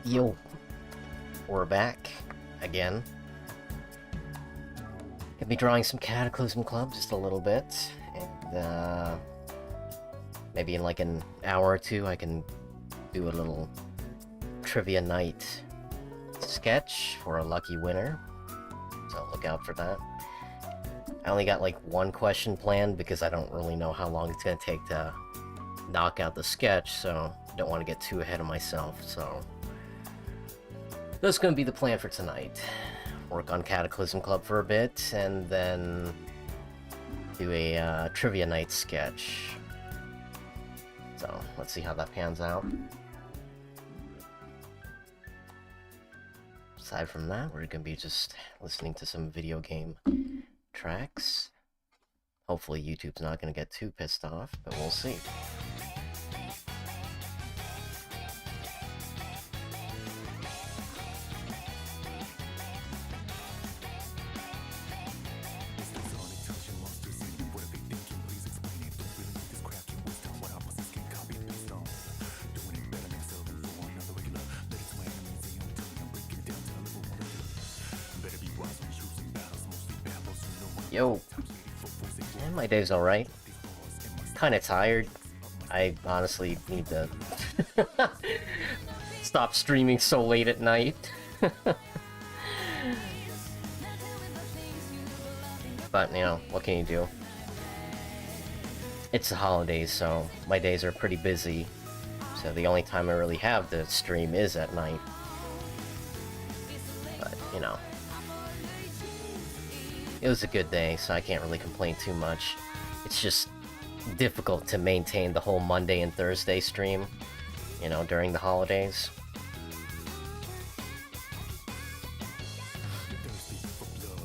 Yo, we're back again. Gonna be drawing some Cataclysm Club just a little bit, and maybe in like an hour or two I can do a little trivia night sketch for a lucky winner, so look out for that. I only got like one question planned because I don't really know how long it's gonna take to knock out the sketch, so I don't want to get too ahead of myself, so that's gonna be the plan for tonight. Work on Cataclysm Club for a bit, and then do a trivia night sketch. So, let's see how that pans out. Aside from that, we're gonna be just listening to some video game tracks. Hopefully YouTube's not gonna get too pissed off, but we'll see. Yo, man, my day's alright. Kinda tired. I honestly need to stop streaming so late at night. But, you know, what can you do? It's the holidays, so my days are pretty busy. So the only time I really have to stream is at night. But, you know. It was a good day, so I can't really complain too much. It's just difficult to maintain the whole Monday and Thursday stream, you know, during the holidays.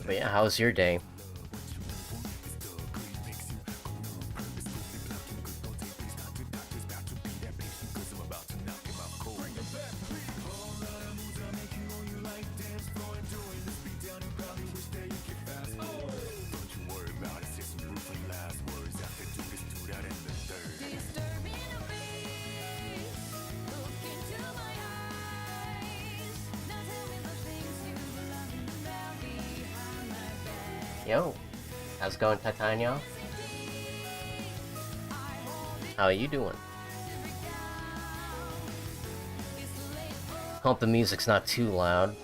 But yeah, how was your day? Yo, how's it going, Titania? How are you doing? Hope the music's not too loud,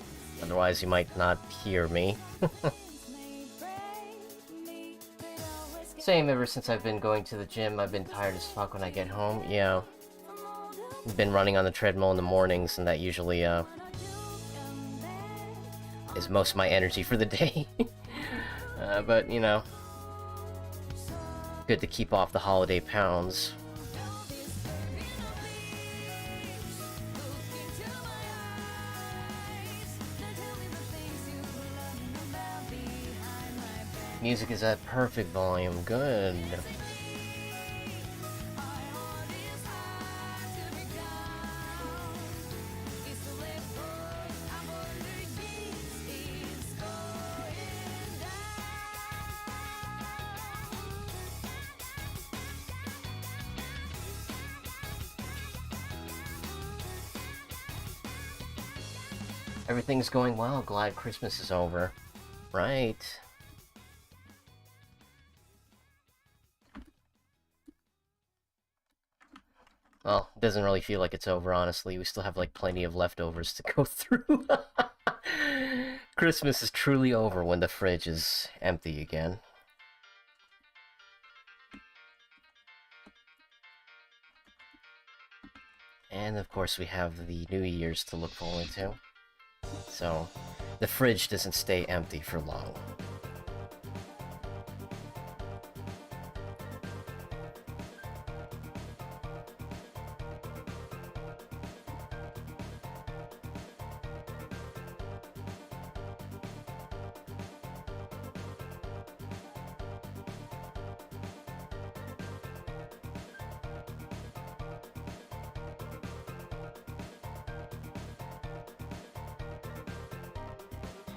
otherwise you might not hear me. Same ever since I've been going to the gym. I've been tired as fuck when I get home. Yeah. I've been running on the treadmill in the mornings, and that usually, is most of my energy for the day. But, you know, good to keep off the holiday pounds. Music is at perfect volume. Good. Everything's going well. Glad Christmas is over. Right. Well, it doesn't really feel like it's over, honestly. We still have, like, plenty of leftovers to go through. Christmas is truly over when the fridge is empty again. And, of course, we have the New Year's to look forward to. So, the fridge doesn't stay empty for long.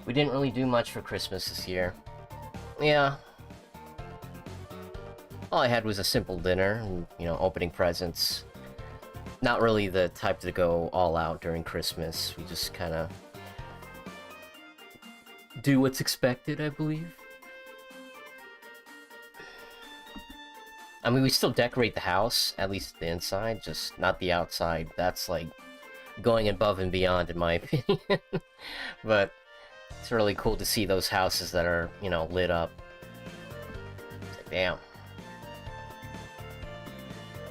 We didn't really do much for Christmas this year. Yeah. All I had was a simple dinner, and, you know, opening presents. not really the type to go all out during Christmas. We just kind of do what's expected, I believe. I mean, we still decorate the house, at least the inside, just not the outside. That's like going above and beyond, in my opinion. But it's really cool to see those houses that are, you know, lit up. It's like, damn.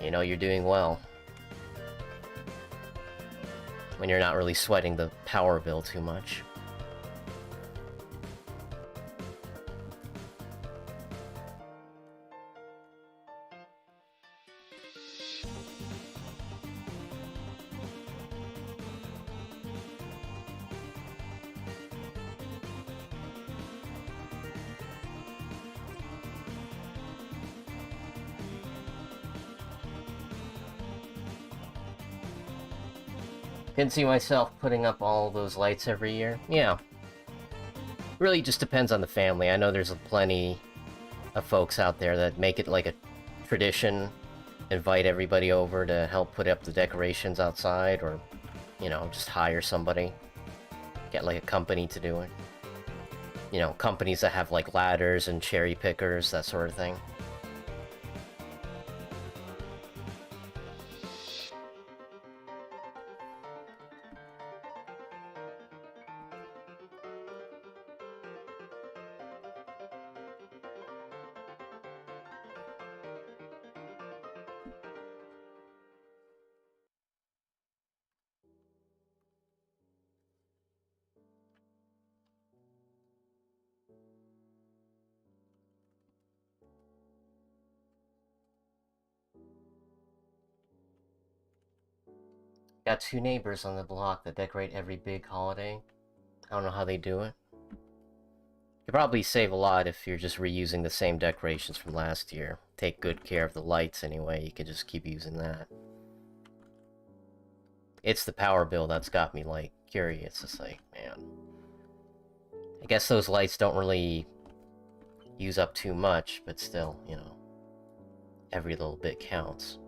You know, you're doing well. When you're not really sweating the power bill too much. Can see myself putting up all those lights every year. Yeah. Really just depends on the family. I know there's plenty of folks out there that make it like a tradition, invite everybody over to help put up the decorations outside, or, you know, just hire somebody. Get like a company to do it. You know, companies that have like ladders and cherry pickers, that sort of thing. Got 2 neighbors on the block that decorate every big holiday. I don't know how they do it. Could probably save a lot if you're just reusing the same decorations from last year. Take good care of the lights anyway, you can just keep using that. It's the power bill that's got me, like, curious. It's like, man. I guess those lights don't really use up too much, but still, you know, every little bit counts.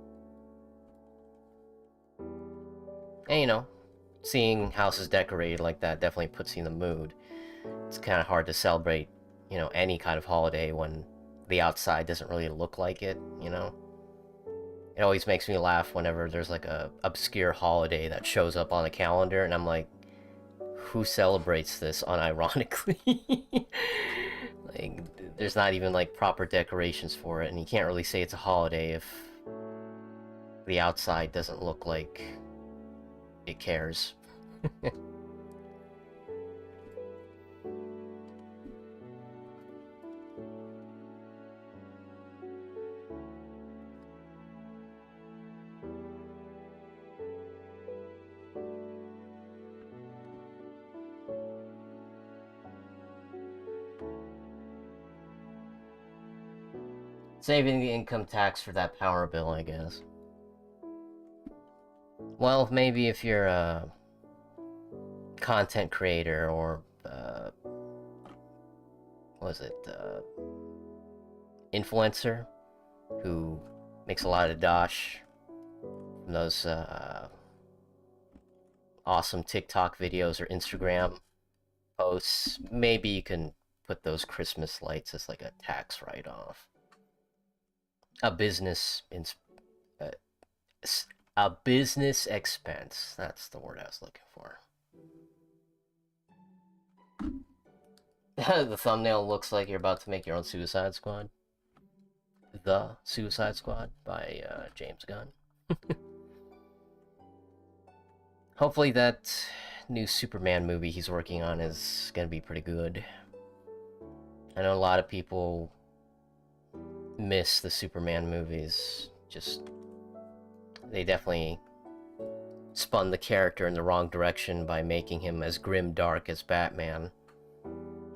And, you know, seeing houses decorated like that definitely puts you in the mood. It's kind of hard to celebrate, you know, any kind of holiday when the outside doesn't really look like it, you know? It always makes me laugh whenever there's like a obscure holiday that shows up on a calendar, and I'm like, who celebrates this unironically? Like, there's not even like proper decorations for it, and you can't really say it's a holiday if the outside doesn't look like it cares. Saving the income tax for that power bill, I guess. Well, maybe if you're a content creator or, what was it, influencer who makes a lot of dosh from those awesome TikTok videos or Instagram posts, maybe you can put those Christmas lights as like a tax write-off. A business uh, a business expense. That's the word I was looking for. The thumbnail looks like you're about to make your own Suicide Squad. The Suicide Squad by James Gunn. Hopefully that new Superman movie he's working on is gonna be pretty good. I know a lot of people miss the Superman movies. Just, they definitely spun the character in the wrong direction by making him as grim dark as Batman.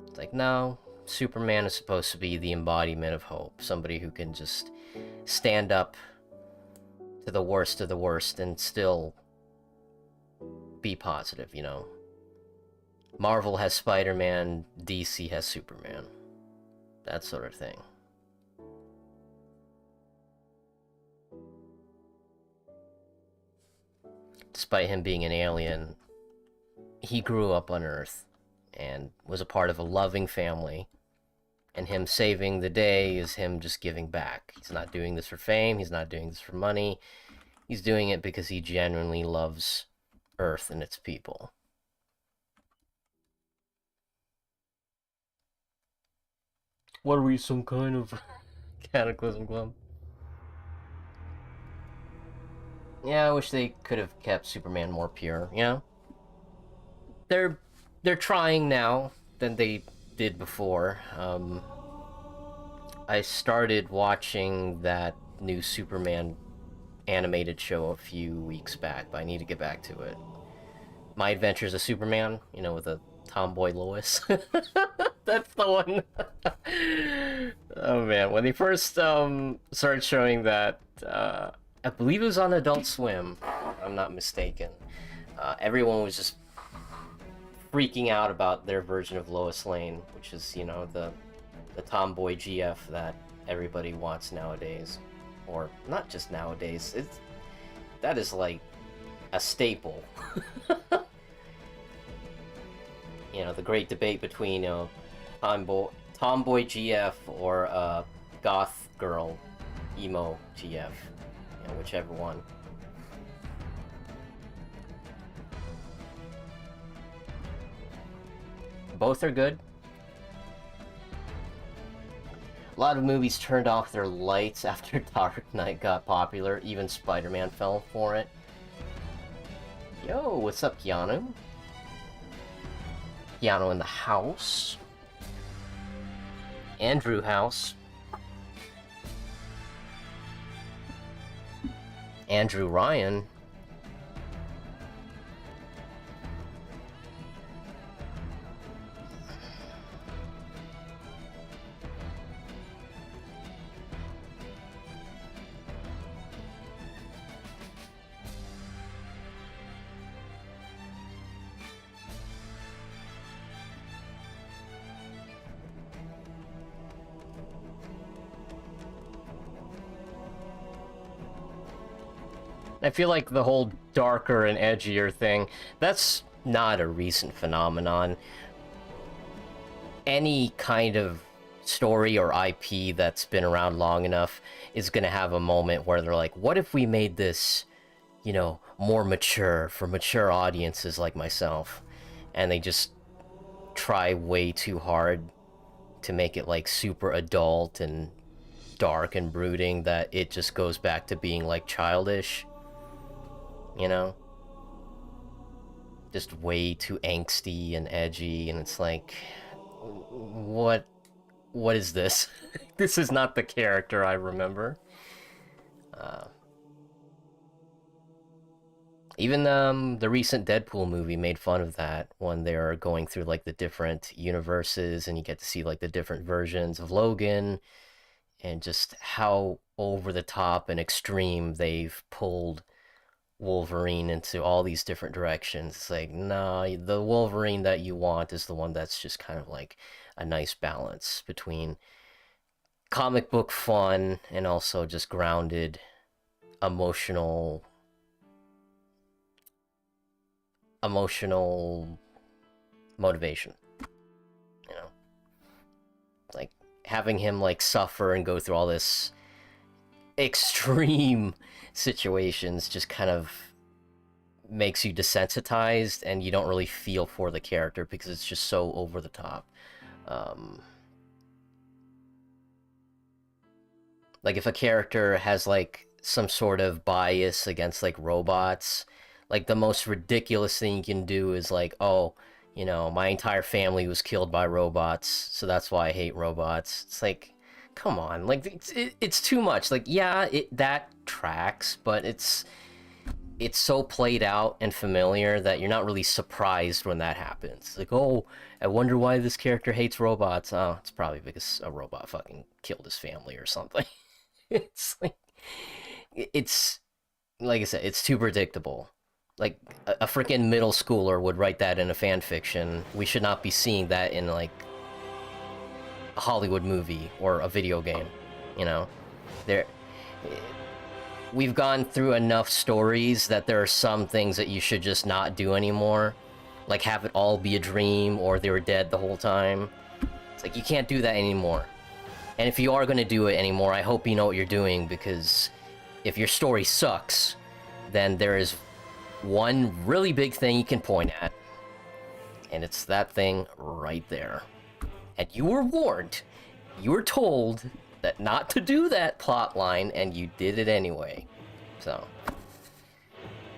It's like, no, Superman is supposed to be the embodiment of hope. Somebody who can just stand up to the worst of the worst and still be positive, you know? Marvel has Spider-Man, DC has Superman. That sort of thing. despite him being an alien, he grew up on Earth and was a part of a loving family. And him saving the day is him just giving back. He's not doing this for fame. He's not doing this for money. He's doing it because he genuinely loves Earth and its people. What are we, some kind of Cataclysm Club? Yeah, I wish they could have kept Superman more pure, you know? They're trying now than they did before. I started watching that new Superman animated show a few weeks back, but I need to get back to it. My Adventures of Superman, you know, with a tomboy Lois. That's the one. Oh man, when they first started showing that, I believe it was on Adult Swim, if I'm not mistaken. Everyone was just freaking out about their version of Lois Lane, which is, you know, the tomboy GF that everybody wants nowadays. Or not just nowadays, that is like a staple. You know, the great debate between, you know, tomboy GF or goth girl emo GF, you know, whichever one. Both are good. A lot of movies turned off their lights after Dark Knight got popular. Even Spider-Man fell for it. Yo, what's up, Keanu? Keanu in the house. Andrew House. Andrew Ryan. I feel like the whole darker and edgier thing, that's not a recent phenomenon. Any kind of story or IP that's been around long enough is going to have a moment where they're like, what if we made this, you know, more mature for mature audiences like myself? And they just try way too hard to make it like super adult and dark and brooding that it just goes back to being like childish. You know? Just way too angsty and edgy, and it's like, what is this? This is not the character I remember. Even the recent Deadpool movie made fun of that when they're going through like the different universes and you get to see like the different versions of Logan and just how over the top and extreme they've pulled Wolverine into all these different directions. It's like, nah, the Wolverine that you want is the one that's just kind of like a nice balance between comic book fun and also just grounded emotional motivation. You know, like having him like suffer and go through all this extreme situations just kind of makes you desensitized and you don't really feel for the character because it's just so over the top. Like if a character has like some sort of bias against like robots, like the most ridiculous thing you can do is like, oh, you know, my entire family was killed by robots, so that's why I hate robots. It's like, come on, like it's too much. Like, yeah, that tracks, but it's so played out and familiar that you're not really surprised when that happens. Like, oh, I wonder why this character hates robots. Oh, it's probably because a robot fucking killed his family or something. It's like I said, it's too predictable. Like a freaking middle schooler would write that in a fan fiction. We should not be seeing that in like a Hollywood movie or a video game, you know? we've gone through enough stories that there are some things that you should just not do anymore. Like, have it all be a dream, or they were dead the whole time. It's like, you can't do that anymore. And if you are going to do it anymore, I hope you know what you're doing, because if your story sucks, then there is one really big thing you can point at. And it's that thing right there. And you were warned. You were told that not to do that plot line, and you did it anyway. So,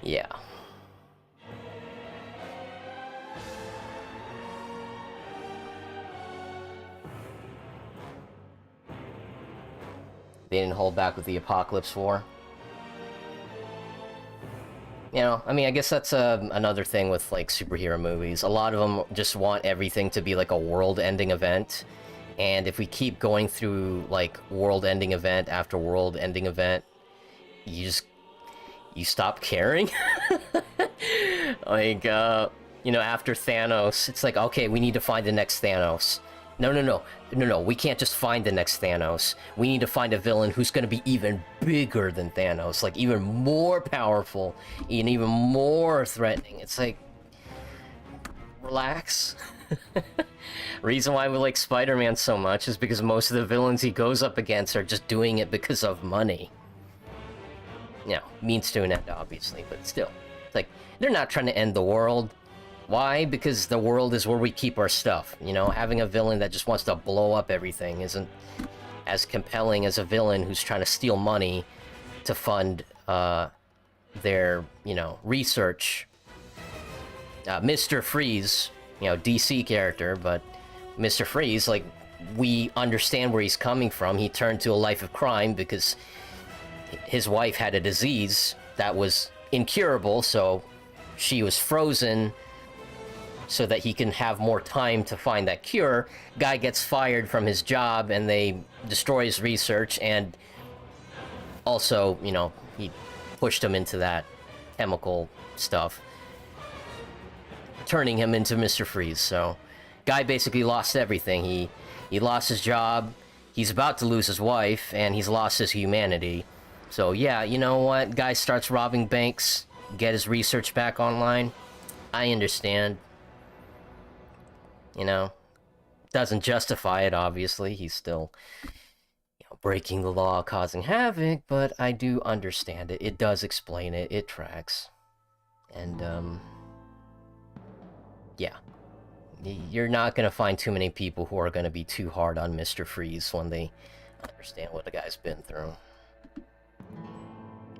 yeah. They didn't hold back with the Apocalypse War. You know, I mean, I guess that's another thing with, like, superhero movies. A lot of them just want everything to be, like, a world-ending event. And if we keep going through, like, world-ending event after world-ending event, you stop caring. Like, you know, after Thanos, it's like, okay, we need to find the next Thanos. No, we can't just find the next Thanos. We need to find a villain who's going to be even bigger than Thanos, like even more powerful and even more threatening. It's like, relax. Reason why we like Spider-Man so much is because most of the villains he goes up against are just doing it because of money. You know, means to an end, obviously, but still. It's like, they're not trying to end the world. Why? Because the world is where we keep our stuff. You know, having a villain that just wants to blow up everything isn't as compelling as a villain who's trying to steal money to fund their, you know, research. Mr. Freeze, you know, DC character, but Mr. Freeze, like, we understand where he's coming from. He turned to a life of crime because his wife had a disease that was incurable, so she was frozen so that he can have more time to find that cure. Guy gets fired from his job, and they destroy his research, and also, you know, he pushed him into that chemical stuff, turning him into Mr. Freeze. So, guy basically lost everything. He lost his job, he's about to lose his wife, and he's lost his humanity. So, yeah, you know what? Guy starts robbing banks, get his research back online. I understand. You know, doesn't justify it, obviously. He's still, you know, breaking the law, causing havoc, but I do understand it. It does explain it. It tracks. And, yeah. You're not going to find too many people who are going to be too hard on Mr. Freeze when they understand what the guy's been through.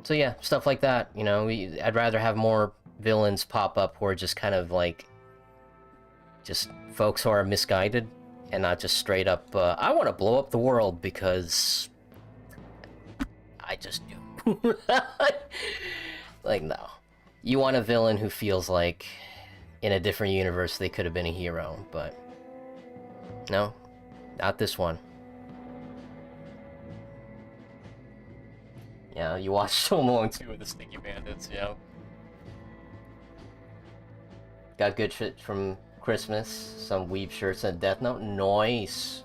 So yeah, stuff like that, you know, I'd rather have more villains pop up who are just kind of like, just folks who are misguided, and not just straight up, I want to blow up the world because I just do. Like, no. You want a villain who feels like in a different universe they could have been a hero, but no, not this one. Yeah, you watched Home Alone 2 with the Sticky Bandits, yeah. Got good shit from Christmas, some weeb shirts and Death Note. Nice.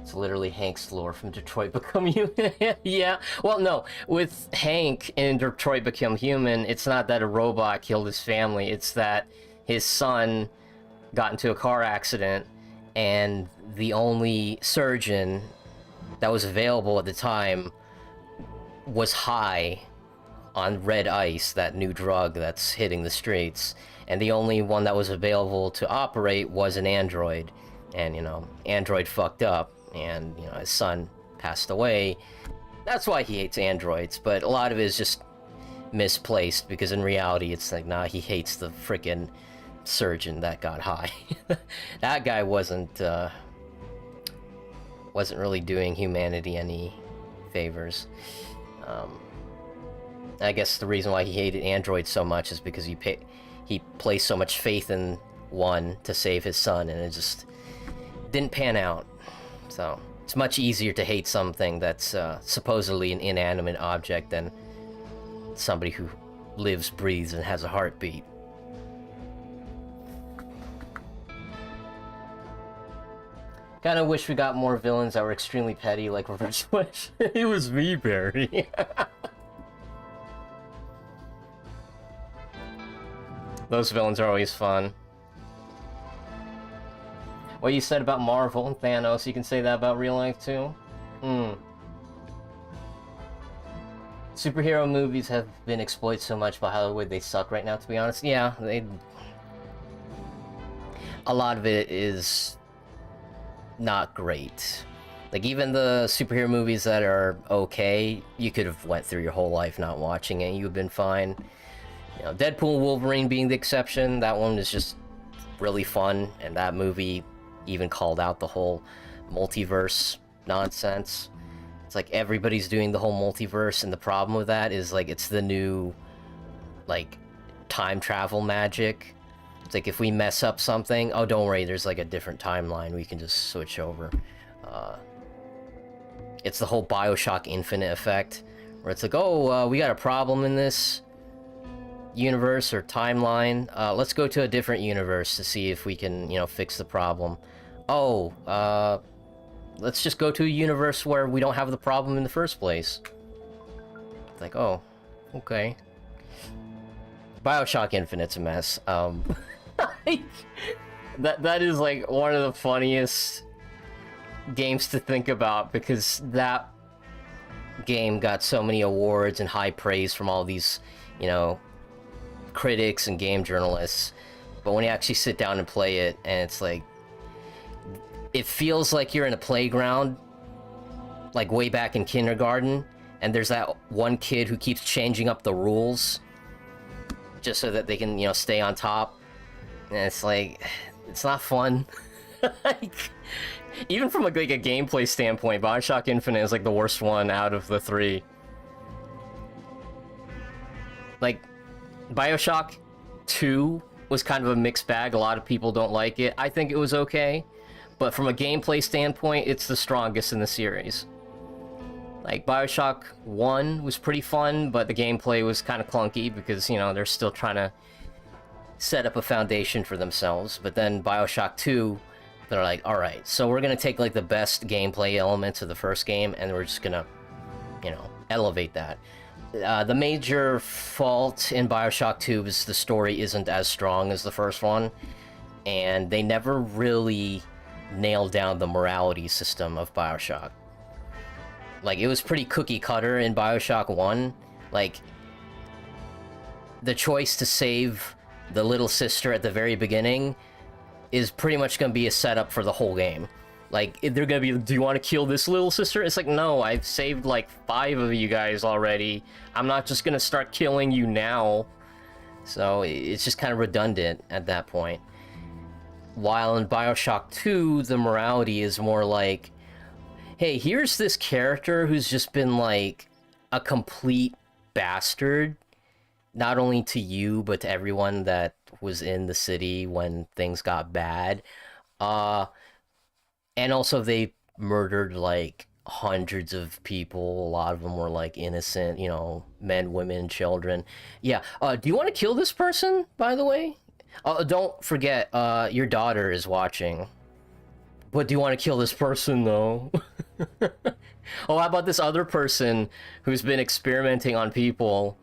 It's literally Hank's lore from Detroit Become Human. Yeah, well, no, with Hank in Detroit Become Human, it's not that a robot killed his family, it's that his son got into a car accident, and the only surgeon that was available at the time was high on red ice, that new drug that's hitting the streets, and the only one that was available to operate was an android, and, you know, android fucked up, and, you know, his son passed away. That's why he hates androids, but a lot of it is just misplaced, because in reality it's like, nah, he hates the frickin' surgeon that got high. That guy wasn't really doing humanity any favors. I guess the reason why he hated androids so much is because he placed so much faith in one to save his son, and it just didn't pan out. So it's much easier to hate something that's supposedly an inanimate object than somebody who lives, breathes, and has a heartbeat. Kind of wish we got more villains that were extremely petty, like Reverse Flash. It was me, Barry. Those villains are always fun. What you said about Marvel and Thanos, you can say that about real life too? Superhero movies have been exploited so much by Hollywood, they suck right now, to be honest. Yeah, a lot of it is not great. Like, even the superhero movies that are okay, you could have went through your whole life not watching it, you've been fine. You know, Deadpool and Wolverine being the exception, that one is just really fun, and that movie even called out the whole multiverse nonsense. It's like everybody's doing the whole multiverse, and the problem with that is, like, it's the new, like, time travel magic. It's like, if we mess up something, oh, don't worry, there's, like, a different timeline, we can just switch over. It's the whole Bioshock Infinite effect, where it's like, oh, we got a problem in this universe or timeline, let's go to a different universe to see if we can, you know, fix the problem. Oh, let's just go to a universe where we don't have the problem in the first place. It's like, oh, okay. Bioshock Infinite's a mess. That is, like, one of the funniest games to think about, because that game got so many awards and high praise from all these, you know, critics and game journalists, but when you actually sit down and play it, and it's like, it feels like you're in a playground, like way back in kindergarten, and there's that one kid who keeps changing up the rules just so that they can, you know, stay on top, and it's like, it's not fun. Like, even from like a gameplay standpoint, Bioshock Infinite is like the worst one out of the three. Like, Bioshock 2 was kind of a mixed bag. A lot of people don't like it. I think it was okay, but from a gameplay standpoint, it's the strongest in the series. Like, Bioshock 1 was pretty fun, but the gameplay was kind of clunky because, you know, they're still trying to set up a foundation for themselves. But then Bioshock 2, they're like, alright, so we're gonna take, like, the best gameplay elements of the first game, and we're just gonna, you know, elevate that. The major fault in Bioshock 2 is the story isn't as strong as the first one, and they never really nailed down the morality system of Bioshock. Like, it was pretty cookie cutter in Bioshock 1. Like, the choice to save the little sister at the very beginning is pretty much going to be a setup for the whole game. Like, they're gonna be, do you want to kill this little sister? It's like, no, I've saved like 5 of you guys already. I'm not just gonna start killing you now. So it's just kind of redundant at that point. While in Bioshock 2, the morality is more like, hey, here's this character who's just been like a complete bastard, not only to you, but to everyone that was in the city when things got bad. And also, they murdered, like, hundreds of people. A lot of them were, like, innocent, you know, men, women, children. Yeah, do you want to kill this person, by the way? Don't forget, your daughter is watching. But do you want to kill this person, though? Oh, how about this other person who's been experimenting on people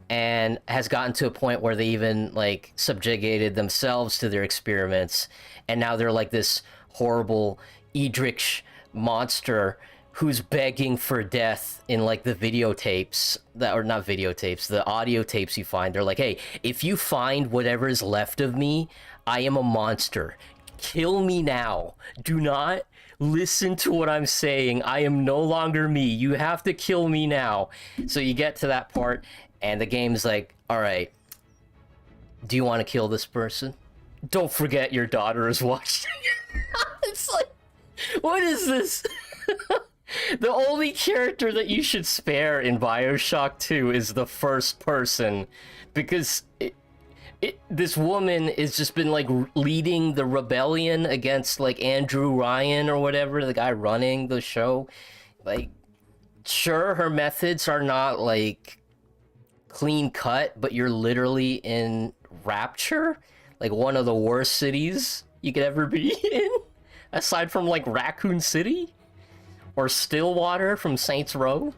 and has gotten to a point where they even, like, subjugated themselves to their experiments, and now they're, like, this horrible Eldritch monster who's begging for death in, like, the videotapes that, or not videotapes, the audio tapes you find. They're like, hey, if you find whatever is left of me, I am a monster. Kill me now. Do not listen to what I'm saying. I am no longer me. You have to kill me now. So you get to that part, and the game's like, all right, do you want to kill this person? Don't forget your daughter is watching. It's like, what is this? The only character that you should spare in Bioshock 2 is the first person, because this woman has just been, like, leading the rebellion against, like, Andrew Ryan or whatever, the guy running the show. Like, sure, her methods are not, like, clean cut, but you're literally in Rapture, like one of the worst cities you could ever be in. aside from like Raccoon City or Stillwater from Saints Row.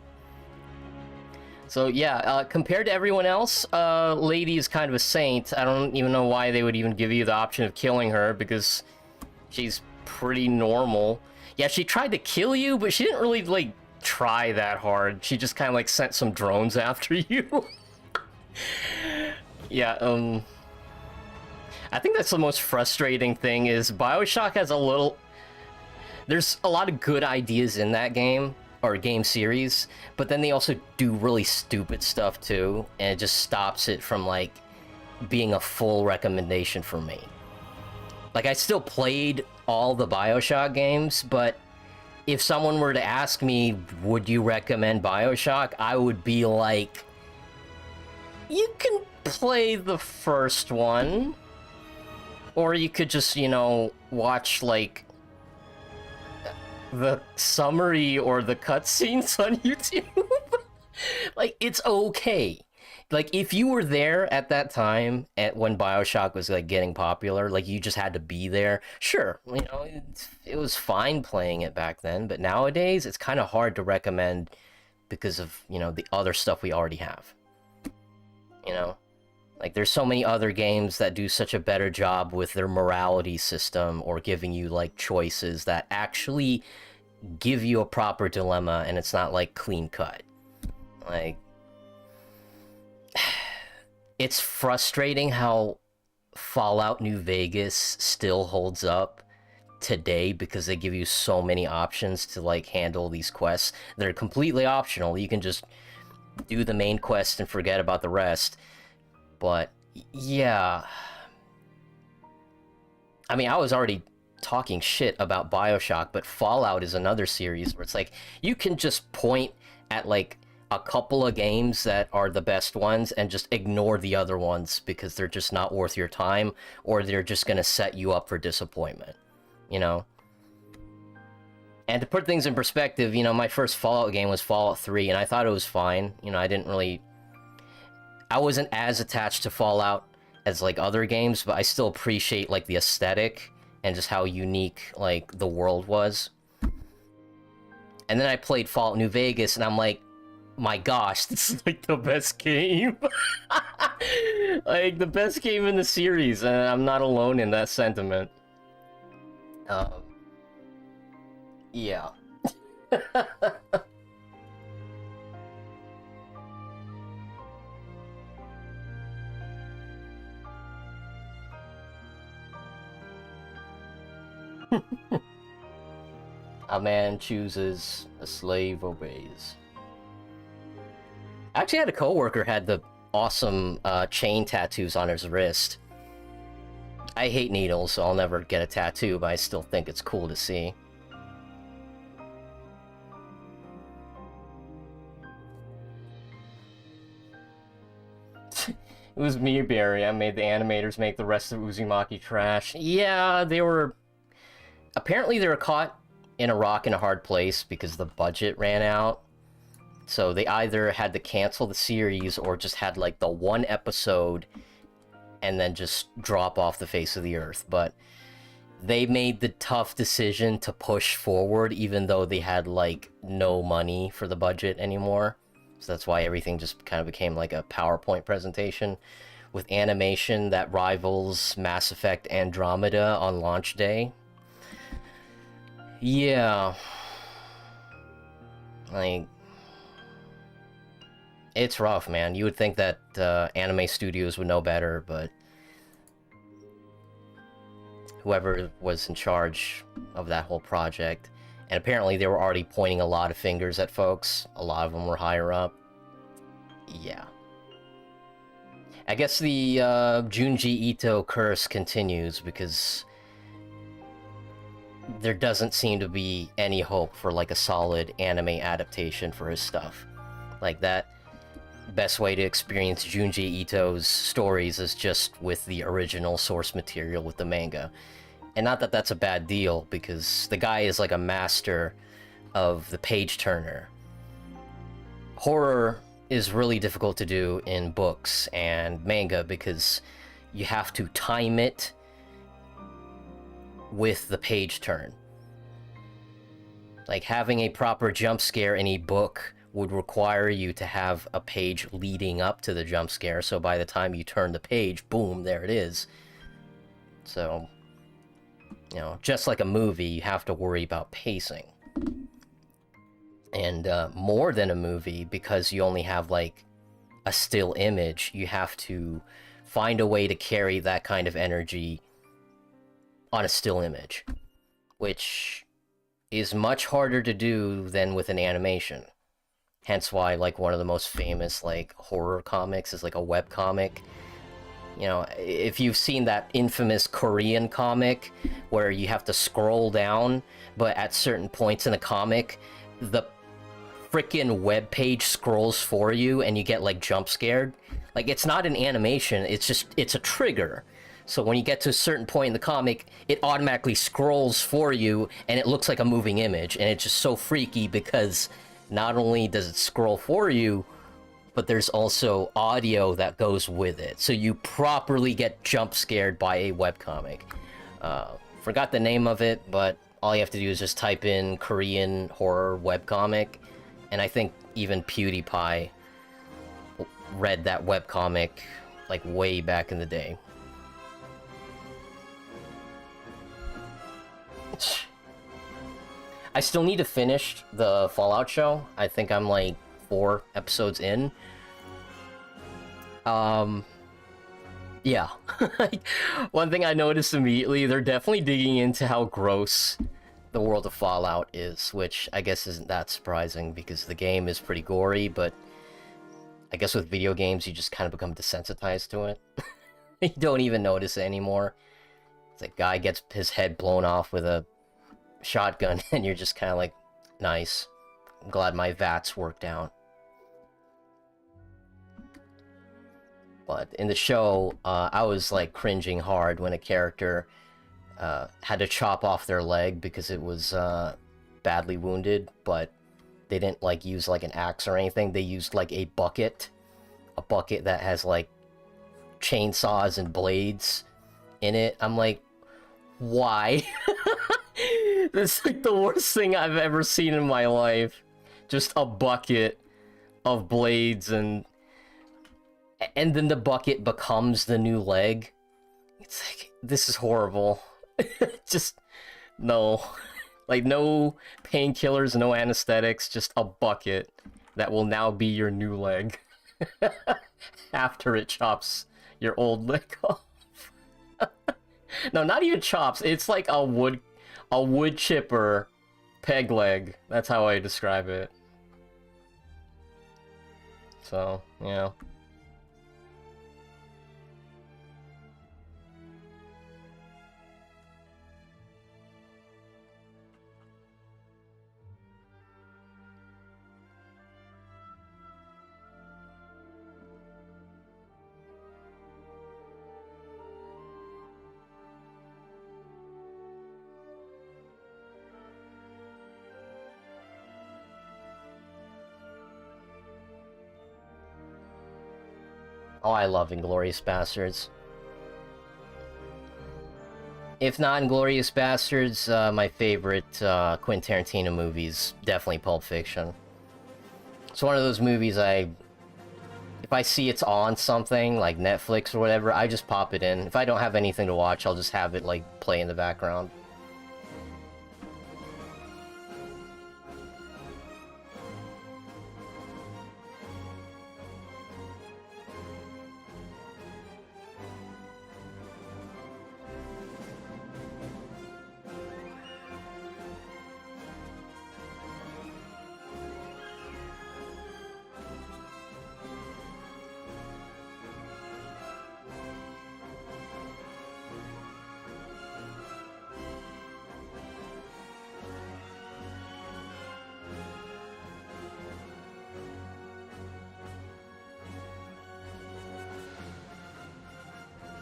So yeah, compared to everyone else, Lady is kind of a saint. I don't even know why they would even give you the option of killing her, because she's pretty normal. Yeah, she tried to kill you, but she didn't really, like, try that hard. She just kind of, like, sent some drones after you. Yeah, I think that's the most frustrating thing, is BioShock has a little... There's a lot of good ideas in that game, or game series, but then they also do really stupid stuff too, and it just stops it from, like, being a full recommendation for me. Like, I still played all the BioShock games, but if someone were to ask me, would you recommend BioShock, I would be like, you can play the first one, or you could just, you know, watch, like, the summary or the cutscenes on YouTube. Like, it's okay. Like, if you were there at that time, when BioShock was, like, getting popular, like, you just had to be there. Sure, you know, it was fine playing it back then, but nowadays, it's kind of hard to recommend because of, you know, the other stuff we already have. You know? Like, there's so many other games that do such a better job with their morality system, or giving you, like, choices that actually give you a proper dilemma, and it's not, like, clean cut. Like, it's frustrating how Fallout New Vegas still holds up today, because they give you so many options to, like, handle these quests. They're completely optional. You can just do the main quest and forget about the rest. But, yeah. I mean, I was already talking shit about BioShock, but Fallout is another series where it's like, you can just point at, like, a couple of games that are the best ones and just ignore the other ones because they're just not worth your time, or they're just gonna set you up for disappointment, you know? And to put things in perspective, you know, my first Fallout game was Fallout 3, and I thought it was fine. You know, I wasn't as attached to Fallout as, like, other games, but I still appreciate, like, the aesthetic and just how unique, like, the world was. And then I played Fallout New Vegas, and I'm like, my gosh, this is, like, the best game. Like, the best game in the series, and I'm not alone in that sentiment. Yeah. A man chooses, a slave obeys. I actually had a coworker had the awesome chain tattoos on his wrist. I hate needles, so I'll never get a tattoo, but I still think it's cool to see. It was me, Barry. I made the animators make the rest of Uzumaki trash. Yeah, they were... Apparently they were caught in a rock and a hard place because the budget ran out. So they either had to cancel the series or just had, like, the one episode and then just drop off the face of the earth. But they made the tough decision to push forward even though they had, like, no money for the budget anymore. So that's why everything just kind of became like a PowerPoint presentation with animation that rivals Mass Effect Andromeda on launch day. Yeah. Like, it's rough, man. You would think that anime studios would know better, but whoever was in charge of that whole project, and apparently they were already pointing a lot of fingers at folks. A lot of them were higher up. Yeah. I guess the Junji Ito curse continues because there doesn't seem to be any hope for, like, a solid anime adaptation for his stuff. Like, that best way to experience Junji Ito's stories is just with the original source material with the manga. And not that that's a bad deal, because the guy is like a master of the page turner. Horror is really difficult to do in books and manga because you have to time it with the page turn. Like, having a proper jump scare in a book would require you to have a page leading up to the jump scare, so by the time you turn the page, boom, there it is. So, you know, just like a movie, you have to worry about pacing. And more than a movie, because you only have, like, a still image, you have to find a way to carry that kind of energy on a still image, which is much harder to do than with an animation. Hence why, like, one of the most famous, like, horror comics is, like, a web comic. You know, if you've seen that infamous Korean comic where you have to scroll down, but at certain points in the comic, the freaking web page scrolls for you and you get, like, jump scared. Like, it's not an animation, it's a trigger. So when you get to a certain point in the comic, it automatically scrolls for you and it looks like a moving image. And it's just so freaky because not only does it scroll for you, but there's also audio that goes with it. So you properly get jump scared by a webcomic. Forgot the name of it, but all you have to do is just type in Korean horror webcomic. And I think even PewDiePie read that webcomic like way back in the day. I still need to finish the Fallout show. I think I'm like 4 episodes in. Yeah. One thing I noticed immediately, they're definitely digging into how gross the world of Fallout is, which I guess isn't that surprising because the game is pretty gory, but I guess with video games you just kind of become desensitized to it. You don't even notice it anymore. It's like, guy gets his head blown off with a shotgun and you're just kind of like, nice. I'm glad my VATS worked out. But in the show, I was like cringing hard when a character had to chop off their leg because it was badly wounded, but they didn't like use like an axe or anything. They used like a bucket that has like chainsaws and blades in it. I'm like, why? That's like the worst thing I've ever seen in my life. Just a bucket of blades and then the bucket becomes the new leg. It's like, this is horrible. Just, no. Like, no painkillers, no anesthetics, just a bucket that will now be your new leg. After it chops your old leg off. No, not even chops. It's like a wood chipper peg leg. That's how I describe it. So, yeah. Oh, I love Inglourious Basterds. If not Inglourious Basterds, my favorite Quentin Tarantino movies, definitely Pulp Fiction. It's one of those movies if I see it's on something, like Netflix or whatever, I just pop it in. If I don't have anything to watch, I'll just have it, like, play in the background.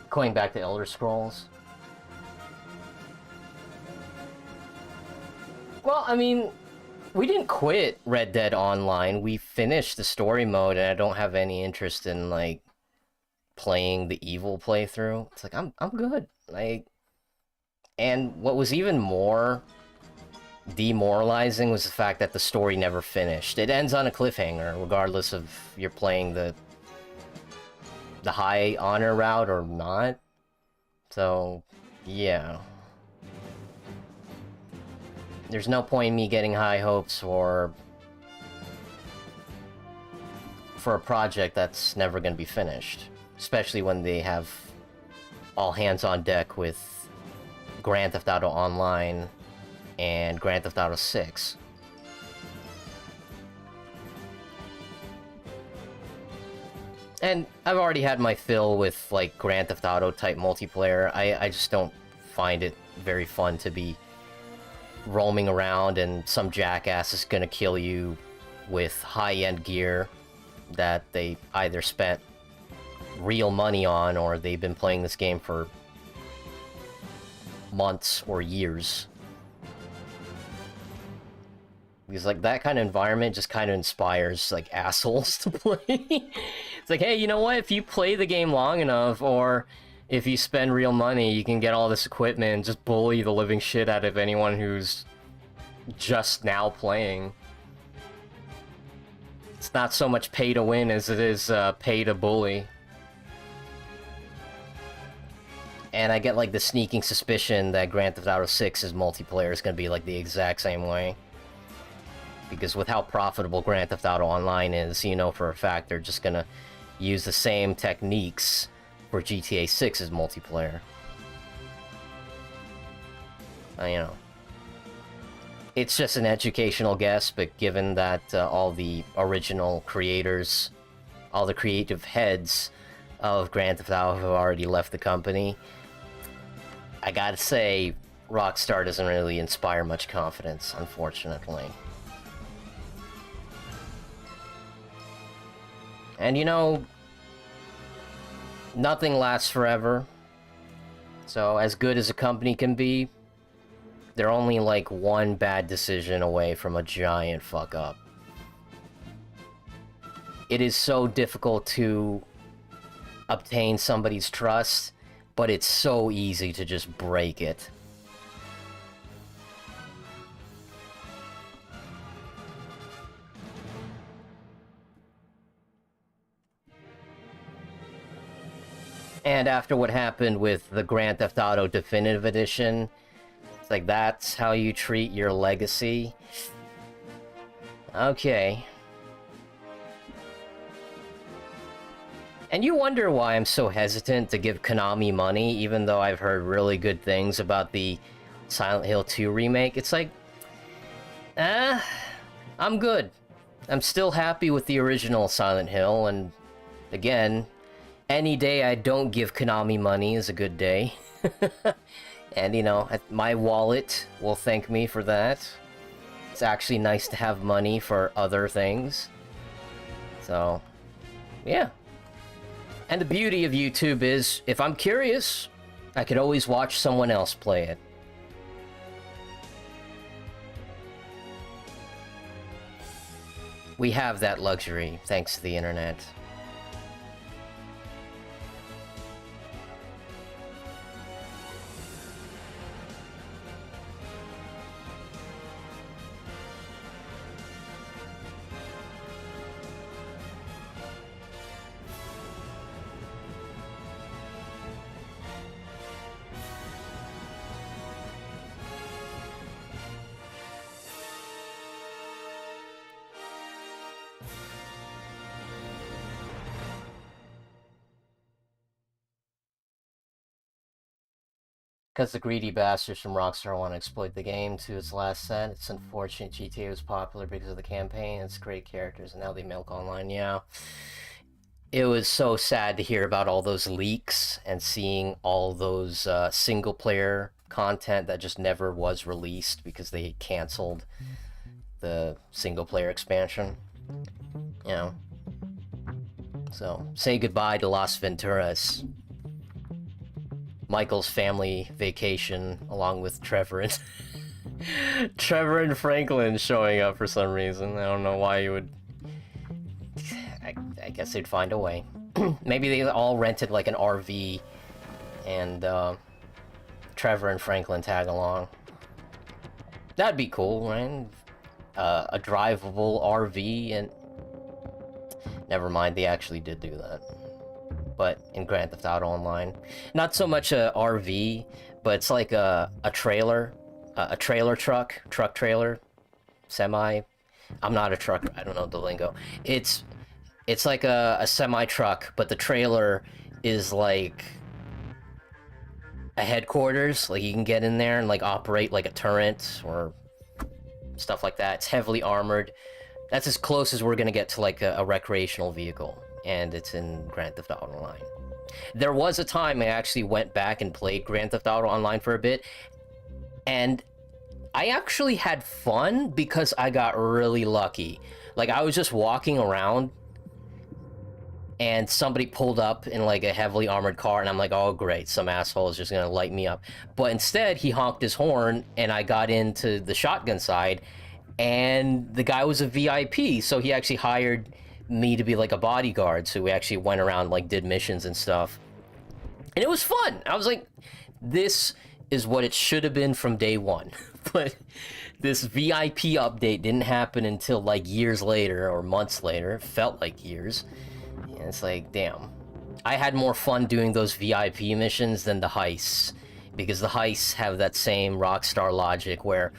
Going back to Elder Scrolls. Well, I mean, we didn't quit Red Dead Online. We finished the story mode, and I don't have any interest in, like, playing the evil playthrough. It's like, I'm good. Like, and what was even more demoralizing was the fact that the story never finished. It ends on a cliffhanger, regardless of you're playing the high honor route or not. So, yeah. There's no point in me getting high hopes for a project that's never going to be finished. Especially when they have all hands on deck with Grand Theft Auto Online and Grand Theft Auto 6. And I've already had my fill with, like, Grand Theft Auto type multiplayer. I just don't find it very fun to be roaming around and some jackass is gonna kill you with high-end gear that they either spent real money on or they've been playing this game for months or years. Because, like, that kind of environment just kind of inspires, like, assholes to play. It's like, hey, you know what? If you play the game long enough, or if you spend real money, you can get all this equipment and just bully the living shit out of anyone who's just now playing. It's not so much pay to win as it is pay to bully. And I get, like, the sneaking suspicion that Grand Theft Auto 6's multiplayer is going to be, like, the exact same way. Because with how profitable Grand Theft Auto Online is, you know for a fact they're just gonna use the same techniques for GTA 6's multiplayer. You know. It's just an educational guess, but given that all the original creators, all the creative heads of Grand Theft Auto have already left the company, I gotta say, Rockstar doesn't really inspire much confidence, unfortunately. And you know, nothing lasts forever. So as good as a company can be, they're only like one bad decision away from a giant fuck up. It is so difficult to obtain somebody's trust, but it's so easy to just break it. And after what happened with the Grand Theft Auto Definitive Edition, it's like, that's how you treat your legacy? Okay. And you wonder why I'm so hesitant to give Konami money, even though I've heard really good things about the Silent Hill 2 remake. It's like, I'm good. I'm still happy with the original Silent Hill, and again, any day I don't give Konami money is a good day. And, you know, my wallet will thank me for that. It's actually nice to have money for other things. So, yeah. And the beauty of YouTube is, if I'm curious, I could always watch someone else play it. We have that luxury, thanks to the internet. Because the greedy bastards from Rockstar want to exploit the game to its last cent. It's unfortunate GTA was popular because of the campaign. It's great characters, and now they milk online. Yeah. It was so sad to hear about all those leaks and seeing all those single-player content that just never was released because they canceled the single-player expansion. You know. So, say goodbye to Las Venturas. Michael's family vacation, along with Trevor and Trevor and Franklin showing up for some reason. I don't know why you would. I guess they'd find a way. Maybe they all rented like an RV, and Trevor and Franklin tag along. That'd be cool, right? A drivable RV, and never mind, they actually did do that. But in Grand Theft Auto Online, not so much a RV, but it's like a trailer, a trailer truck trailer, semi. I'm not a truck. I don't know the lingo. It's like a semi truck, but the trailer is like a headquarters. Like you can get in there and like operate like a turret or stuff like that. It's heavily armored. That's as close as we're gonna get to like a recreational vehicle, and it's in Grand Theft Auto Online. There was a time I actually went back and played Grand Theft Auto Online for a bit, and I actually had fun because I got really lucky. Like I was just walking around and somebody pulled up in like a heavily armored car, and I'm like, oh great, some asshole is just gonna light me up. But instead he honked his horn and I got into the shotgun side, and the guy was a VIP, so he actually hired me to be like a bodyguard. So we actually went around, like did missions and stuff, and it was fun. I was like, this is what it should have been from day one. But this VIP update didn't happen until like years later or months later. It felt like years. And it's like, damn. I had more fun doing those VIP missions than the heists, because the heists have that same Rockstar logic where,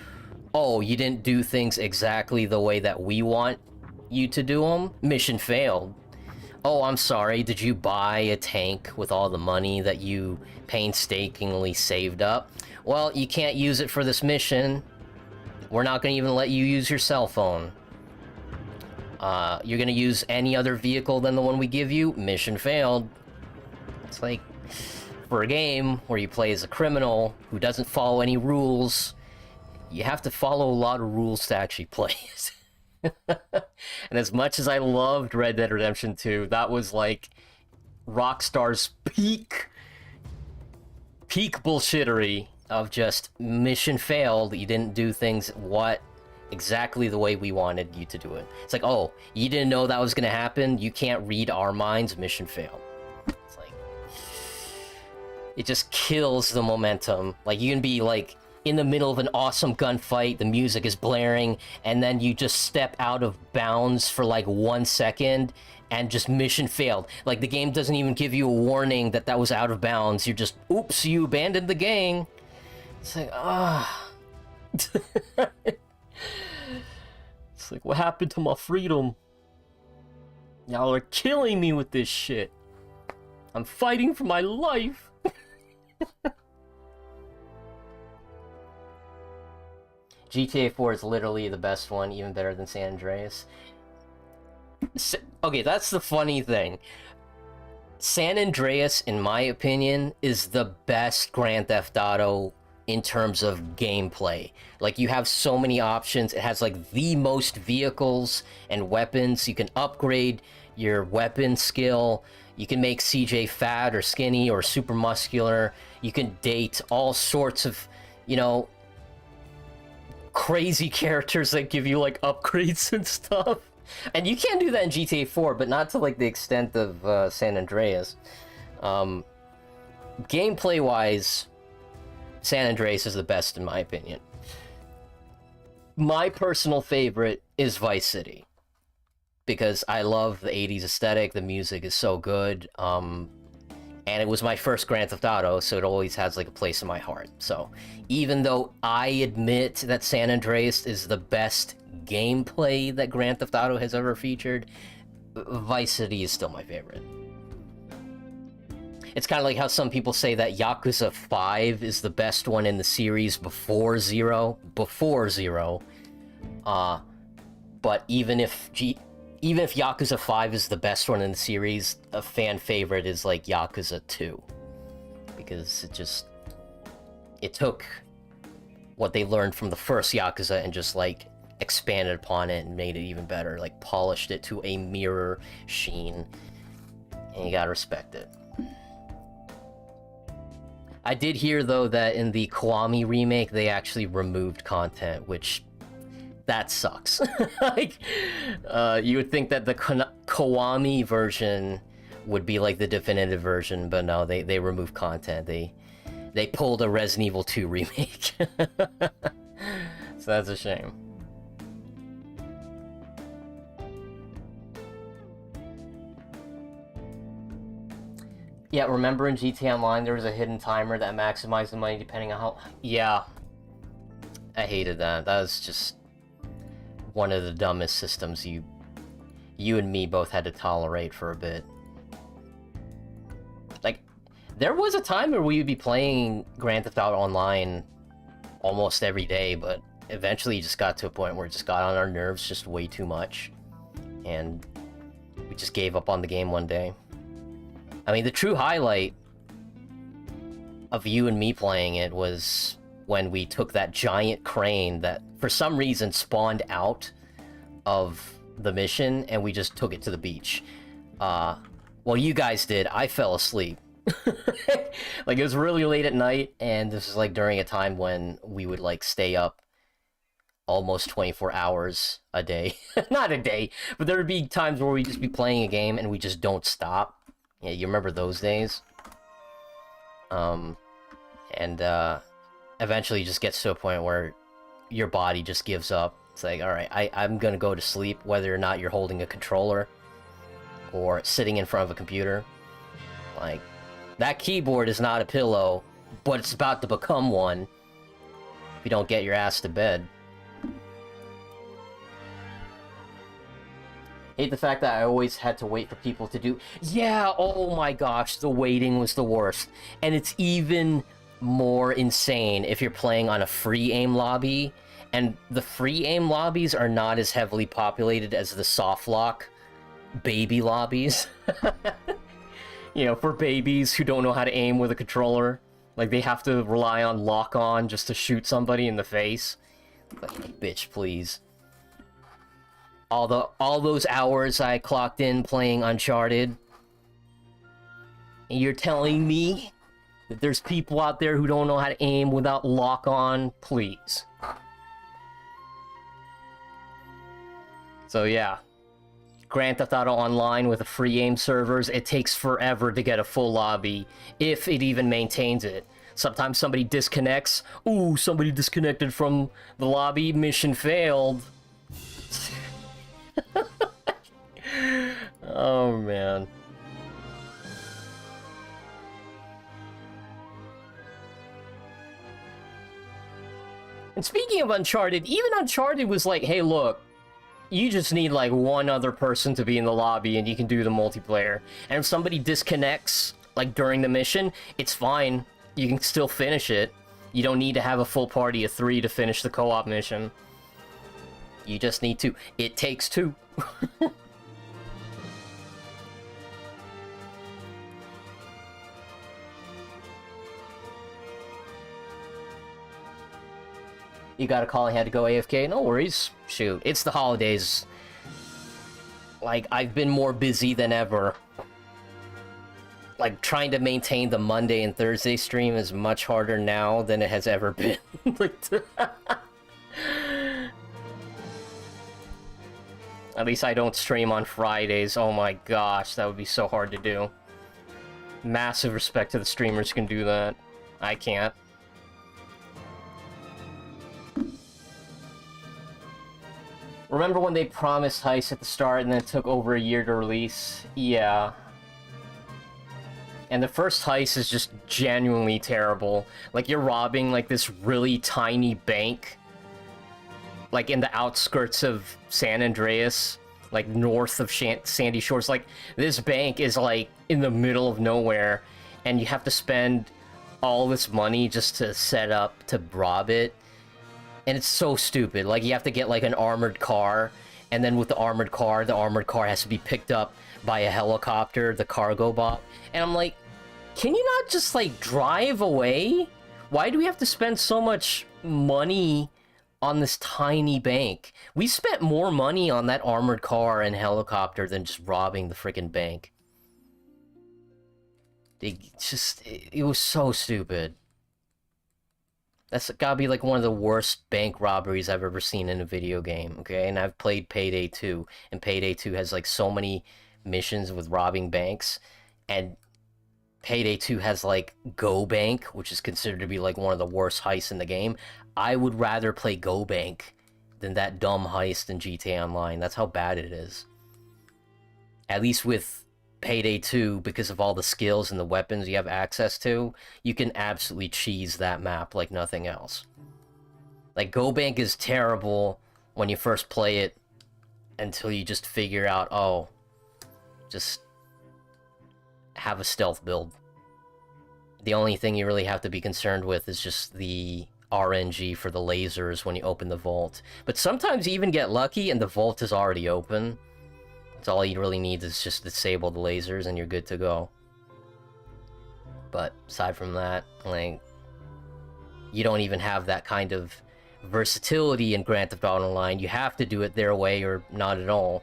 oh, you didn't do things exactly the way that we want you to do them? Mission failed. Oh, I'm sorry, did you buy a tank with all the money that you painstakingly saved up? Well, you can't use it for this mission. We're not going to even let you use your cell phone. You're going to use any other vehicle than the one we give you? Mission failed. It's like, for a game where you play as a criminal who doesn't follow any rules, you have to follow a lot of rules to actually play it. And as much as I loved Red Dead Redemption 2, that was like Rockstar's peak bullshittery of just mission failed. You didn't do things exactly the way we wanted you to do it. It's like, oh, you didn't know that was gonna happen? You can't read our minds? Mission failed. It's like, it just kills the momentum. Like, you can be like in the middle of an awesome gunfight, the music is blaring, and then you just step out of bounds for like 1 second and just mission failed. Like, the game doesn't even give you a warning that that was out of bounds. You're just, oops, you abandoned the gang. It's like, ah. It's like, what happened to my freedom? Y'all are killing me with this shit. I'm fighting for my life. GTA 4 is literally the best one, even better than San Andreas. Okay, that's the funny thing. San Andreas, in my opinion, is the best Grand Theft Auto in terms of gameplay. Like, you have so many options. It has like the most vehicles and weapons. You can upgrade your weapon skill. You can make CJ fat or skinny or super muscular. You can date all sorts of, you know, crazy characters that give you like upgrades and stuff. And you can do that in GTA 4, but not to like the extent of San Andreas. Gameplay wise, San Andreas is the best in my opinion. My personal favorite is Vice City, because I love the 80s aesthetic. The music is so good. And it was my first Grand Theft Auto, so it always has like a place in my heart. So even though I admit that San Andreas is the best gameplay that Grand Theft Auto has ever featured, Vice City is still my favorite. It's kind of like how some people say that Yakuza 5 is the best one in the series before Zero. But even if Yakuza 5 is the best one in the series, a fan favorite is like Yakuza 2. Because it took what they learned from the first Yakuza and just like expanded upon it and made it even better. Like, polished it to a mirror sheen. And you gotta respect it. I did hear though that in the Kiwami remake they actually removed content, which that sucks. Like, you would think that the Kiwami version would be like the definitive version, but no, they removed content. They pulled a Resident Evil 2 remake. So that's a shame. Yeah, remember in GTA Online there was a hidden timer that maximized the money depending on how... Yeah. I hated that. That was just one of the dumbest systems you and me both had to tolerate for a bit. Like, there was a time where we would be playing Grand Theft Auto Online almost every day, but eventually it just got to a point where it just got on our nerves just way too much. And we just gave up on the game one day. I mean, the true highlight of you and me playing it was when we took that giant crane that, for some reason, spawned out of the mission, and we just took it to the beach. Well, you guys did. I fell asleep. Like, it was really late at night, and this was, like, during a time when we would, like, stay up almost 24 hours a day. Not a day, but there would be times where we'd just be playing a game, and we just don't stop. Yeah, you remember those days? Eventually it just gets to a point where your body just gives up. It's like, alright, I'm gonna go to sleep, whether or not you're holding a controller or sitting in front of a computer. Like, that keyboard is not a pillow, but it's about to become one if you don't get your ass to bed. Hate the fact that I always had to wait for people to do... Yeah, oh my gosh, the waiting was the worst. And it's even more insane if you're playing on a free aim lobby, and the free aim lobbies are not as heavily populated as the soft lock baby lobbies. You know, for babies who don't know how to aim with a controller. Like, they have to rely on lock-on just to shoot somebody in the face. Like, bitch, please. All those hours I clocked in playing Uncharted, and you're telling me that there's people out there who don't know how to aim without lock-on? Please. So yeah, Grand Theft Auto Online with a free aim servers, it takes forever to get a full lobby, if it even maintains it. Sometimes somebody disconnects. Ooh, somebody disconnected from the lobby, mission failed. Oh, man. And speaking of Uncharted, even Uncharted was like, hey, look, you just need, like, one other person to be in the lobby and you can do the multiplayer. And if somebody disconnects, like, during the mission, it's fine. You can still finish it. You don't need to have a full party of 3 to finish the co-op mission. You just need to. It takes 2. You got a call and had to go AFK? No worries. Shoot, it's the holidays. Like, I've been more busy than ever. Like, trying to maintain the Monday and Thursday stream is much harder now than it has ever been. At least I don't stream on Fridays. Oh my gosh, that would be so hard to do. Massive respect to the streamers who can do that. I can't. Remember when they promised Heist at the start and then it took over a year to release? Yeah. And the first Heist is just genuinely terrible. Like, you're robbing, like, this really tiny bank. Like, in the outskirts of San Andreas. Like, north of Sandy Shores. Like, this bank is, like, in the middle of nowhere. And you have to spend all this money just to set up to rob it. And it's so stupid. Like, you have to get, like, an armored car. And then with the armored car has to be picked up by a helicopter, the cargo bot. And I'm like, can you not just, like, drive away? Why do we have to spend so much money on this tiny bank? We spent more money on that armored car and helicopter than just robbing the freaking bank. It was so stupid. That's gotta be, like, one of the worst bank robberies I've ever seen in a video game, okay? And I've played Payday 2, and Payday 2 has, like, so many missions with robbing banks, and Payday 2 has like Go Bank, which is considered to be like one of the worst heists in the game. I would rather play Go Bank than that dumb heist in GTA Online. That's how bad it is. At least with Payday 2, because of all the skills and the weapons you have access to, you can absolutely cheese that map like nothing else. Like, Go Bank is terrible when you first play it until you just figure out, oh, just have a stealth build. The only thing you really have to be concerned with is just the RNG for the lasers when you open the vault. But sometimes you even get lucky and the vault is already open. So all you really need is just disable the lasers and you're good to go. But aside from that, like, you don't even have that kind of versatility in Grand Theft Auto Online. You have to do it their way or not at all.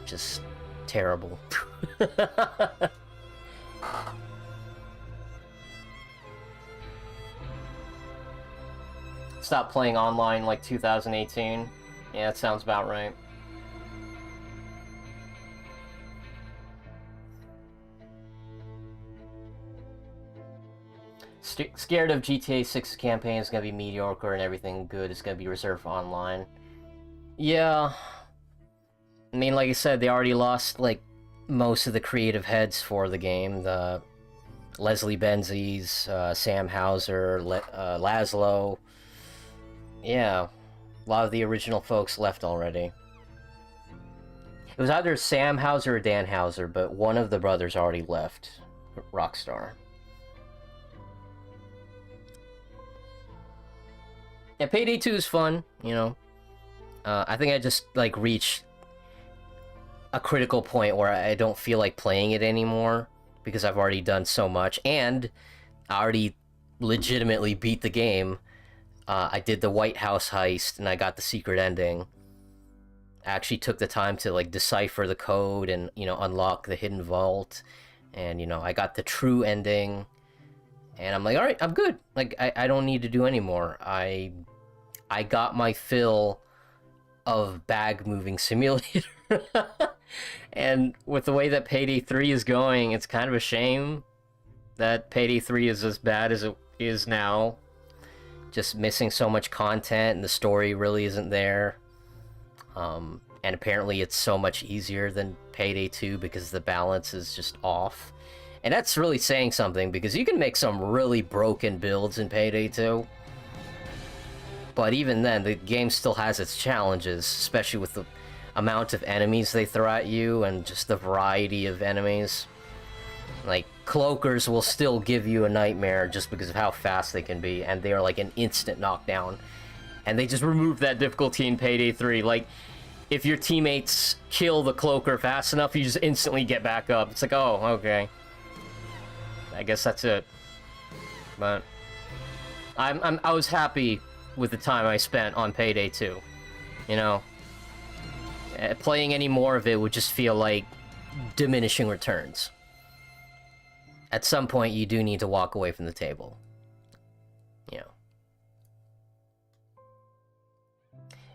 Just terrible. Stop playing online like 2018. Yeah, that sounds about right. Scared of GTA 6 campaign is gonna be mediocre and everything good is gonna be reserved for online. Yeah. I mean, like I said, they already lost, like, most of the creative heads for the game. The Leslie Benzies, Sam Hauser, Laszlo. Yeah. A lot of the original folks left already. It was either Sam Hauser or Dan Hauser, but one of the brothers already left Rockstar. Yeah, Payday 2 is fun, you know. I think I just, like, reached a critical point where I don't feel like playing it anymore because I've already done so much, and I already legitimately beat the game. I did the White House heist, and I got the secret ending. I actually took the time to, like, decipher the code and, you know, unlock the hidden vault, and, you know, I got the true ending. And I'm like, all right, I'm good. Like, I don't need to do any more. I got my fill of bag moving simulator. And with the way that Payday 3 is going, it's kind of a shame that Payday 3 is as bad as it is now. Just missing so much content and the story really isn't there. And apparently it's so much easier than Payday 2 because the balance is just off. And that's really saying something, because you can make some really broken builds in Payday 2. But even then, the game still has its challenges, especially with the amount of enemies they throw at you and just the variety of enemies. Like, cloakers will still give you a nightmare just because of how fast they can be, and they are like an instant knockdown. And they just removed that difficulty in Payday 3. Like, if your teammates kill the cloaker fast enough, you just instantly get back up. It's like, oh, okay. I guess that's it. But I was happy with the time I spent on Payday 2. You know, playing any more of it would just feel like diminishing returns. At some point, you do need to walk away from the table. You know.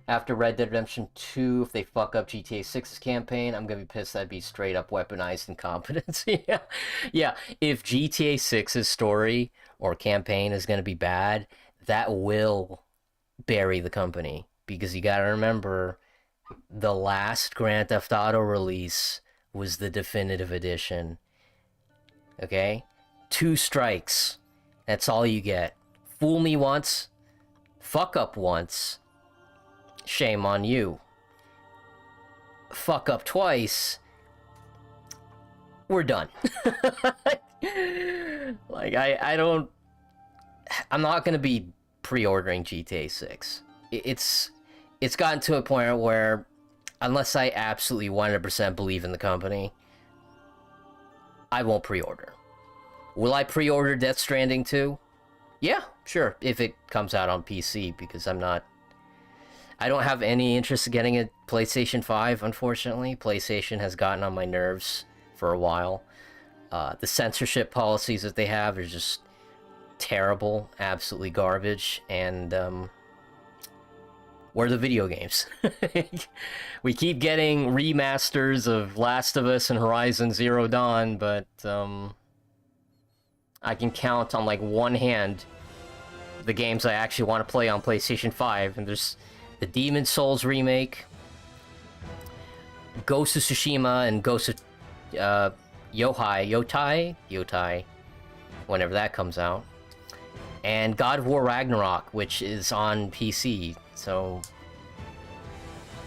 After Red Dead Redemption 2, if they fuck up GTA 6's campaign, I'm gonna be pissed. That'd be straight up weaponized incompetence. Yeah. Yeah, if GTA 6's story or campaign is gonna be bad, that will bury the company. Because you gotta remember, the last Grand Theft Auto release was the definitive edition. Okay? 2 strikes. That's all you get. Fool me once, fuck up once, shame on you. Fuck up twice, we're done. Like, I'm not gonna be pre-ordering GTA 6. It's gotten to a point where, unless I absolutely 100% believe in the company, I won't pre-order. Will I pre-order Death Stranding 2? Yeah, sure, if it comes out on PC, because I don't have any interest in getting a PlayStation 5, unfortunately. PlayStation has gotten on my nerves for a while. The censorship policies that they have are just terrible, absolutely garbage, and Where are the video games? We keep getting remasters of Last of Us and Horizon Zero Dawn, but I can count on like one hand the games I actually want to play on PlayStation 5, and there's the Demon Souls remake, Ghost of Tsushima, and Ghost of Yotai, whenever that comes out, and God of War Ragnarok, which is on PC. So,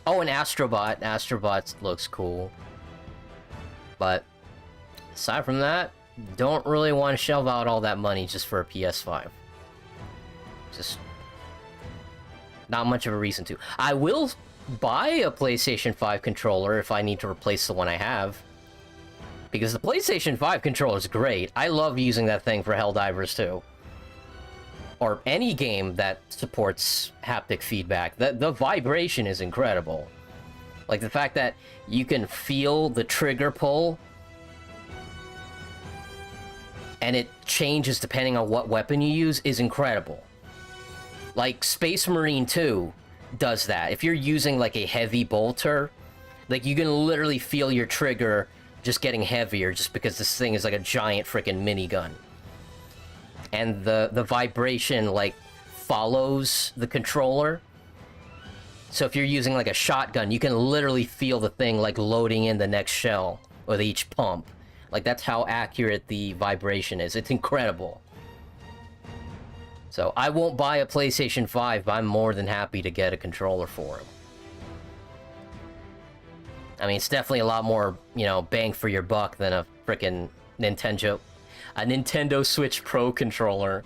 oh, and Astrobot looks cool, but aside from that, don't really want to shell out all that money just for a PS5. Just not much of a reason to. I will buy a PlayStation 5 controller if I need to replace the one I have, because the PlayStation 5 controller is great. I love using that thing for Helldivers too, or any game that supports haptic feedback. The vibration is incredible. Like the fact that you can feel the trigger pull and it changes depending on what weapon you use is incredible. Like Space Marine 2 does that. If you're using like a heavy bolter, like you can literally feel your trigger just getting heavier just because this thing is like a giant freaking minigun. And the vibration like follows the controller. So if you're using like a shotgun, you can literally feel the thing like loading in the next shell with each pump. Like that's how accurate the vibration is. It's incredible. So I won't buy a PlayStation 5, but I'm more than happy to get a controller for it. I mean, it's definitely a lot more, you know, bang for your buck than a frickin' Nintendo Switch Pro controller.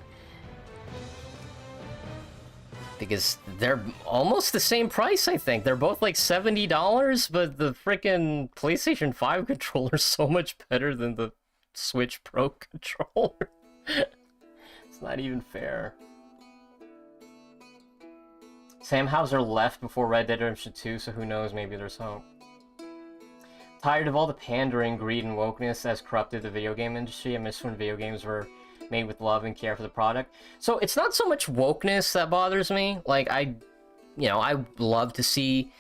Because they're almost the same price, I think. They're both like $70, but the frickin' PlayStation 5 controller is so much better than the Switch Pro controller. It's not even fair. Sam Hauser left before Red Dead Redemption 2, so who knows, maybe there's hope. Tired of all the pandering, greed, and wokeness that's corrupted the video game industry. I miss when video games were made with love and care for the product. So it's not so much wokeness that bothers me. Like, I love to see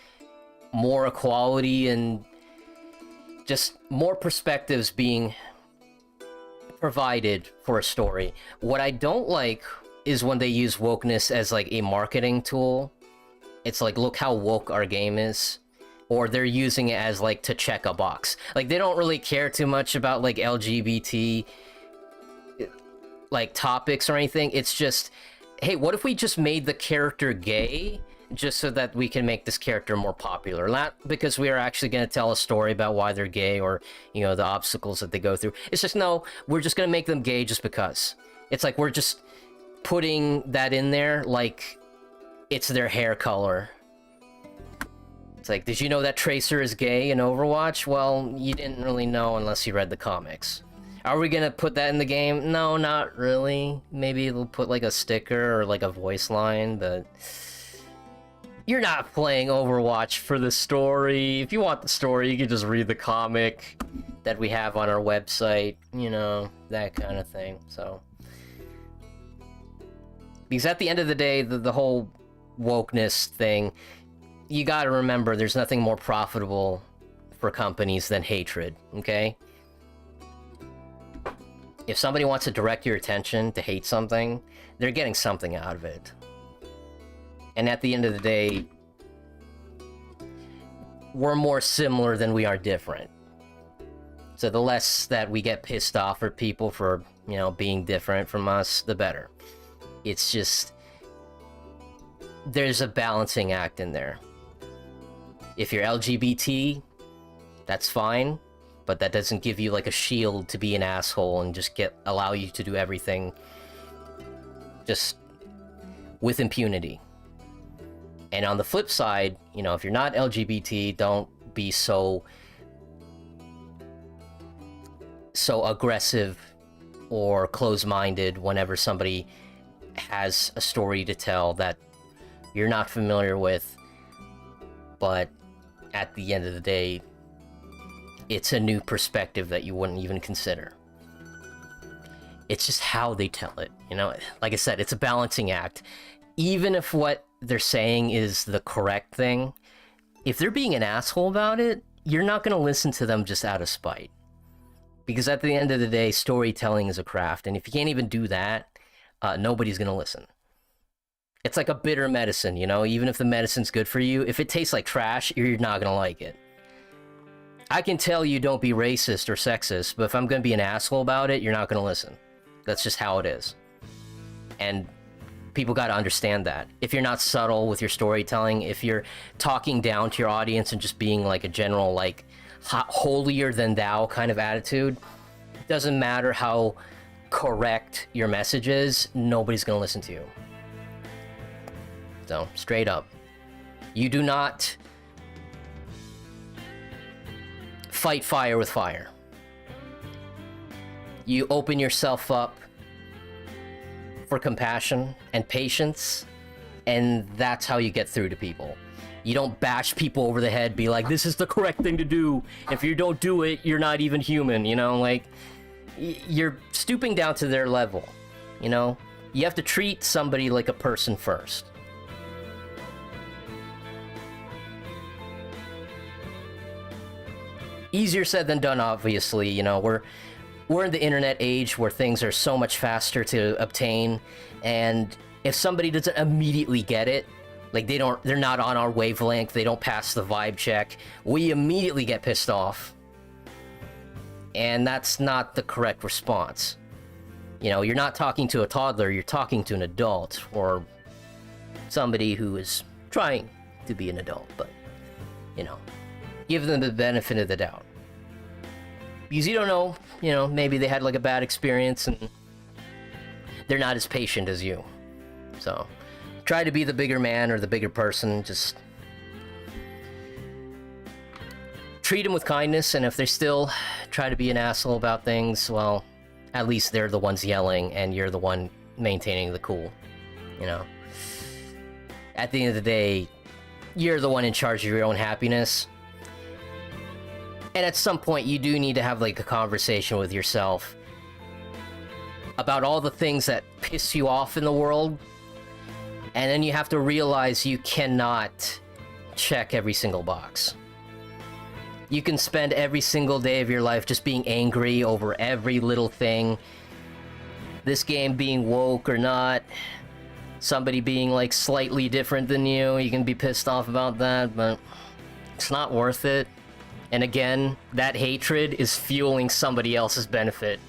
more equality and just more perspectives being provided for a story. What I don't like is when they use wokeness as like a marketing tool. It's like, look how woke our game is. Or they're using it as like to check a box. Like they don't really care too much about like LGBT like topics or anything. It's just, hey, what if we just made the character gay just so that we can make this character more popular? Not because we are actually going to tell a story about why they're gay or, you know, the obstacles that they go through. It's just, no, we're just going to make them gay just because. It's like we're just putting that in there like it's their hair color. It's like, did you know that Tracer is gay in Overwatch? Well, you didn't really know unless you read the comics. Are we gonna put that in the game? No, not really. Maybe they'll put like a sticker or like a voice line, but you're not playing Overwatch for the story. If you want the story, you can just read the comic that we have on our website, you know, that kind of thing. So, because at the end of the day, the whole wokeness thing, you gotta remember there's nothing more profitable for companies than hatred, okay? If somebody wants to direct your attention to hate something, they're getting something out of it. And at the end of the day, we're more similar than we are different. So the less that we get pissed off at people for, you know, being different from us, the better. It's just, there's a balancing act in there. If you're LGBT, that's fine, but that doesn't give you like a shield to be an asshole and just allow you to do everything just with impunity. And on the flip side, you know, if you're not LGBT, don't be so aggressive or close-minded whenever somebody has a story to tell that you're not familiar with, but at the end of the day, it's a new perspective that you wouldn't even consider. It's just how they tell it, you know? Like I said, it's a balancing act. Even if what they're saying is the correct thing, if they're being an asshole about it, you're not going to listen to them just out of spite. Because at the end of the day, storytelling is a craft, and if you can't even do that, nobody's going to listen. It's like a bitter medicine, you know? Even if the medicine's good for you, if it tastes like trash, you're not going to like it. I can tell you don't be racist or sexist, but if I'm going to be an asshole about it, you're not going to listen. That's just how it is. And people got to understand that. If you're not subtle with your storytelling, if you're talking down to your audience and just being like a general, like, holier than thou kind of attitude, it doesn't matter how correct your message is, nobody's going to listen to you. So, straight up. You do not fight fire with fire. You open yourself up for compassion and patience, and that's how you get through to people. You don't bash people over the head, be like, this is the correct thing to do. If you don't do it, you're not even human, you know? Like, you're stooping down to their level, you know? You have to treat somebody like a person first. Easier said than done, obviously, you know? We're in the internet age where things are so much faster to obtain, and if somebody doesn't immediately get it, like they're not on our wavelength, they don't pass the vibe check, we immediately get pissed off. And that's not the correct response. You know, you're not talking to a toddler, you're talking to an adult, or somebody who is trying to be an adult, but, you know, give them the benefit of the doubt. Because you don't know, you know, maybe they had like a bad experience and they're not as patient as you. So, try to be the bigger man or the bigger person, just treat them with kindness, and if they still try to be an asshole about things, well, at least they're the ones yelling and you're the one maintaining the cool, you know? At the end of the day, you're the one in charge of your own happiness. And at some point, you do need to have, like, a conversation with yourself about all the things that piss you off in the world. And then you have to realize you cannot check every single box. You can spend every single day of your life just being angry over every little thing. This game being woke or not. Somebody being, like, slightly different than you. You can be pissed off about that, but it's not worth it. And again, that hatred is fueling somebody else's benefit.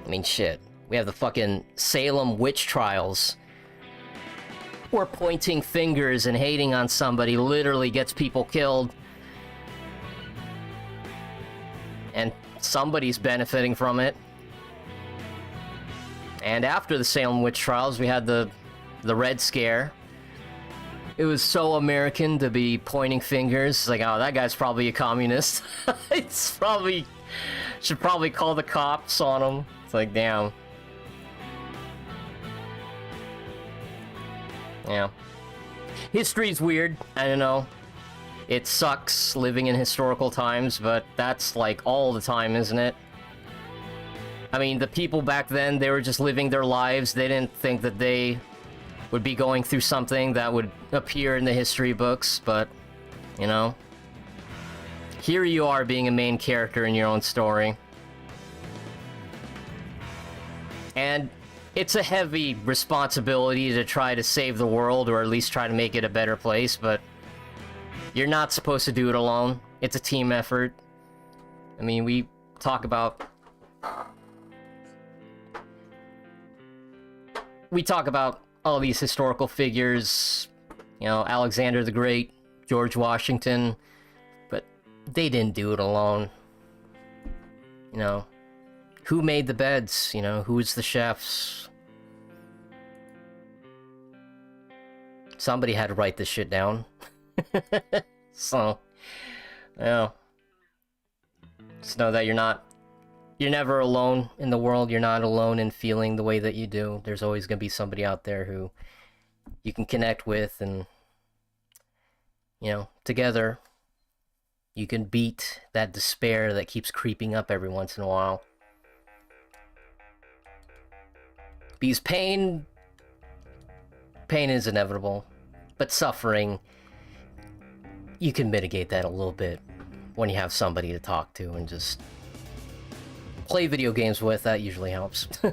I mean, shit. We have the fucking Salem witch trials, where pointing fingers and hating on somebody literally gets people killed. And somebody's benefiting from it. And after the Salem witch trials, we had the Red Scare. It was so American to be pointing fingers. It's like, oh, that guy's probably a communist. It's probably... should probably call the cops on him. It's like, damn. Yeah. History's weird, I don't know. It sucks living in historical times, but that's like all the time, isn't it? I mean, the people back then, they were just living their lives. They didn't think that they would be going through something that would appear in the history books, but, you know, here you are being a main character in your own story. And it's a heavy responsibility to try to save the world, or at least try to make it a better place, but you're not supposed to do it alone. It's a team effort. I mean, we talk about all these historical figures, you know, Alexander the Great, George Washington, but they didn't do it alone. You know, who made the beds? You know, who's the chefs? Somebody had to write this shit down. So, you know, just know that you're never alone in the world. You're not alone in feeling the way that you do. There's always going to be somebody out there who you can connect with, and, you know, together you can beat that despair that keeps creeping up every once in a while. Because pain is inevitable, but suffering, you can mitigate that a little bit when you have somebody to talk to and just play video games with. That usually helps. You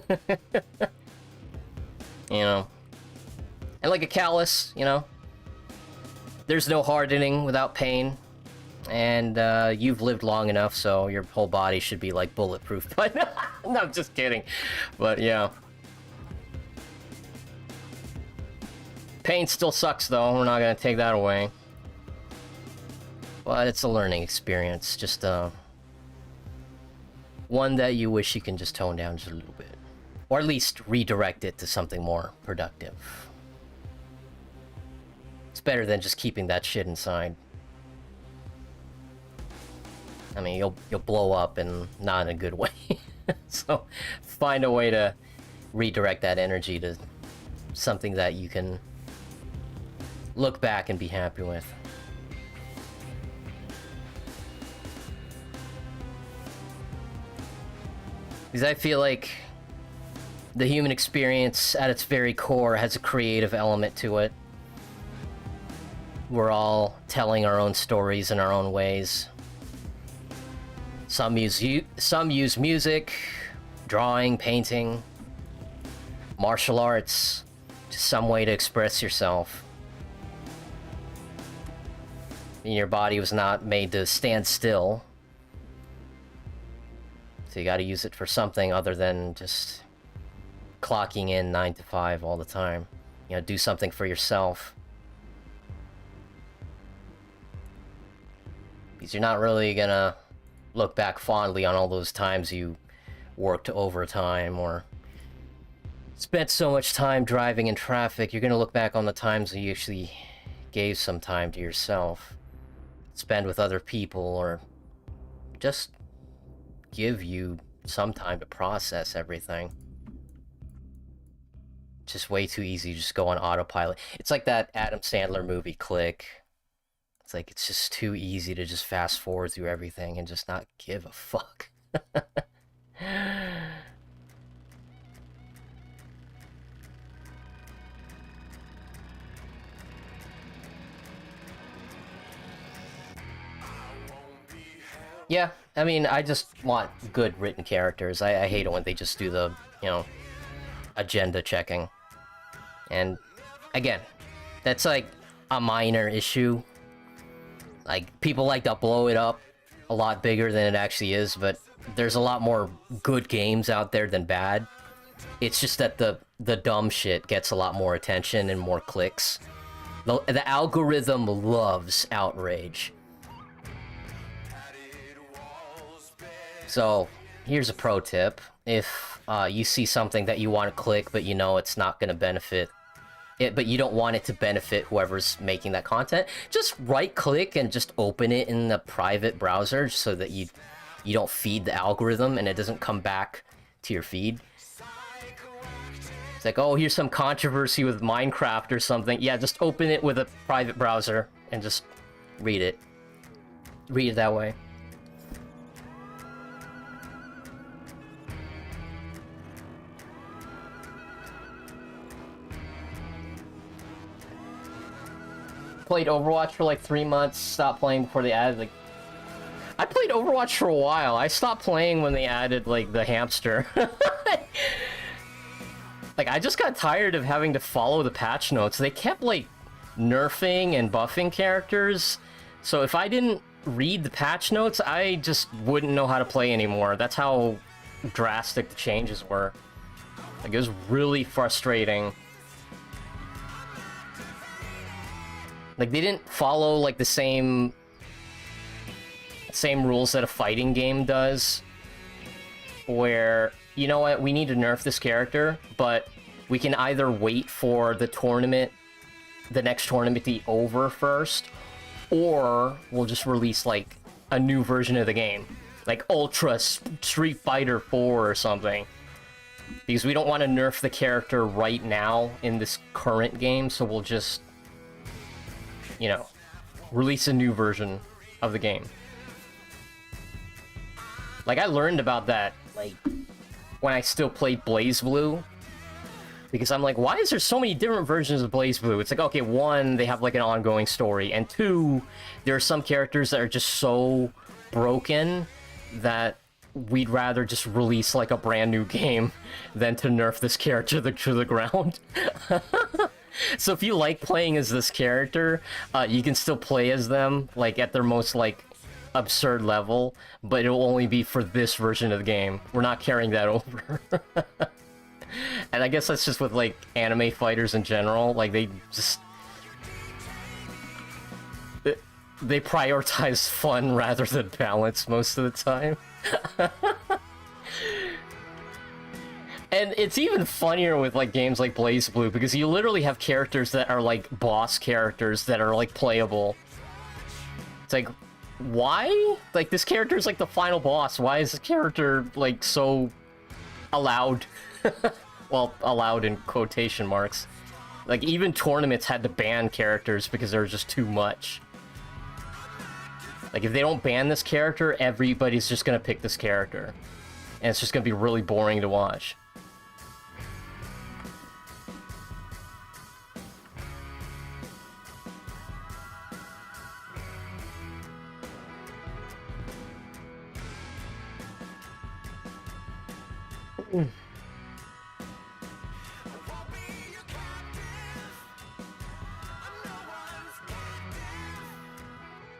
know? And like a callus, you know? There's no hardening without pain. And you've lived long enough, so your whole body should be like bulletproof. But no, I'm just kidding. But yeah. Pain still sucks though, we're not gonna take that away. But it's a learning experience, just one that you wish you can just tone down just a little bit. Or at least redirect it to something more productive. It's better than just keeping that shit inside. I mean, you'll blow up and not in a good way. So find a way to redirect that energy to something that you can look back and be happy with. Because I feel like the human experience at its very core has a creative element to it. We're all telling our own stories in our own ways. Some use music, drawing, painting, martial arts, just some way to express yourself. Your body was not made to stand still. So you gotta use it for something other than just clocking in 9 to 5 all the time. You know, do something for yourself. Because you're not really gonna look back fondly on all those times you worked overtime or spent so much time driving in traffic. You're gonna look back on the times that you actually gave some time to yourself. Spend with other people, or just give you some time to process everything. Just way too easy to just go on autopilot. It's like that Adam Sandler movie, Click. It's like, it's just too easy to just fast forward through everything and just not give a fuck. Yeah, I mean, I just want good written characters. I hate it when they just do the, you know, agenda checking. And, again, that's like a minor issue. Like, people like to blow it up a lot bigger than it actually is, but there's a lot more good games out there than bad. It's just that the dumb shit gets a lot more attention and more clicks. The algorithm loves outrage. So, here's a pro tip. If you see something that you want to click, but you know it's not going to benefit it, but you don't want it to benefit whoever's making that content, just right-click and just open it in the private browser so that you don't feed the algorithm and it doesn't come back to your feed. It's like, oh, here's some controversy with Minecraft or something. Yeah, just open it with a private browser and just read it. Read it that way. Played Overwatch for like 3 months, stopped playing before they added, like... I played Overwatch for a while. I stopped playing when they added, like, the hamster. Like, I just got tired of having to follow the patch notes. They kept, like, nerfing and buffing characters. So if I didn't read the patch notes, I just wouldn't know how to play anymore. That's how drastic the changes were. Like, it was really frustrating. Like, they didn't follow, like, the same rules that a fighting game does, where, you know what, we need to nerf this character, but we can either wait for the next tournament to be over first, or we'll just release, like, a new version of the game, like Ultra Street Fighter 4 or something, because we don't want to nerf the character right now in this current game, so we'll just, you know, release a new version of the game. Like, I learned about that, like, when I still played BlazBlue. Because I'm like, why is there so many different versions of BlazBlue? It's like, okay, one, they have like an ongoing story, and two, there are some characters that are just so broken that we'd rather just release like a brand new game than to nerf this character to the ground. So if you like playing as this character, you can still play as them, like at their most like absurd level, but it'll only be for this version of the game. We're not carrying that over. And I guess that's just with, like, anime fighters in general. Like, they just... They prioritize fun rather than balance most of the time. And it's even funnier with, like, games like BlazBlue, because you literally have characters that are, like, boss characters that are, like, playable. It's like, why? Like, this character is, like, the final boss. Why is this character, like, so allowed? Well, allowed in quotation marks. Like, even tournaments had to ban characters because there was just too much. Like, if they don't ban this character, everybody's just gonna pick this character. And it's just gonna be really boring to watch.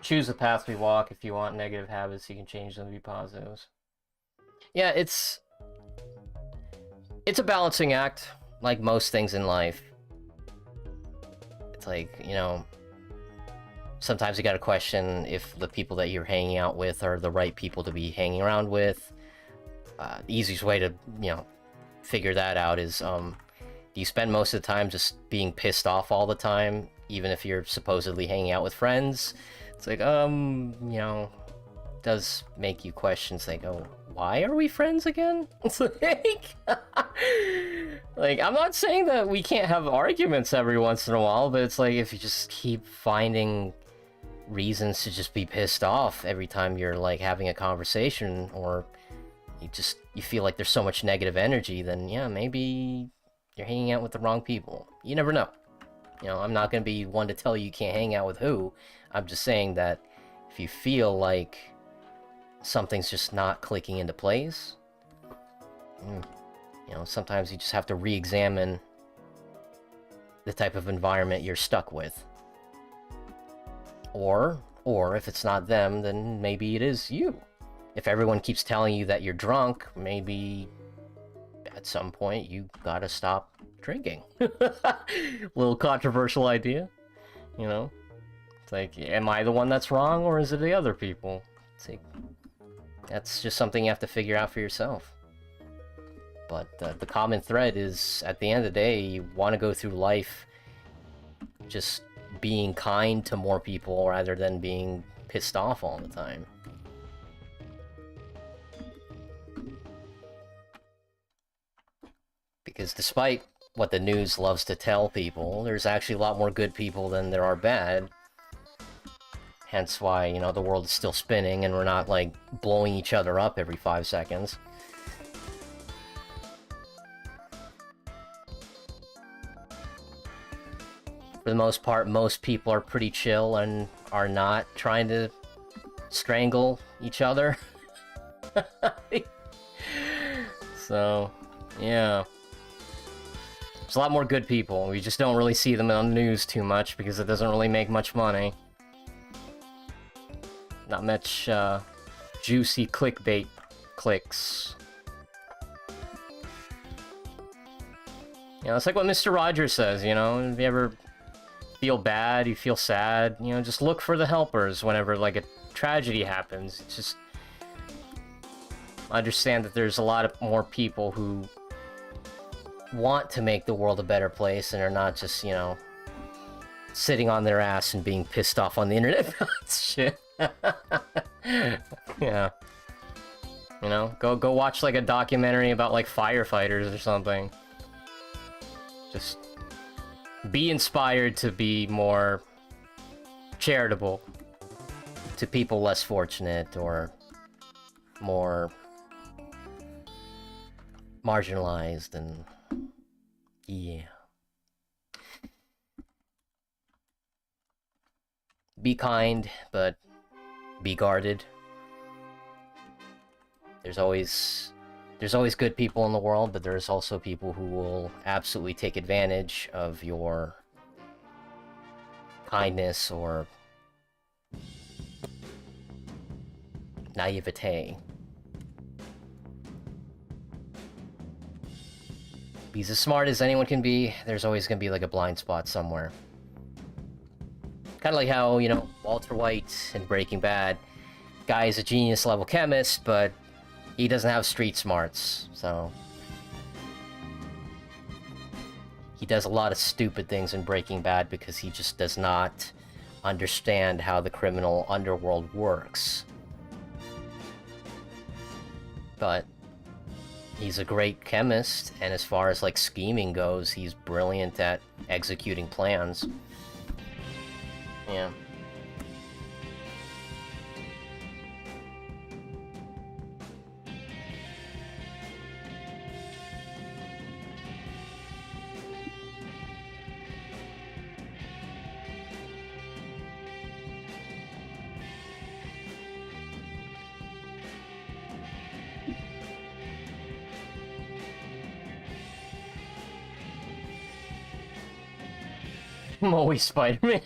Choose the path we walk. If you want negative habits, you can change them to be positives. Yeah, it's a balancing act, like most things in life. It's like, you know, sometimes you gotta question if the people that you're hanging out with are the right people to be hanging around with. The easiest way to, you know, figure that out is, do you spend most of the time just being pissed off all the time, even if you're supposedly hanging out with friends? It's like, you know, does make you question, it's like, oh, why are we friends again? It's like, like, I'm not saying that we can't have arguments every once in a while, but it's like, if you just keep finding reasons to just be pissed off every time you're, like, having a conversation, or you feel like there's so much negative energy, then yeah, maybe you're hanging out with the wrong people. You never know. You know, I'm not going to be one to tell you can't hang out with who. I'm just saying that if you feel like something's just not clicking into place, you know, sometimes you just have to re-examine the type of environment you're stuck with. Or if it's not them, then maybe it is you. If everyone keeps telling you that you're drunk, maybe at some point you gotta stop drinking. Little controversial idea, you know? It's like, am I the one that's wrong, or is it the other people? It's like, that's just something you have to figure out for yourself. But the common thread is, at the end of the day, you want to go through life just being kind to more people rather than being pissed off all the time. Because despite what the news loves to tell people, there's actually a lot more good people than there are bad. Hence why, you know, the world is still spinning and we're not, like, blowing each other up every 5 seconds. For the most part, most people are pretty chill and are not trying to strangle each other. So, yeah. There's a lot more good people. We just don't really see them on the news too much because it doesn't really make much money. Not much, juicy clickbait clicks. You know, it's like what Mr. Rogers says, you know, if you ever feel bad, you feel sad, you know, just look for the helpers whenever, like, a tragedy happens. It's just... I understand that there's a lot of more people who want to make the world a better place and are not just, you know, sitting on their ass and being pissed off on the internet about shit. Yeah. You know, go watch, like, a documentary about, like, firefighters or something. Just be inspired to be more charitable to people less fortunate or more marginalized, and Yeah. Be kind, but be guarded. There's always good people in the world, but there's also people who will absolutely take advantage of your kindness or naivete. He's as smart as anyone can be. There's always going to be like a blind spot somewhere. Kind of like how, you know, Walter White in Breaking Bad, guy is a genius level chemist, but he doesn't have street smarts, so he does a lot of stupid things in Breaking Bad because he just does not understand how the criminal underworld works. But he's a great chemist, and as far as like scheming goes, he's brilliant at executing plans. Yeah. I'm always Spider-Man.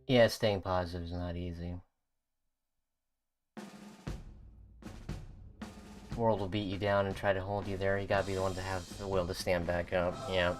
Yeah, staying positive is not easy. The world will beat you down and try to hold you there. You gotta be the one to have the will to stand back up. Yeah.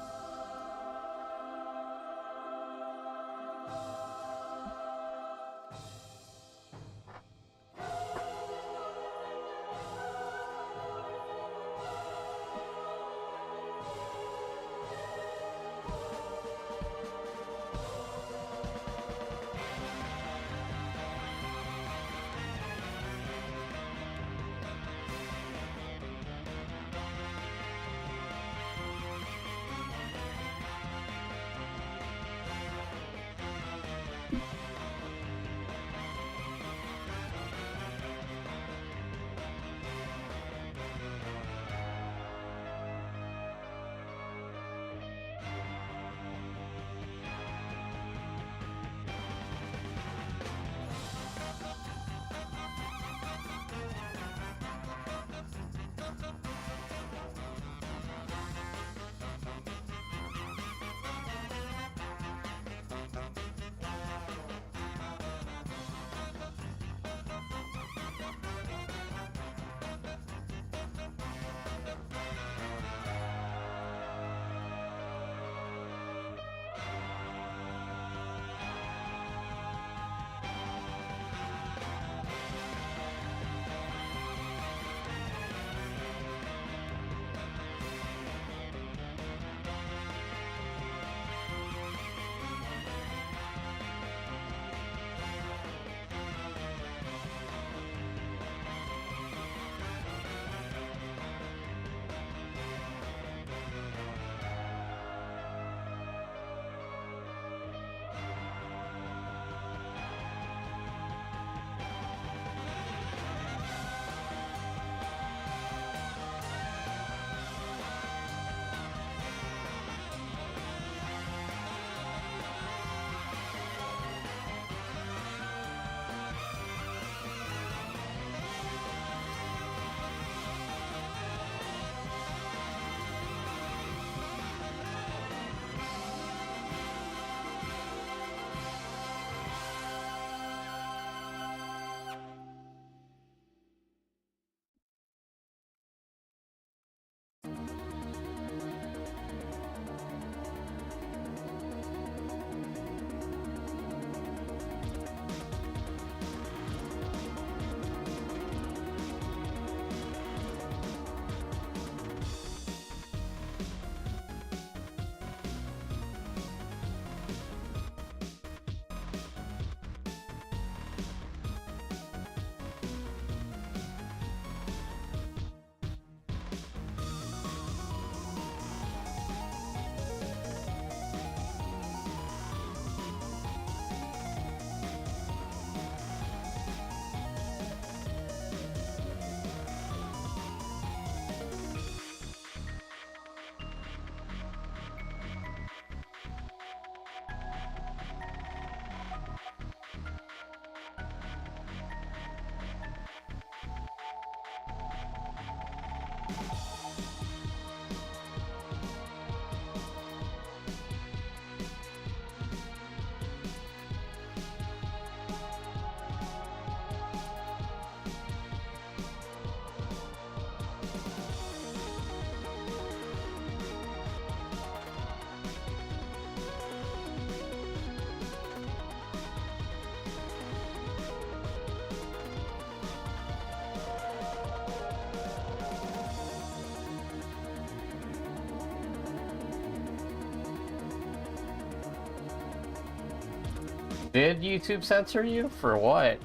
Did YouTube censor you? For what?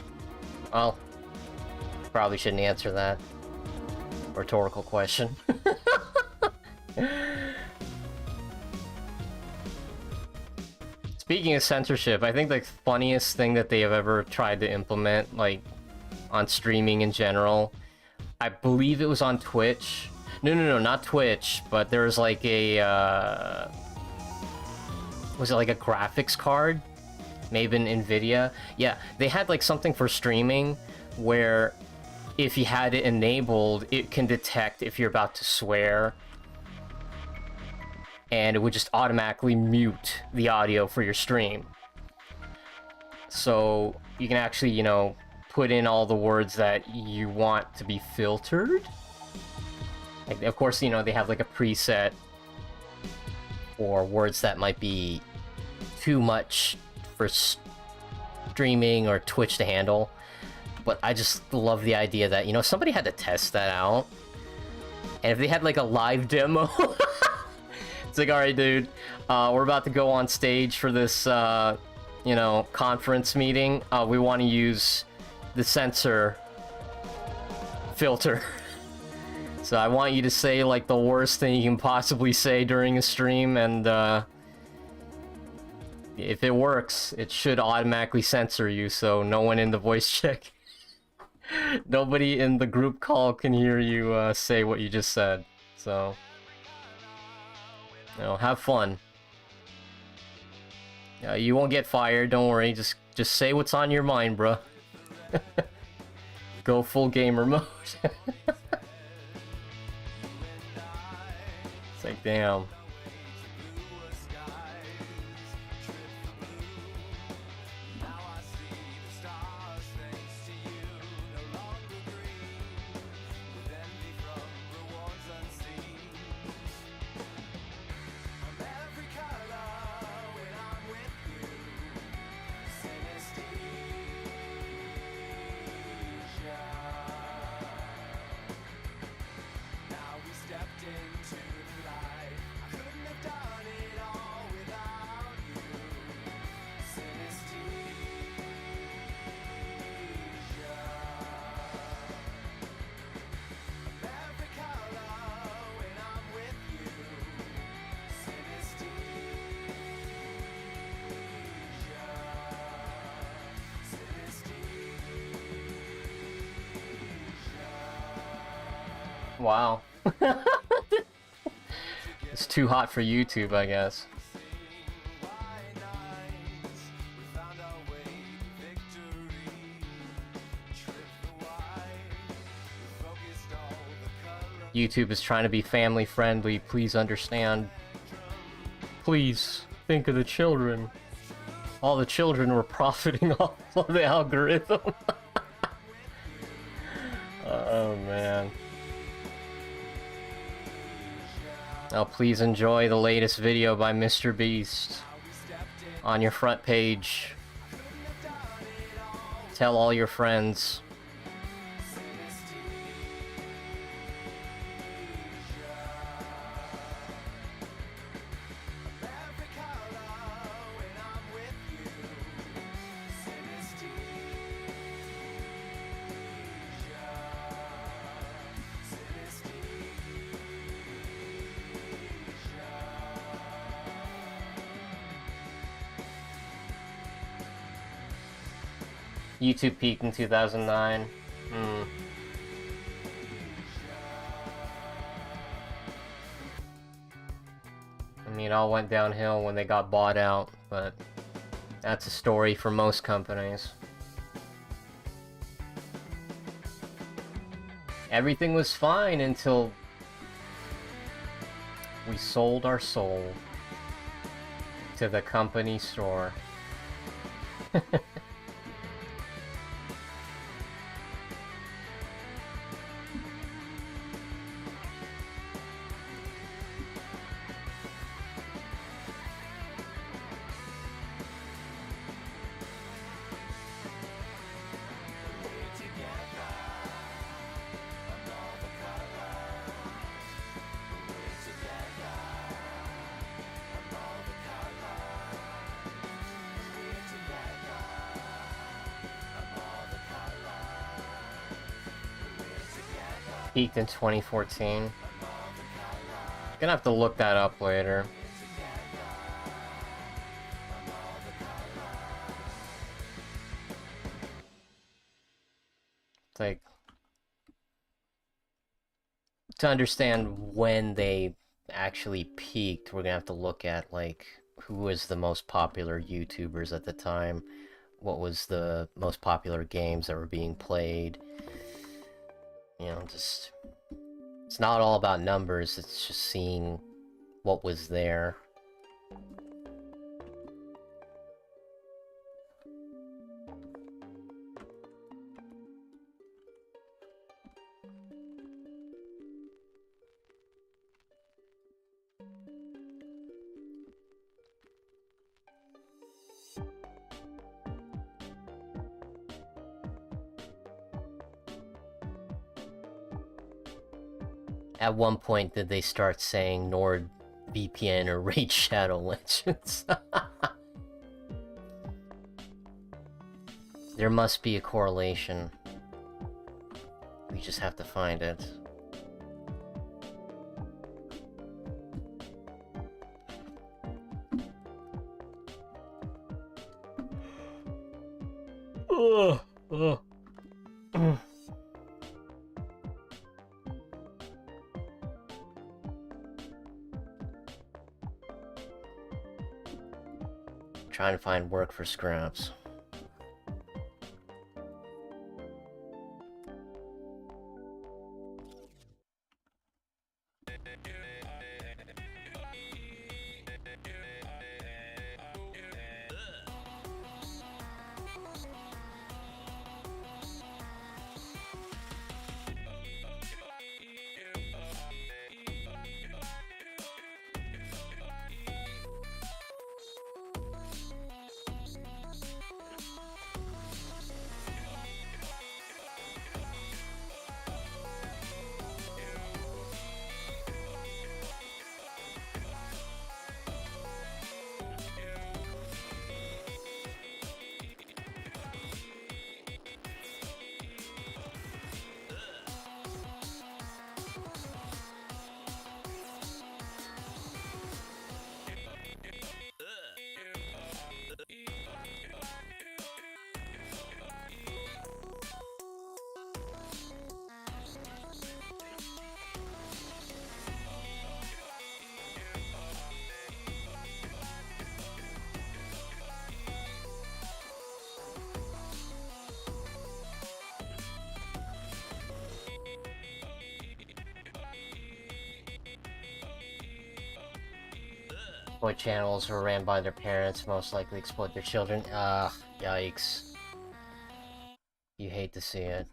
Well, probably shouldn't answer that. Rhetorical question. Speaking of censorship, I think the funniest thing that they have ever tried to implement, like, on streaming in general, I believe it was on Twitch. No, not Twitch, but there was like a, was it like a graphics card? Maybe an NVIDIA? Yeah, they had like something for streaming where if you had it enabled, it can detect if you're about to swear. And it would just automatically mute the audio for your stream. So you can actually, you know, put in all the words that you want to be filtered. Like, of course, you know, they have like a preset for words that might be too much for streaming or Twitch to handle. But I just love the idea that, you know, somebody had to test that out. And if they had like a live demo, it's like, all right, dude, we're about to go on stage for this, you know, conference meeting. We want to use the censor filter. So I want you to say like the worst thing you can possibly say during a stream, and if it works, it should automatically censor you, so no one in the voice check, nobody in the group call can hear you say what you just said. So, you know, have fun. You won't get fired, don't worry. Just say what's on your mind, bruh. Go full gamer mode. It's like, damn. Wow. It's too hot for YouTube, I guess. YouTube is trying to be family friendly, please understand. Please think of the children. All the children were profiting off of the algorithm. Oh man. Now please enjoy the latest video by Mr. Beast on your front page. Tell all your friends. YouTube peaked in 2009. I mean, it all went downhill when they got bought out, but that's a story for most companies. Everything was fine until we sold our soul to the company store. peaked in 2014. Gonna have to look that up later. Like, to understand when they actually peaked, we're gonna have to look at, like, who was the most popular YouTubers at the time, what was the most popular games that were being played. You know, just... It's not all about numbers, it's just seeing what was there. At one point, did they start saying NordVPN or Raid Shadow Legends? There must be a correlation. We just have to find it. Ugh. Ugh. Trying to find work for scraps. Exploit channels were ran by their parents, most likely exploit their children. Yikes. You hate to see it.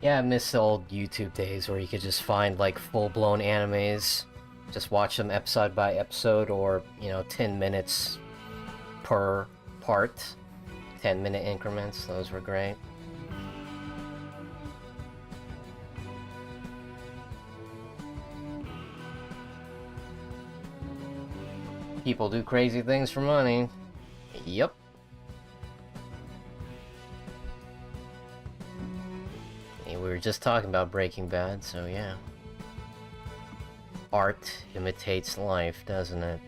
Yeah, I miss the old YouTube days where you could just find like full-blown animes, just watch them episode by episode, or 10 minutes per part, 10-minute increments. Those were great. People do crazy things for money. Yep. We were just talking about Breaking Bad, so yeah. Art imitates life, doesn't it?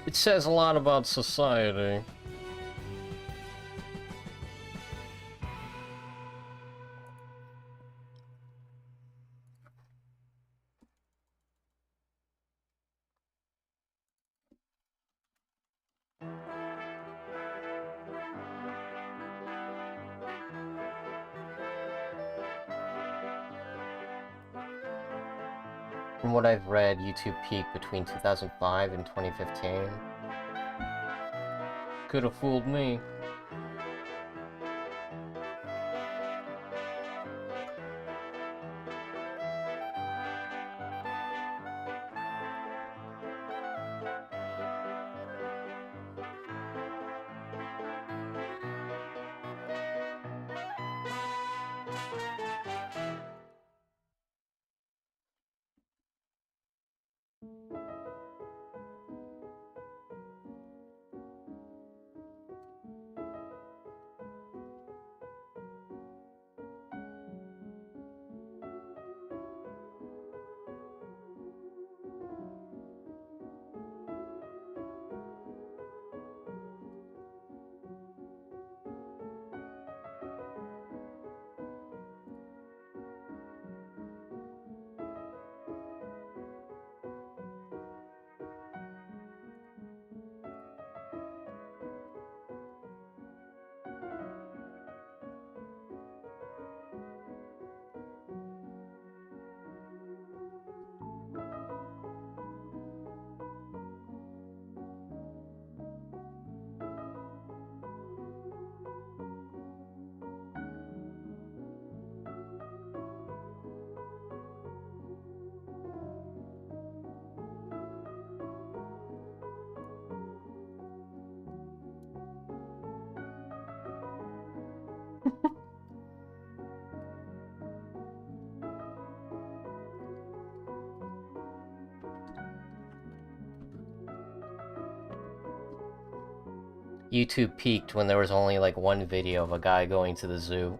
It says a lot about society. From what I've read, YouTube peaked between 2005 and 2015. Could have fooled me. YouTube peaked when there was only like one video of a guy going to the zoo.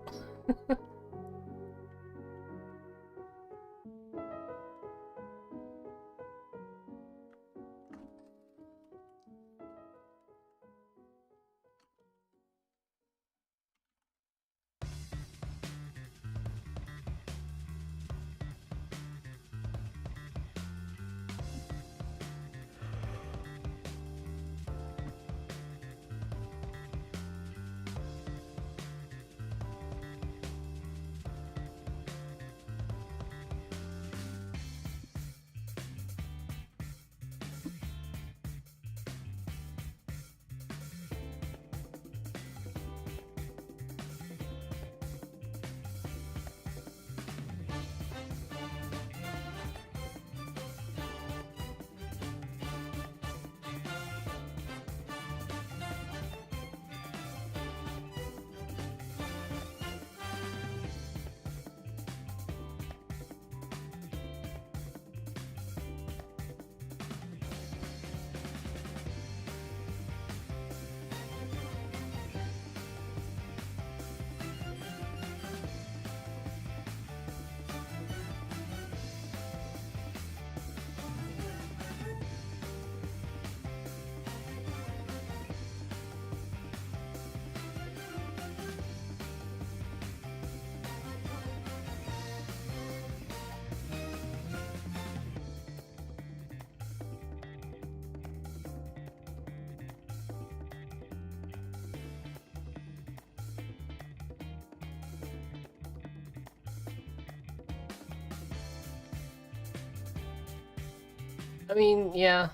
I mean, yeah,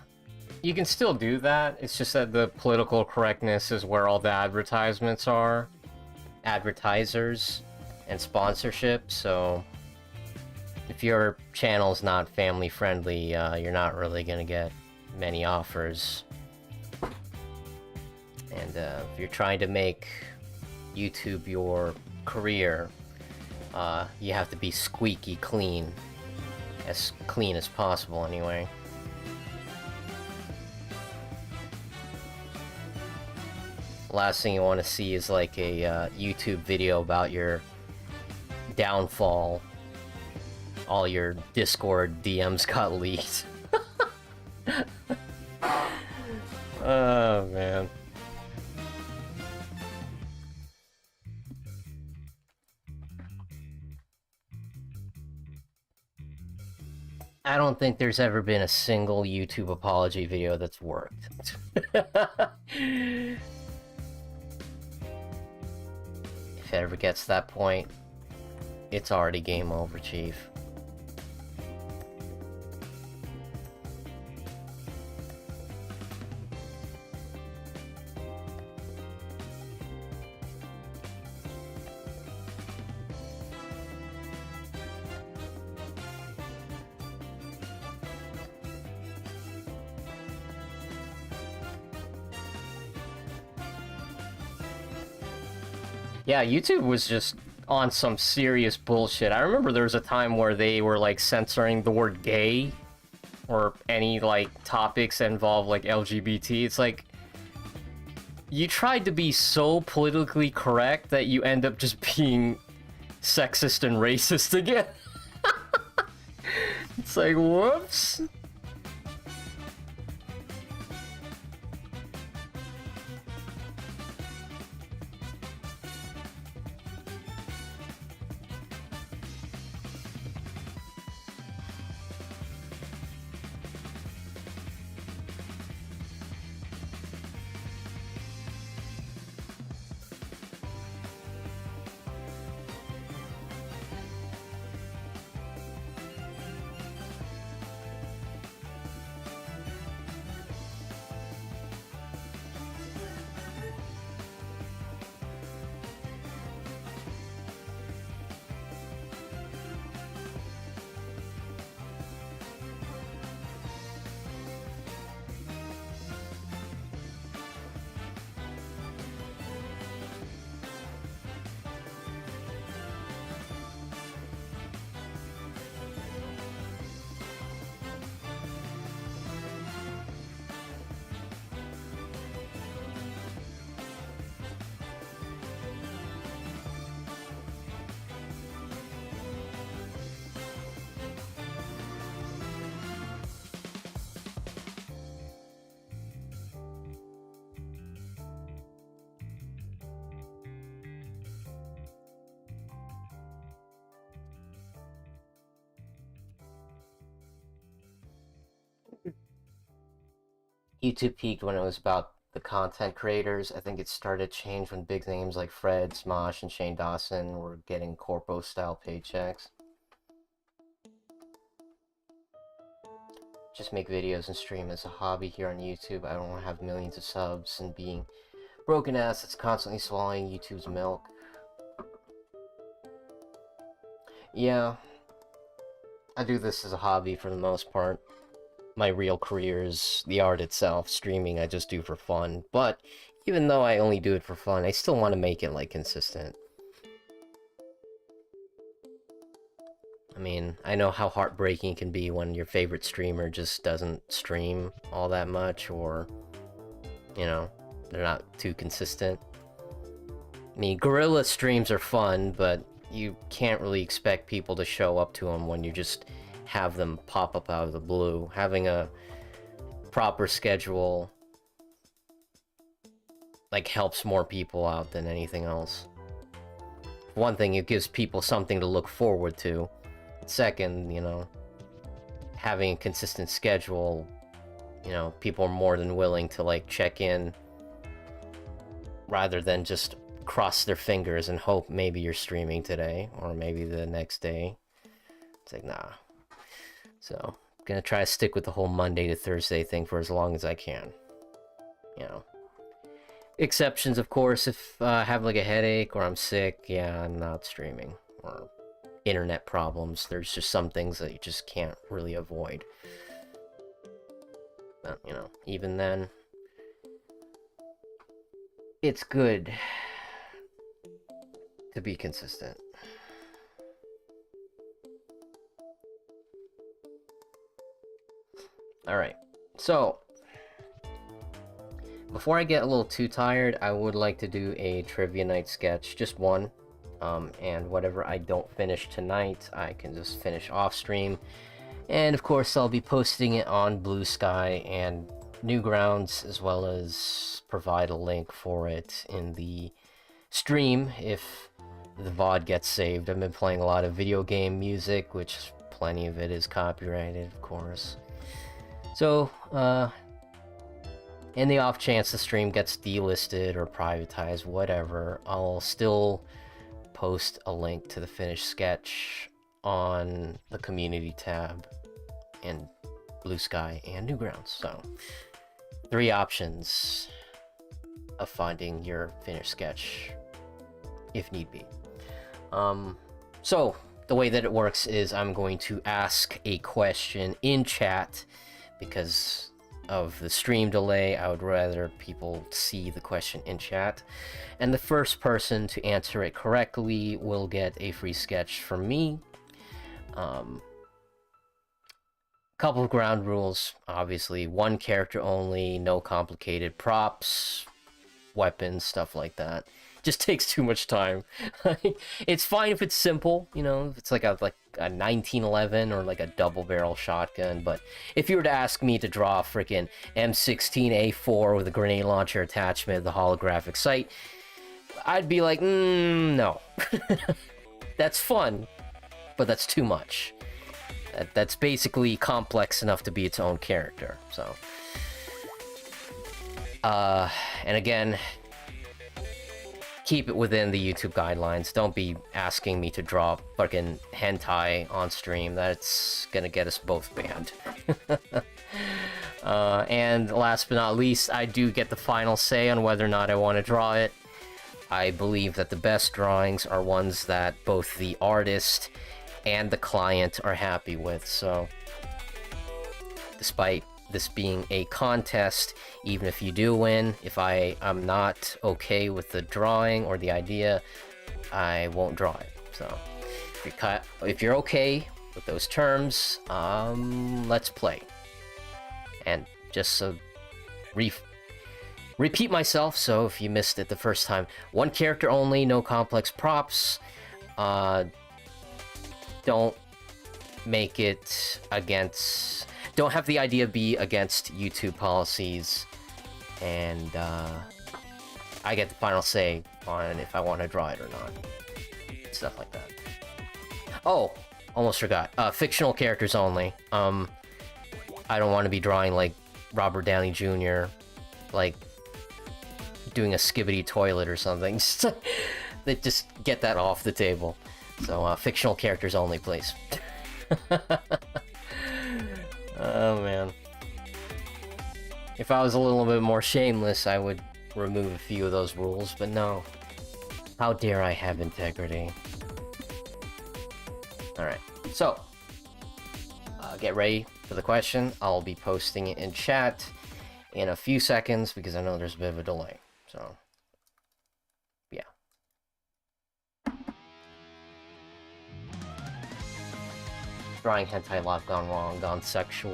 you can still do that. It's just that the political correctness is where all the advertisements are. advertisers and sponsorship, so if your channel's not family friendly, you're not really gonna get many offers. And if you're trying to make YouTube your career, you have to be squeaky clean. As clean as possible, anyway. Last thing you want to see is like a YouTube video about your downfall. All your Discord DMs got leaked. Oh, man. I don't think there's ever been a single YouTube apology video that's worked. If it ever gets to that point, it's already game over, Chief. Yeah, YouTube was just on some serious bullshit. I remember there was a time where they were like censoring the word gay or any like topics that involve like LGBT. It's like you tried to be so politically correct that you end up just being sexist and racist again. It's like, whoops. YouTube peaked when it was about the content creators. I think it started to change when big names like Fred, Smosh, and Shane Dawson were getting corpo-style paychecks. Just make videos and stream as a hobby here on YouTube. I don't want to have millions of subs and being broken ass that's constantly swallowing YouTube's milk. Yeah, I do this as a hobby for the most part. My real career is the art itself. Streaming I just do for fun, but even though I only do it for fun, I still want to make it like consistent. I mean, I know how heartbreaking it can be when your favorite streamer just doesn't stream all that much, or, you know, they're not too consistent. I mean, guerrilla streams are fun, but you can't really expect people to show up to them when you just have them pop up out of the blue. Having a proper schedule like helps more people out than anything else. One thing, it gives people something to look forward to. Second, you know, having a consistent schedule, you know, people are more than willing to like check in rather than just cross their fingers and hope maybe you're streaming today or maybe the next day. It's like, nah. So, I'm gonna try to stick with the whole Monday to Thursday thing for as long as I can. You know. Exceptions, of course, if I have like a headache or I'm sick, yeah, I'm not streaming. Or internet problems. There's just some things that you just can't really avoid. But, you know, even then, it's good to be consistent. Alright, so before I get a little too tired, I would like to do a trivia night sketch, just one. And whatever I don't finish tonight, I can just finish off stream. And of course, I'll be posting it on Blue Sky and Newgrounds, as well as provide a link for it in the stream if the VOD gets saved. I've been playing a lot of video game music, which plenty of it is copyrighted, of course. So, in the off chance the stream gets delisted or privatized, whatever, I'll still post a link to the finished sketch on the community tab in Blue Sky and Newgrounds. So 3 options of finding your finished sketch if need be. So the way that it works is I'm going to ask a question in chat. Because of the stream delay, I would rather people see the question in chat. And the first person to answer it correctly will get a free sketch from me. Couple of ground rules, obviously. 1 character only, no complicated props, weapons, stuff like that. Just takes too much time. It's fine if it's simple, you know, if it's like a 1911 or like a double barrel shotgun, but if you were to ask me to draw a freaking M16A4 with a grenade launcher attachment, the holographic sight, I'd be like, no. That's fun, but that's too much. That's basically complex enough to be its own character, so. And again, keep it within the YouTube guidelines. Don't be asking me to draw fucking hentai on stream. That's gonna get us both banned. And last but not least, I do get the final say on whether or not I want to draw it. I believe that the best drawings are ones that both the artist and the client are happy with, so despite this being a contest, even if you do win, if I am not okay with the drawing or the idea, I won't draw it. So if you're okay with those terms, let's play. And just to repeat myself, so if you missed it the first time, 1 character only, no complex props. Don't make it against... Don't have the idea be against YouTube policies, and I get the final say on if I want to draw it or not. Stuff like that. Oh, almost forgot. Fictional characters only. I don't want to be drawing like Robert Downey Jr., like doing a skibbity toilet or something. Just get that off the table. So fictional characters only, please. Oh man. If I was a little bit more shameless, I would remove a few of those rules, but no. How dare I have integrity? Alright, so get ready for the question. I'll be posting it in chat in a few seconds because I know there's a bit of a delay. So, yeah. Drawing hentai lot gone wrong, gone sexual.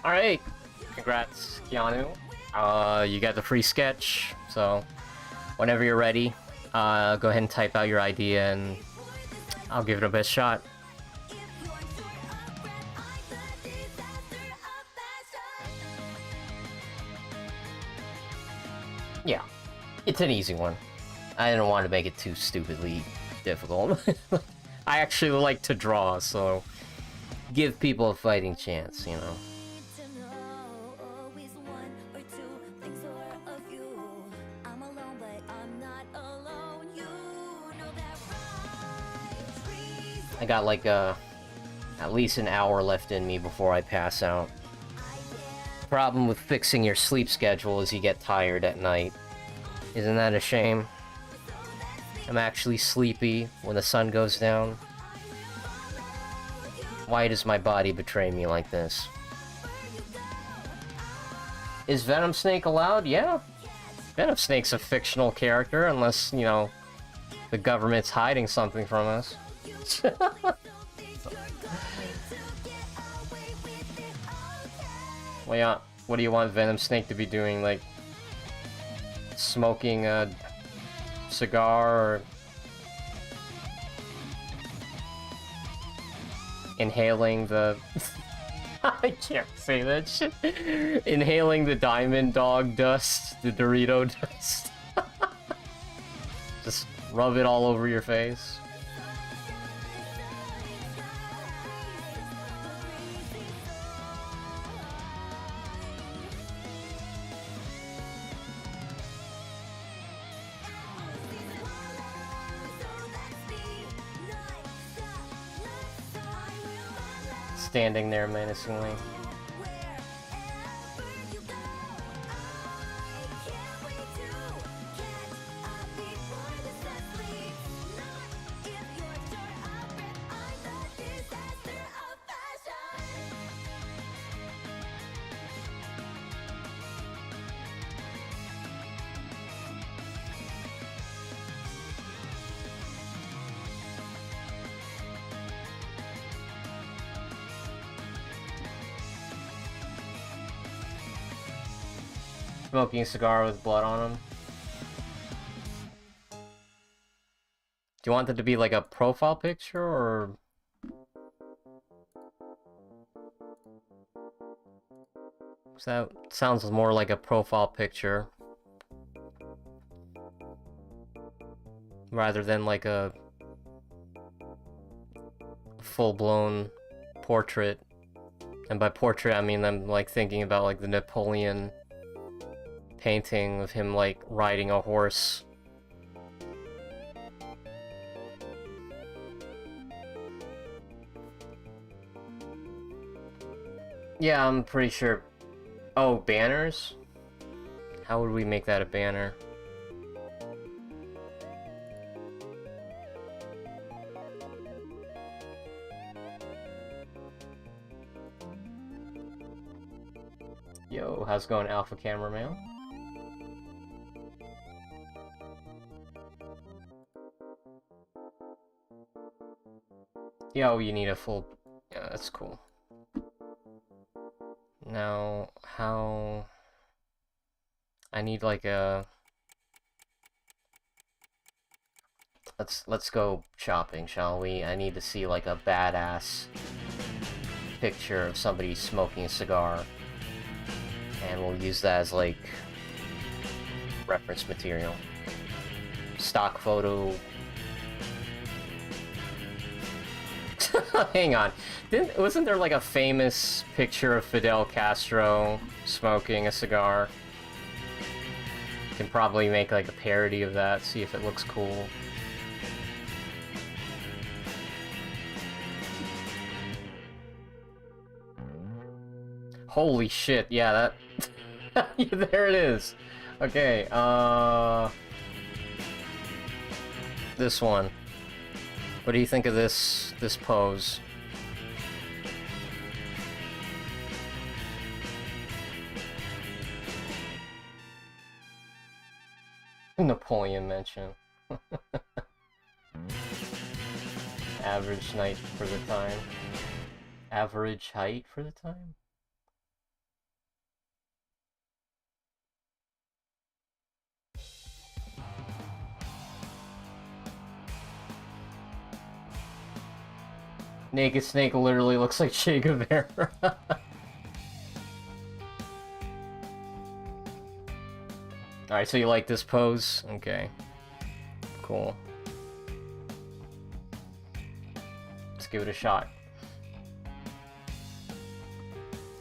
Alright, congrats, Keanu. You got the free sketch, so whenever you're ready, go ahead and type out your idea and I'll give it a best shot. Yeah, it's an easy one. I didn't want to make it too stupidly difficult. I actually like to draw, so give people a fighting chance, you know. I got like at least an hour left in me before I pass out. Problem with fixing your sleep schedule is you get tired at night. Isn't that a shame? I'm actually sleepy when the sun goes down. Why does my body betray me like this? Is Venom Snake allowed? Yeah. Venom Snake's a fictional character, unless, you know, the government's hiding something from us. Well, yeah, what do you want Venom Snake to be doing? Like, smoking a cigar or inhaling the... I can't say that shit. Inhaling the Diamond Dog dust, the Dorito dust. Just rub it all over your face. Standing there menacingly. Smoking a cigar with blood on him. Do you want it to be like a profile picture, or... So that sounds more like a profile picture. Rather than like a full-blown portrait. And by portrait, I mean I'm like thinking about like the Napoleon painting of him like riding a horse. Yeah, I'm pretty sure. Oh, banners? How would we make that a banner? Yo, how's it going, Alpha Cameraman? Yo, you need a full... Yeah, that's cool. Now, how... I need like a... Let's go shopping, shall we? I need to see like a badass picture of somebody smoking a cigar. And we'll use that as like reference material. Stock photo. Hang on. Wasn't there like a famous picture of Fidel Castro smoking a cigar? Can probably make like a parody of that, see if it looks cool. Holy shit, yeah, that... Yeah, there it is. Okay, this one. What do you think of this pose? Napoleon mention. Average height for the time. Average height for the time? Naked Snake literally looks like Che Guevara. Alright, so you like this pose? Okay. Cool. Let's give it a shot.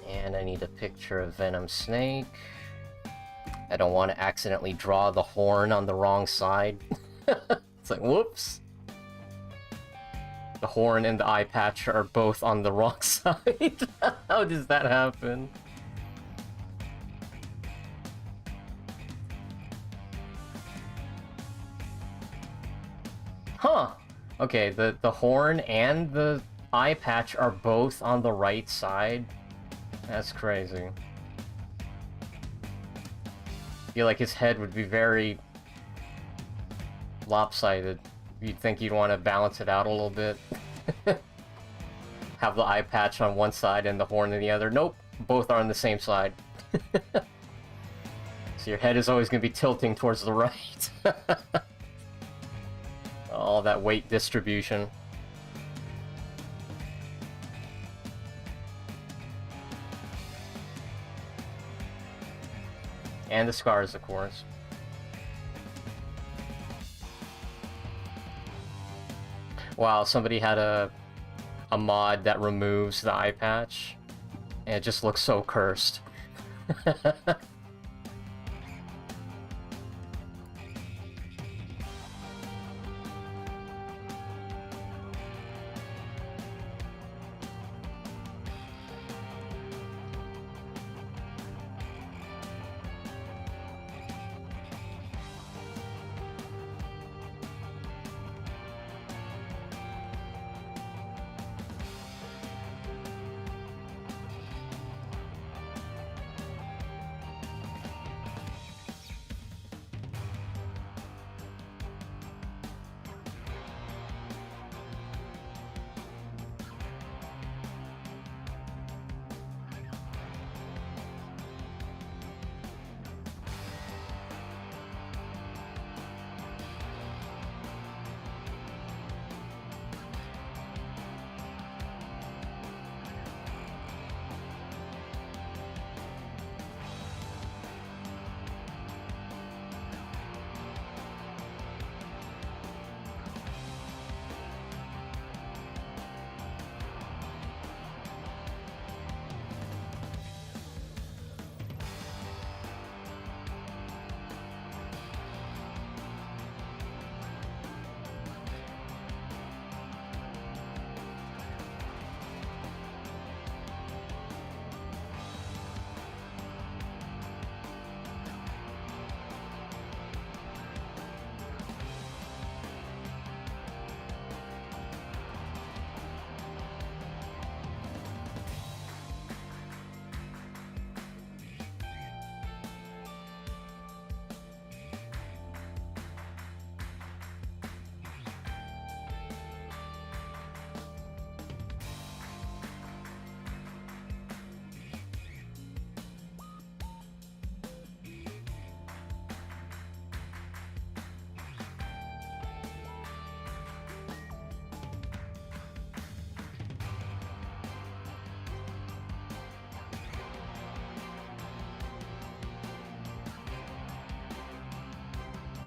And I need a picture of Venom Snake. I don't want to accidentally draw the horn on the wrong side. It's like, whoops. The horn and the eye patch are both on the wrong side. How does that happen? Huh. Okay, the horn and the eye patch are both on the right side. That's crazy. I feel like his head would be very lopsided. You'd think you'd want to balance it out a little bit. Have the eye patch on one side and the horn on the other. Nope, both are on the same side. So your head is always going to be tilting towards the right. All that weight distribution. And the scars, of course. Wow, somebody had a mod that removes the eye patch, and it just looks so cursed.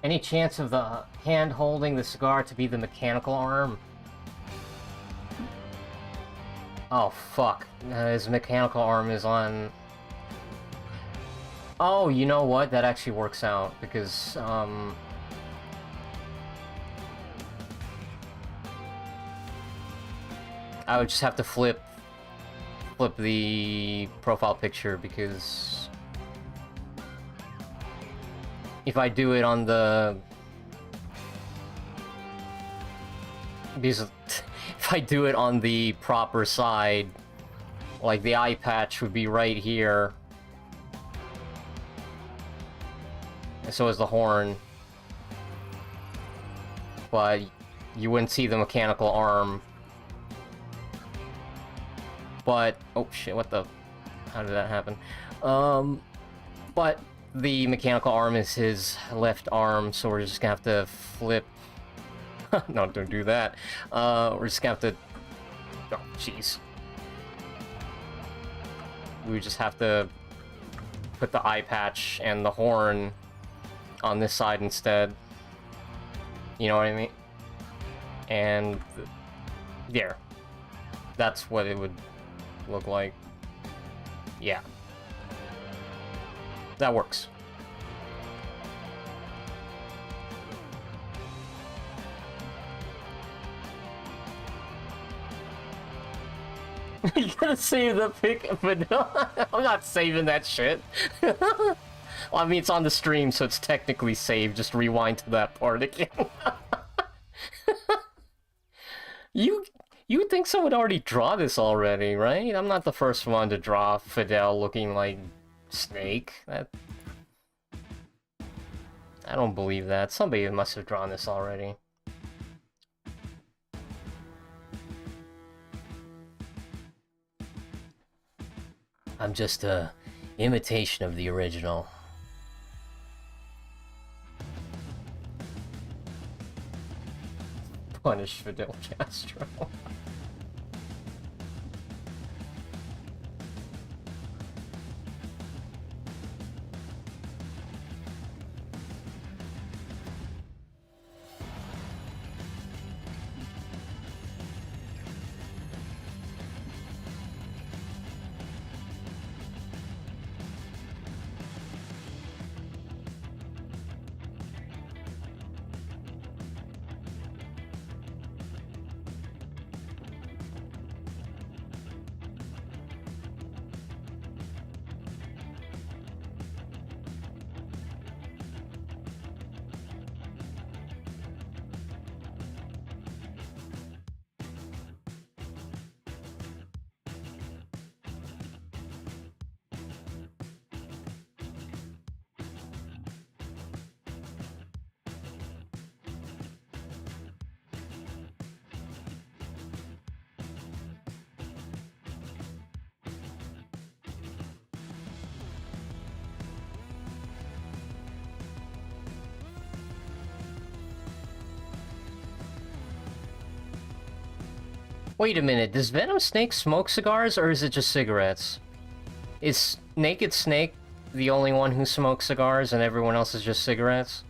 Any chance of the hand holding the cigar to be the mechanical arm? Oh, fuck. His mechanical arm is on... Oh, you know what? That actually works out, because, I would just have to flip the profile picture, because if I do it on the... Because if I do it on the proper side, like the eye patch would be right here. And so is the horn. But you wouldn't see the mechanical arm. But... Oh shit, what the... How did that happen? But the mechanical arm is his left arm, so we're just gonna have to flip... No, don't do that. We're just gonna have to Oh, jeez. We just have to put the eye patch and the horn on this side instead. You know what I mean? And there. That's what it would look like. Yeah. That works. You gotta save the pic, but no, I'm not saving that shit. Well, I mean, it's on the stream, so it's technically saved. Just rewind to that part again. You would think someone would already draw this already, right? I'm not the first one to draw Fidel looking like Snake. I don't believe that. Somebody must have drawn this already. I'm just a imitation of the original. Punish Fidel Castro. Wait a minute, does Venom Snake smoke cigars, or is it just cigarettes? Is Naked Snake the only one who smokes cigars and everyone else is just cigarettes?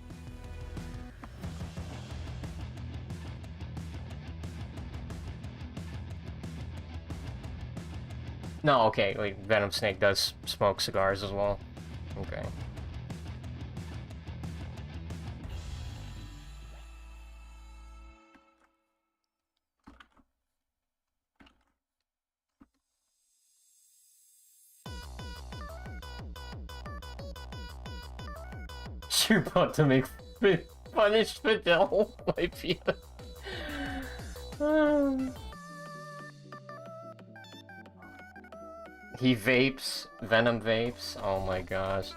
No, okay, wait, Venom Snake does smoke cigars as well. Okay. You're about to make punish Fidel, my Peter. He vapes, Venom vapes. Oh my gosh.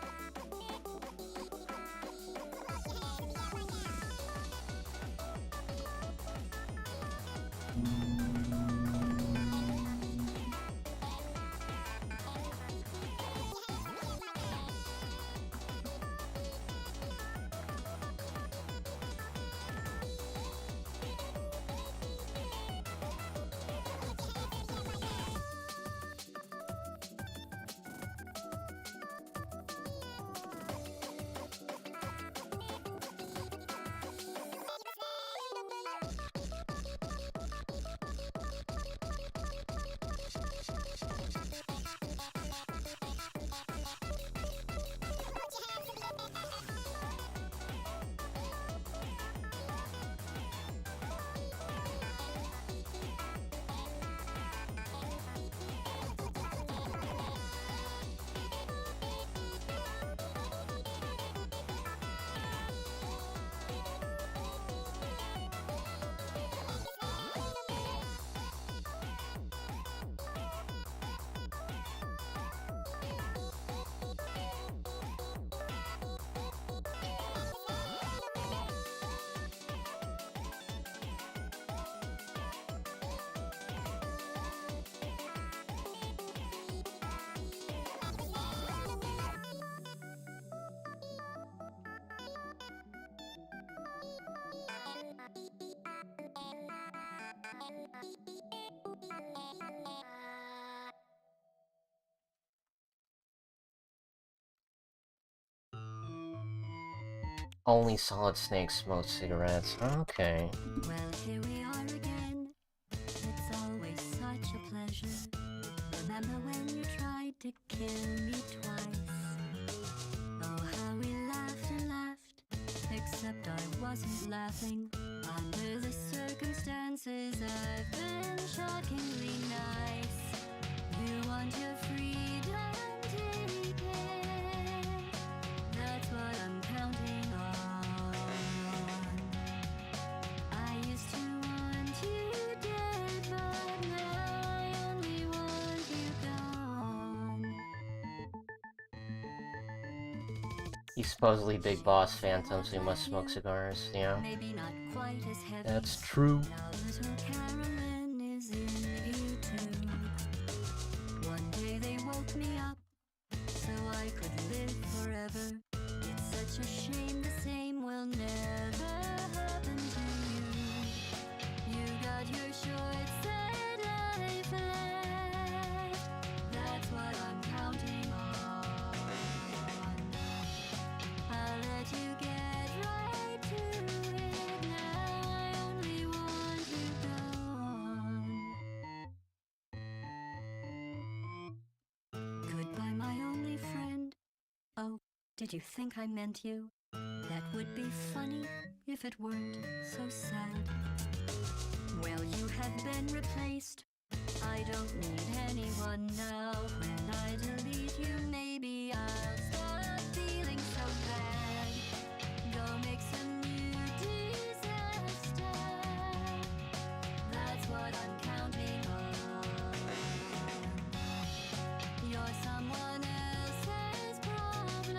Only Solid Snake smokes cigarettes. Okay. Well, here we are again. It's always such a pleasure. Remember when you tried to kill me twice? Oh, how we laughed and laughed. Except I wasn't laughing. Under the circumstances, I've been shockingly nice. You want your freedom, take it. That's what I'm counting on. I used to want you dead, but now I only want you gone. He's supposedly Big Boss Phantom, so he must smoke cigars, yeah. Maybe not quite as heavy. That's true. Now little Carolyn is in YouTube. One day they woke me up so I could live forever. It's such a shame the same will never happen to you. You got your short set life left. That's what I'm counting on. I'll let you get right to it. Now I only want you gone. Goodbye, my only friend. Oh, did you think I meant you? That would be funny if it weren't so sad. Well, you have been replaced. I don't need anyone now. When I delete you, maybe I'll stop feeling so bad. Go make some new disaster. That's what I'm counting on. You're someone else's problem.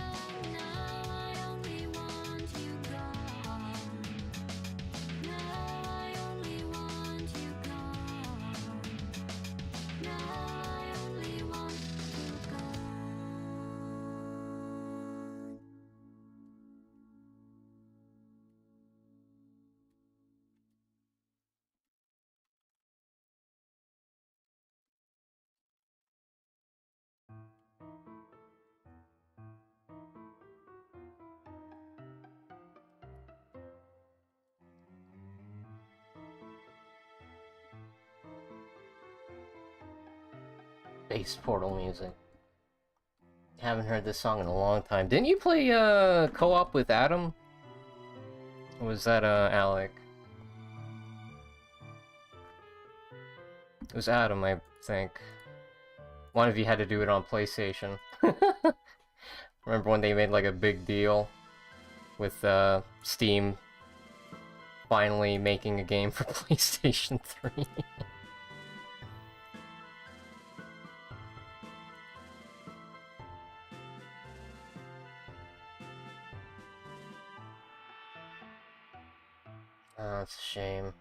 Now I only want you gone. Now I only want you gone. Now I only want you gone. Bass Portal music. Haven't heard this song in a long time. Didn't you play co-op with Adam? Or was that Alec? It was Adam, I think. One of you had to do it on PlayStation. Remember when they made like a big deal with Steam finally making a game for PlayStation 3? Oh, it's a shame.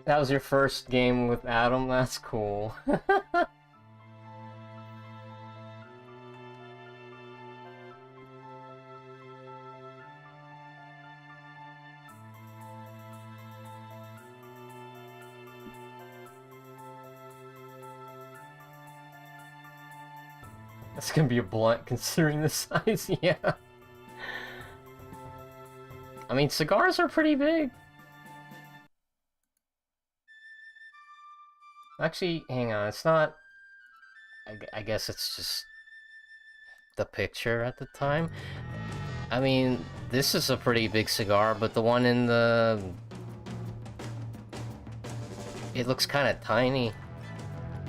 That was your first game with Adam? That's cool. That's gonna be a blunt considering the size, yeah. I mean, cigars are pretty big. Actually, hang on, it's not... I guess it's just the picture at the time. I mean, this is a pretty big cigar, but the one in the... It looks kind of tiny.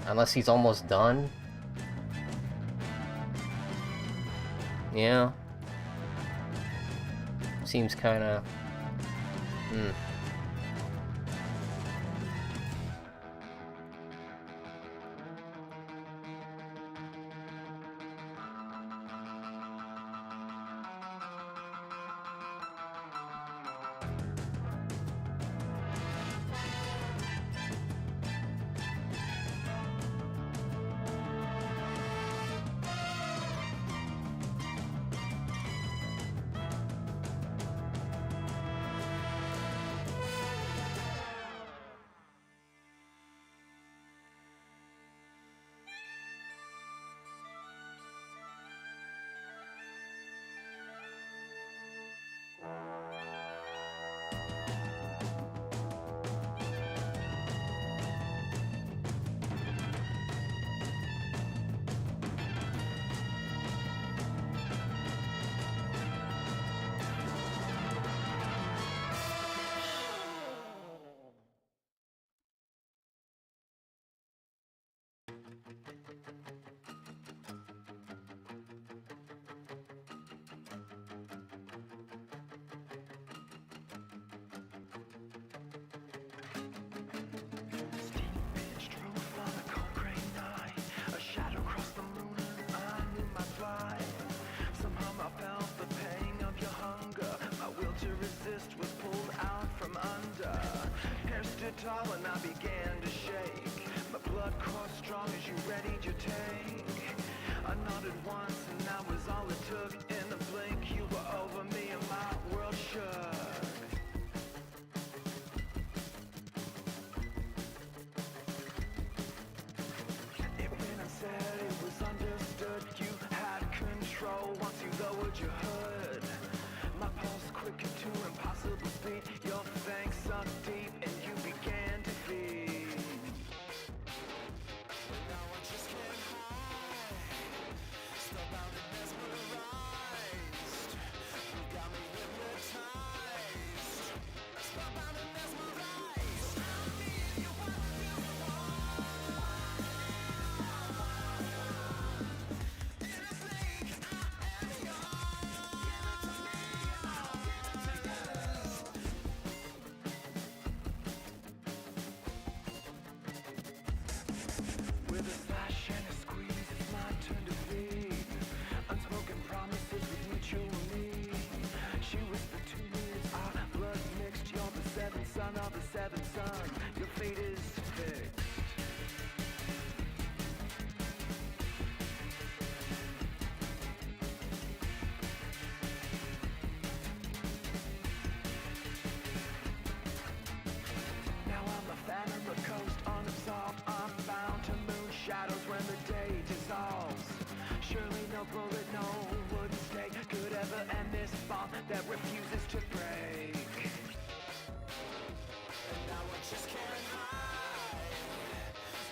Unless he's almost done. Yeah. Seems kind of... tall and I began to shake. My blood coursed strong as you readied your tank. I nodded once and that was all it took. In a blink you were over me and my world shook. It went unsaid, it was understood. You had control once you lowered your hood. My pulse quickened to impossible speed. Your fangs sunk deep and you began to feed. Now I just can't hide. Spellbound and mesmerized. You got me hypnotized. Spellbound and mesmerized. I need you, what do you want? In a blink, I am yours. Give it to me and I'll give it to you. With a slash and a squeeze, it's my turn to feed. Unspoken promises with mutual need. She whispered to me as our blood mixed. You're the seventh son of the seventh son. Your fate is fixed. Now I'm a phantom, a coast unabsolved. I'm bound to moon shadows when the day dissolves. Surely no bullet, no wooden stake could ever end this bond that refuses to break. And now I just can't hide.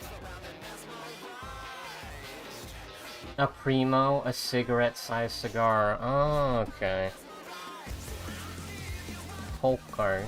Surrounded, mesmerized. A Primo, a cigarette-sized cigar. Oh, okay. Hulk card.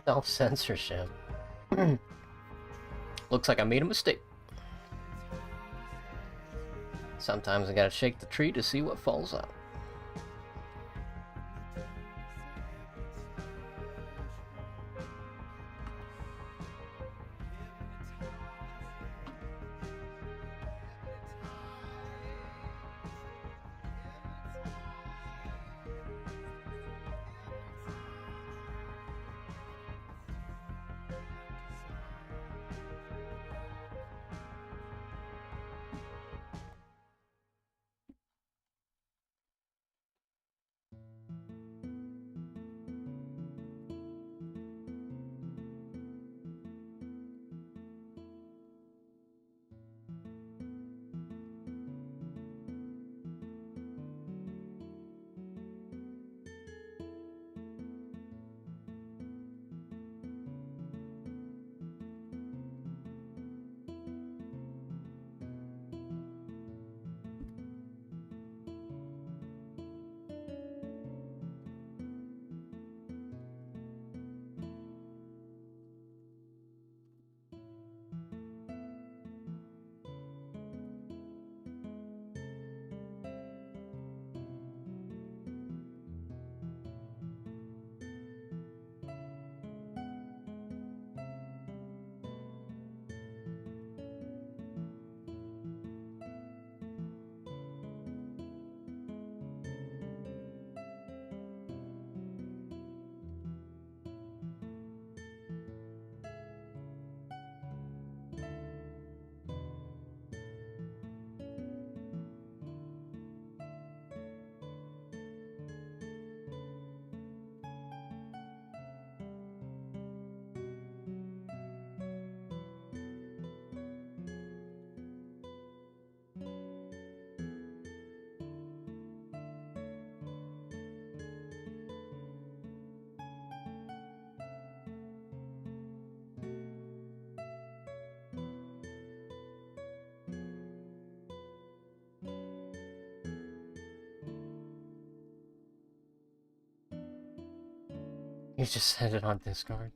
Self-censorship. Looks like I made a mistake. Sometimes I gotta shake the tree to see what falls out. You just said it on Discord.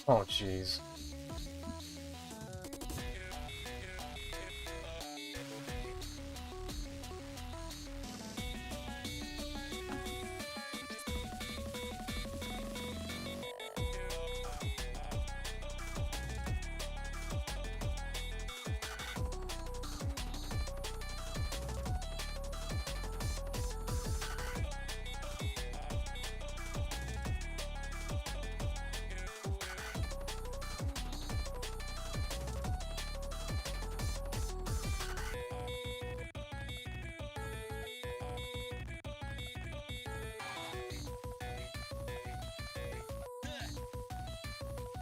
Oh, jeez.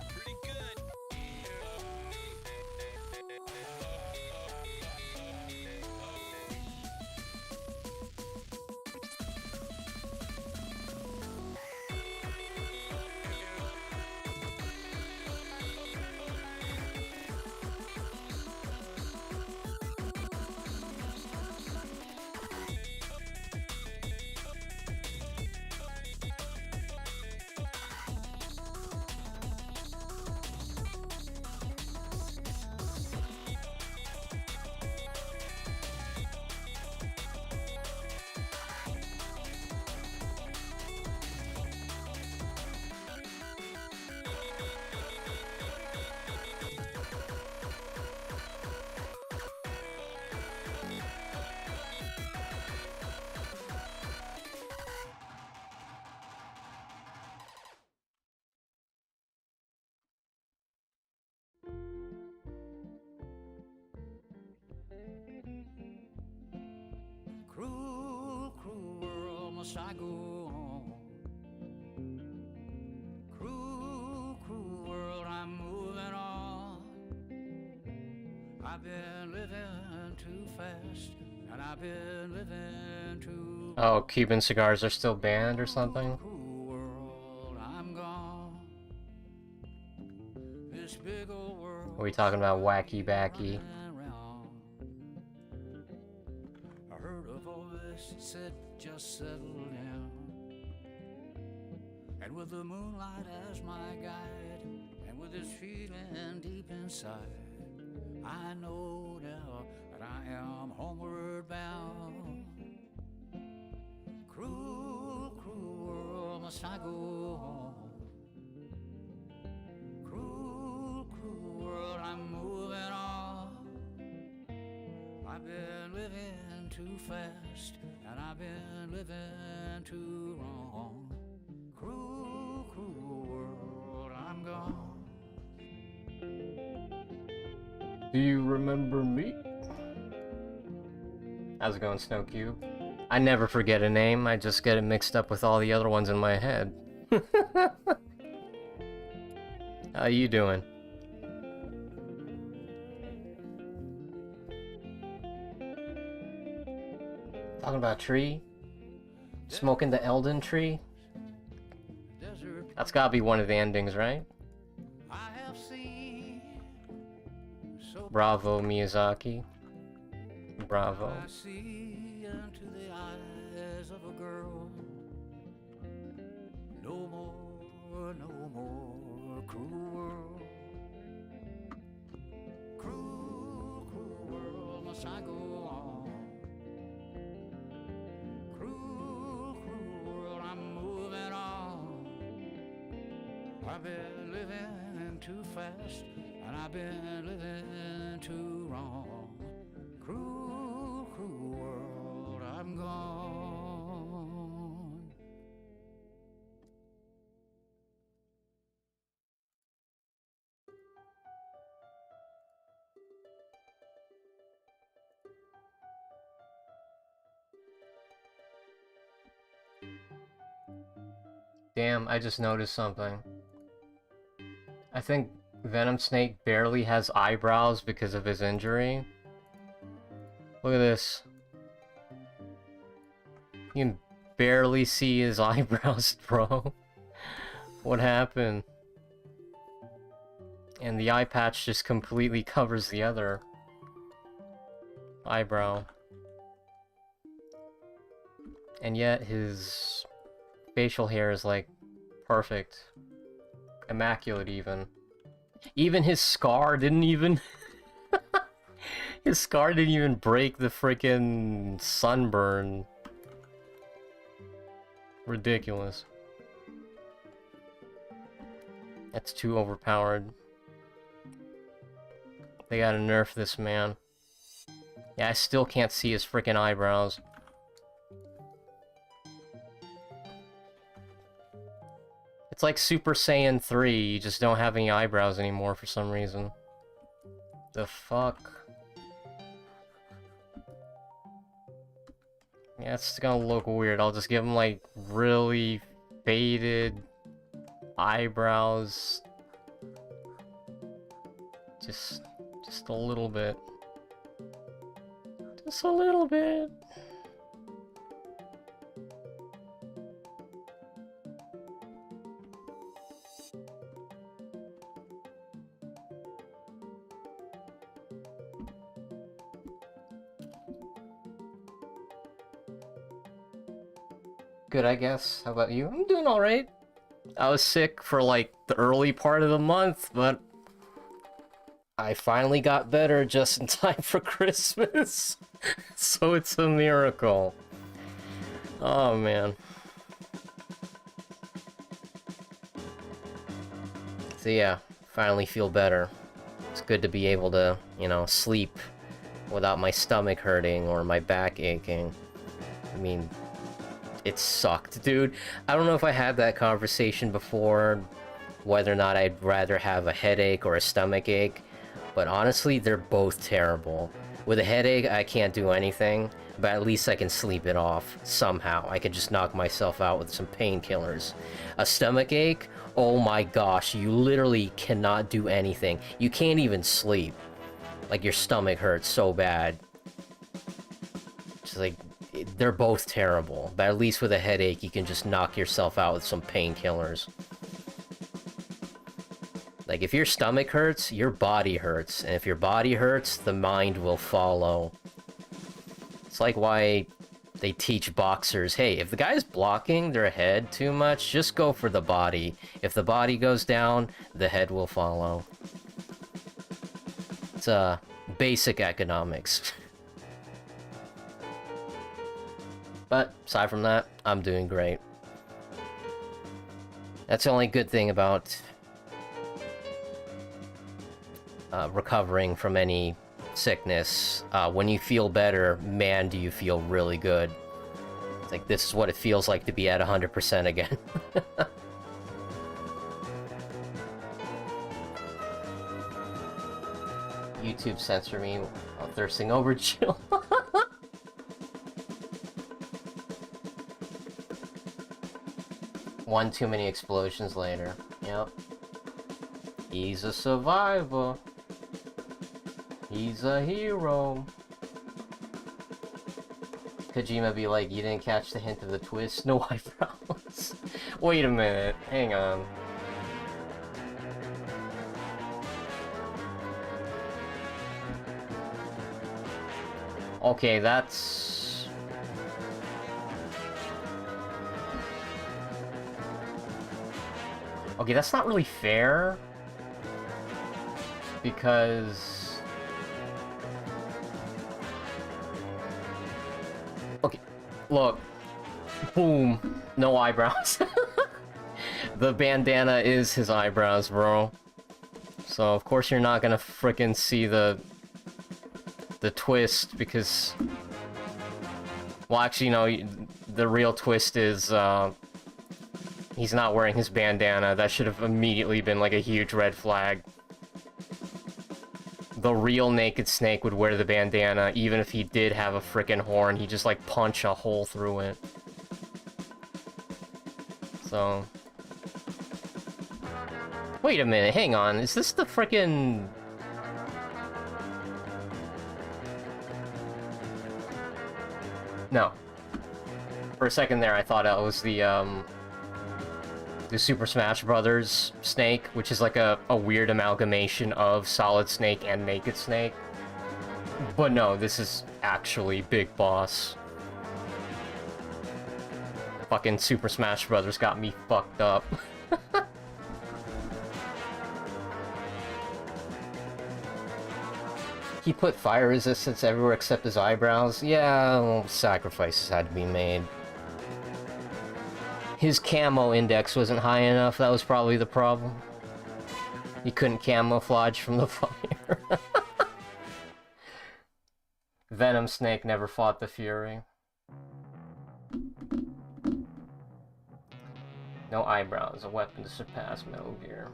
Pretty good. Cruel, cruel world, must I go on? been living too fast, and I've been living too. Oh, Cuban cigars are still banned or something? Cruel world, I'm gone. This big old world. Are we talking about wacky backy? I heard a voice that said, just settle down. And with the moonlight as my guide, and with this feeling deep inside, I know now that I am homeward bound. Cruel, cruel world, must I go home? Cruel, cruel world, I'm moving on. I've been living too fast, and I've been living too wrong. Cruel, cruel world, I'm gone. Do you remember me? How's it going, Snowcube? I never forget a name, I just get it mixed up with all the other ones in my head. How you doing? Talking about tree? Smoking the Elden tree? That's gotta be one of the endings, right? I have seen so Bravo, Miyazaki. Bravo. I see into the eyes of a girl. No more, no more cruel world. Cruel, cruel world, must I go on? Cruel, cruel world, I'm moving on. I've been living too fast, and I've been living too wrong. Cruel, cruel world, I'm gone. Damn, I just noticed something. I think Venom Snake barely has eyebrows because of his injury. Look at this. You can barely see his eyebrows, bro. What happened? And the eye patch just completely covers the other eyebrow. And yet his facial hair is like perfect. Immaculate even. Even his scar didn't even... His scar didn't even break the freaking sunburn. Ridiculous. That's too overpowered. They gotta nerf this man. Yeah, I still can't see his freaking eyebrows. It's like Super Saiyan 3, you just don't have any eyebrows anymore for some reason. The fuck? Yeah, it's gonna look weird. I'll just give him like really faded eyebrows. Just a little bit. Just a little bit. Good, I guess. How about you? I'm doing alright. I was sick for like the early part of the month, but I finally got better just in time for Christmas. So it's a miracle. Oh man. So yeah, finally feel better. It's good to be able to, you know, sleep without my stomach hurting or my back aching. I mean, it sucked, dude. I don't know if I had that conversation before, whether or not I'd rather have a headache or a stomach ache, but honestly, they're both terrible. With a headache, I can't do anything, but at least I can sleep it off somehow. I can just knock myself out with some painkillers. A stomach ache? Oh my gosh, you literally cannot do anything. You can't even sleep. Like, your stomach hurts so bad. It's like, they're both terrible. But at least with a headache, you can just knock yourself out with some painkillers. Like, if your stomach hurts, your body hurts. And if your body hurts, the mind will follow. It's like why they teach boxers, hey, if the guy's blocking their head too much, just go for the body. If the body goes down, the head will follow. It's basic economics. But aside from that, I'm doing great. That's the only good thing about recovering from any sickness. When you feel better, man, do you feel really good. It's like, this is what it feels like to be at 100% again. YouTube censor me while thirsting over Jill. One too many explosions later. Yep. He's a survivor. He's a hero. Kojima be like, you didn't catch the hint of the twist? No eyebrows. Wait a minute. Hang on. Okay, that's... Okay, that's not really fair. Because... Okay, look. Boom. No eyebrows. The bandana is his eyebrows, bro. So, of course you're not gonna frickin' see the twist, because... Well, actually, no, the real twist is, he's not wearing his bandana. That should have immediately been, like, a huge red flag. The real Naked Snake would wear the bandana, even if he did have a frickin' horn. He'd just, like, punch a hole through it. So... Wait a minute, hang on. Is this the frickin'... No. For a second there, I thought it was the Super Smash Brothers Snake, which is like a weird amalgamation of Solid Snake and Naked Snake. But no, this is actually Big Boss. Fucking Super Smash Brothers got me fucked up. He put fire resistance everywhere except his eyebrows. Yeah, well, sacrifices had to be made. His camo index wasn't high enough, that was probably the problem. He couldn't camouflage from the fire. Venom Snake never fought the Fury. No eyebrows, a weapon to surpass Metal Gear.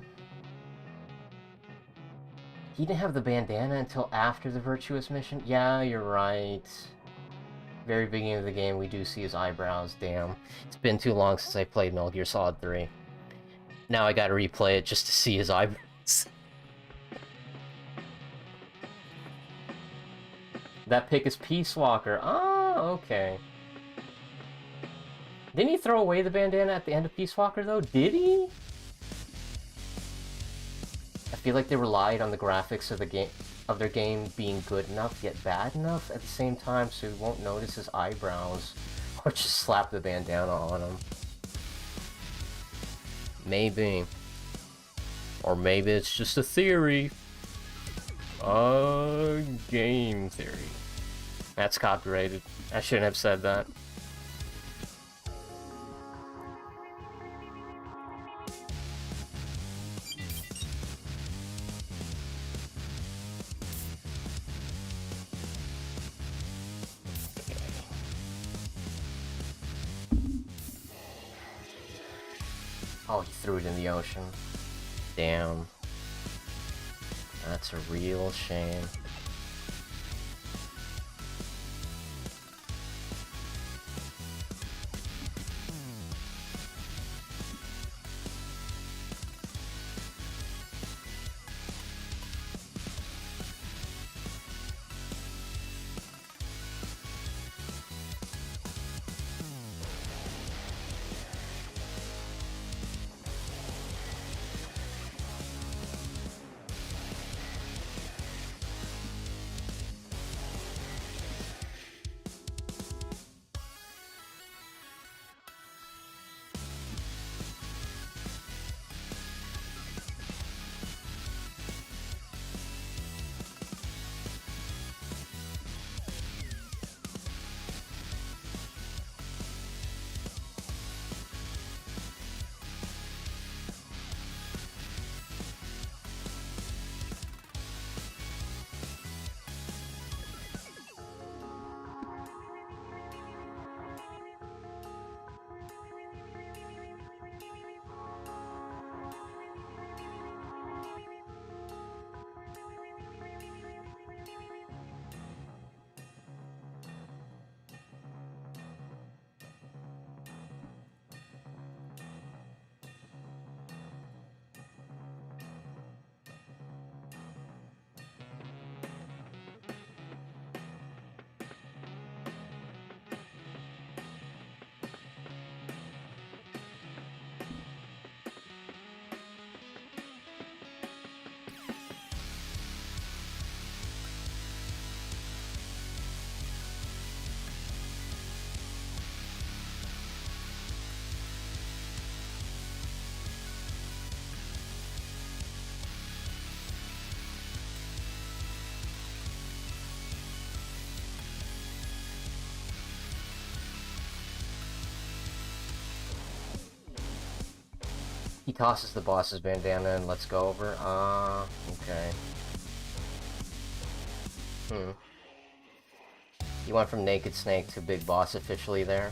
He didn't have the bandana until after the Virtuous mission? Yeah, you're right. Very beginning of the game, we do see his eyebrows, damn. It's been too long since I played Metal Gear Solid 3. Now I gotta replay it just to see his eyebrows. That pick is Peace Walker. Oh, okay. Didn't he throw away the bandana at the end of Peace Walker, though? Did he? I feel like they relied on the graphics of the game, of their game being good enough yet bad enough at the same time, so you won't notice his eyebrows, or just slap the bandana on him. Maybe, or maybe it's just a theory. A game theory. That's copyrighted. I shouldn't have said that. Oh, he threw it in the ocean. Damn. That's a real shame. He tosses the boss's bandana and lets go over. Okay. You went from Naked Snake to Big Boss officially there.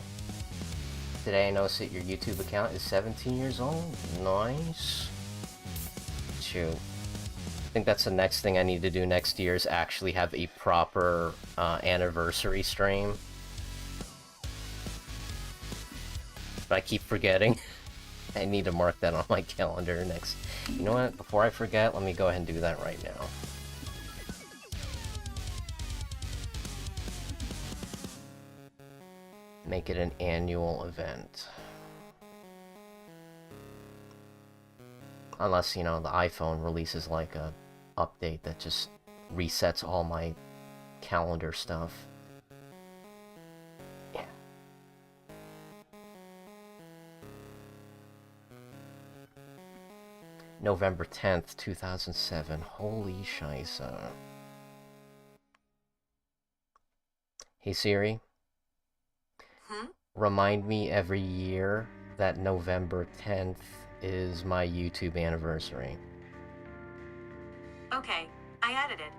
Today I noticed that your YouTube account is 17 years old. Nice. Shoot. I think that's the next thing I need to do next year is actually have a proper anniversary stream. But I keep forgetting. I need to mark that on my calendar next. You know what? Before I forget, let me go ahead and do that right now. Make it an annual event. Unless, you know, the iPhone releases like a update that just resets all my calendar stuff. Yeah. November 10th, 2007. Holy scheisse. Hey Siri. Remind me every year that November 10th is my YouTube anniversary. Okay, I added it.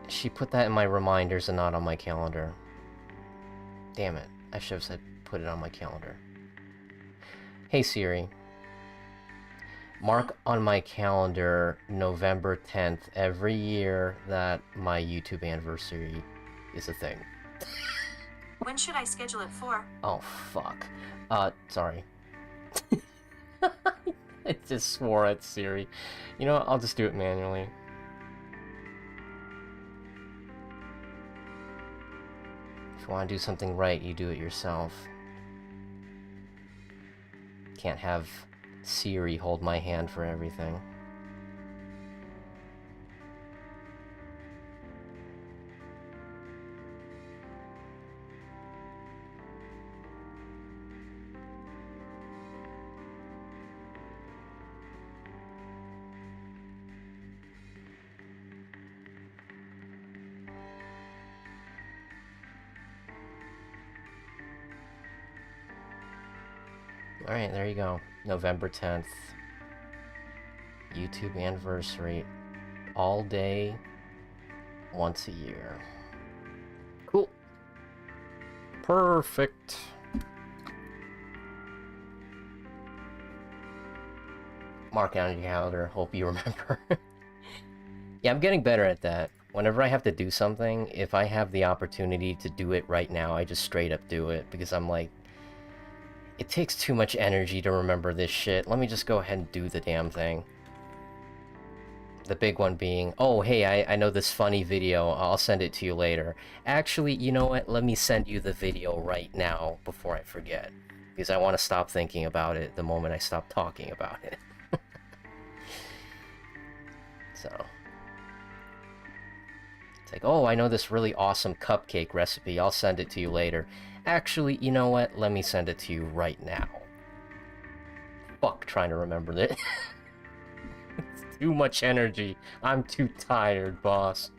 She put that in my reminders and not on my calendar. Damn it. I should have said put it on my calendar. Hey Siri. Mark on my calendar November 10th every year that my YouTube anniversary is a thing. When should I schedule it for? Oh, fuck. Sorry. I just swore at Siri. You know what? I'll just do it manually. If you want to do something right, you do it yourself. Can't have Siri hold my hand for everything. Alright, there you go. November 10th. YouTube anniversary. All day, once a year. Cool. Perfect. Mark it on your calendar. Hope you remember. Yeah, I'm getting better at that. Whenever I have to do something, if I have the opportunity to do it right now, I just straight up do it. Because I'm like, it takes too much energy to remember this shit. Let me just go ahead and do the damn thing. The big one being, oh, hey, I know this funny video. I'll send it to you later. Actually, you know what? Let me send you the video right now before I forget. Because I want to stop thinking about it the moment I stop talking about it. So. It's like, oh, I know this really awesome cupcake recipe. I'll send it to you later. Actually, you know what? Let me send it to you right now. Fuck trying to remember that. It's too much energy. I'm too tired, boss.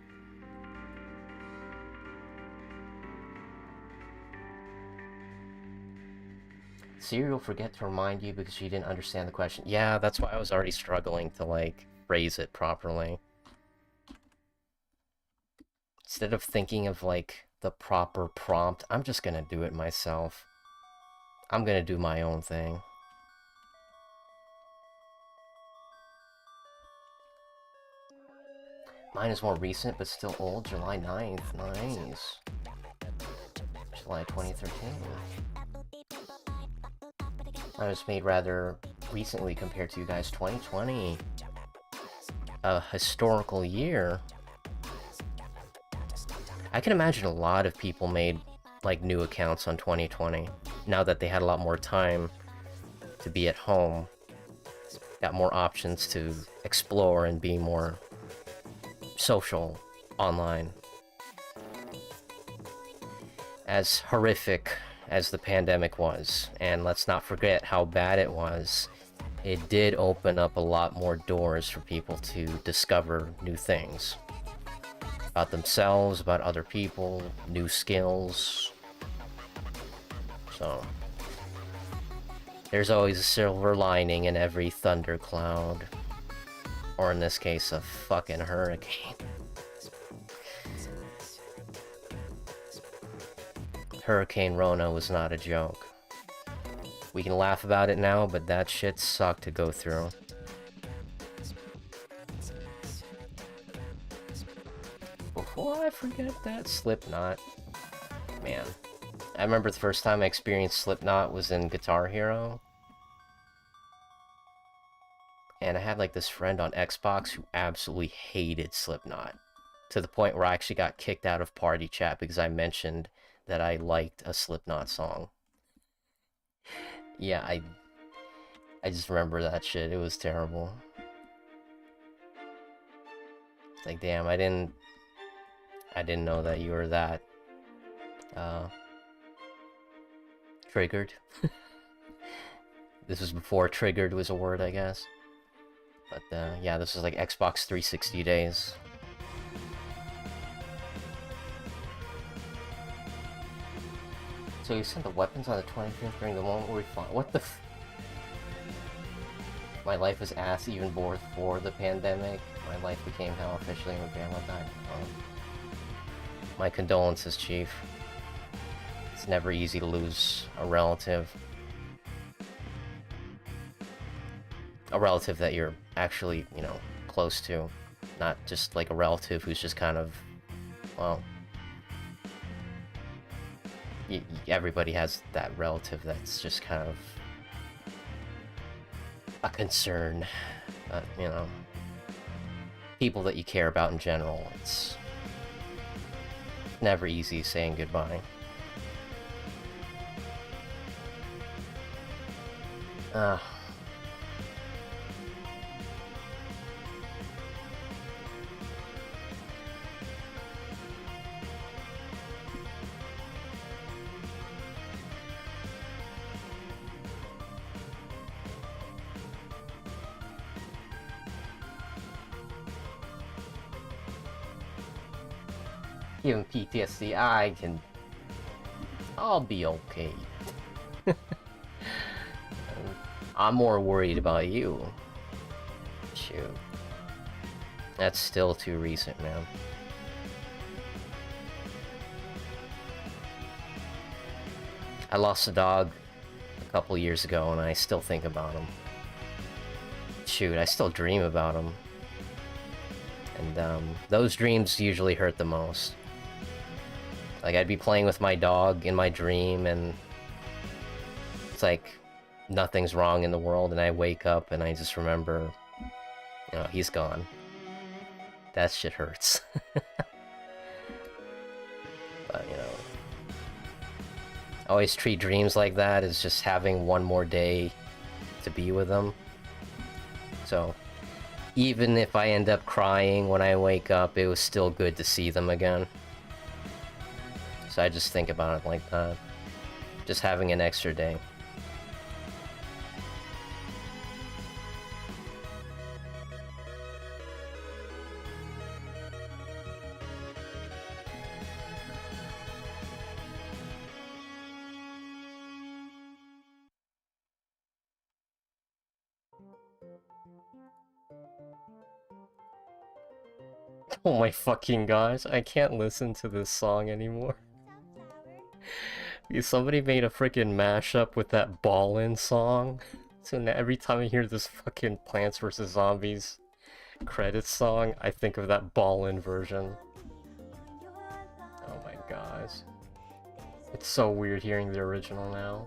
Siri will forget to remind you because she didn't understand the question. Yeah, that's why I was already struggling to, like, phrase it properly. Instead of thinking of, like, the proper prompt, I'm just gonna do it myself. I'm gonna do my own thing. Mine is more recent, but still old. July 9th. Nice. July 2013. Mine was made rather recently compared to you guys. 2020. A historical year. I can imagine a lot of people made, like, new accounts on 2020. Now that they had a lot more time to be at home. Got more options to explore and be more social online. As horrific as the pandemic was, and let's not forget how bad it was, it did open up a lot more doors for people to discover new things. About themselves, about other people, new skills. So, There's always a silver lining in every thundercloud. Or in this case, a fucking hurricane. Hurricane Rona was not a joke. We can laugh about it now, but that shit sucked to go through. Before I forget that, Slipknot. Man. I remember the first time I experienced Slipknot was in Guitar Hero. And I had like this friend on Xbox who absolutely hated Slipknot. To the point where I actually got kicked out of party chat because I mentioned that I liked a Slipknot song. Yeah, I just remember that shit. It was terrible. It's like, damn, I didn't know that you were that triggered. This was before triggered was a word, I guess. But yeah, this was like Xbox 360 days. So you sent the weapons on the 25th during the moment where we fought. What the f- My life was ass even before the pandemic. My life became hell officially when grandma died. Oh. My condolences, Chief. It's never easy to lose a relative. A relative that you're actually, you know, close to. Not just like a relative who's just kind of, well... everybody has that relative that's just kind of a concern, but, you know, people that you care about in general, it's never easy saying goodbye. Even PTSD, I'll be okay. I'm more worried about you. Shoot. That's still too recent, man. I lost a dog a couple years ago and I still think about him. Shoot, I still dream about him. And those dreams usually hurt the most. Like, I'd be playing with my dog in my dream, and it's like nothing's wrong in the world, and I wake up and I just remember, you know, he's gone. That shit hurts. But, you know, I always treat dreams like that as just having one more day to be with them. So, even if I end up crying when I wake up, it was still good to see them again. So I just think about it like that. Just having an extra day. Oh my fucking gosh, I can't listen to this song anymore. Somebody made a freaking mashup with that Ballin' song. So now every time I hear this fucking Plants vs. Zombies credits song, I think of that Ballin' version. Oh my gosh. It's so weird hearing the original now.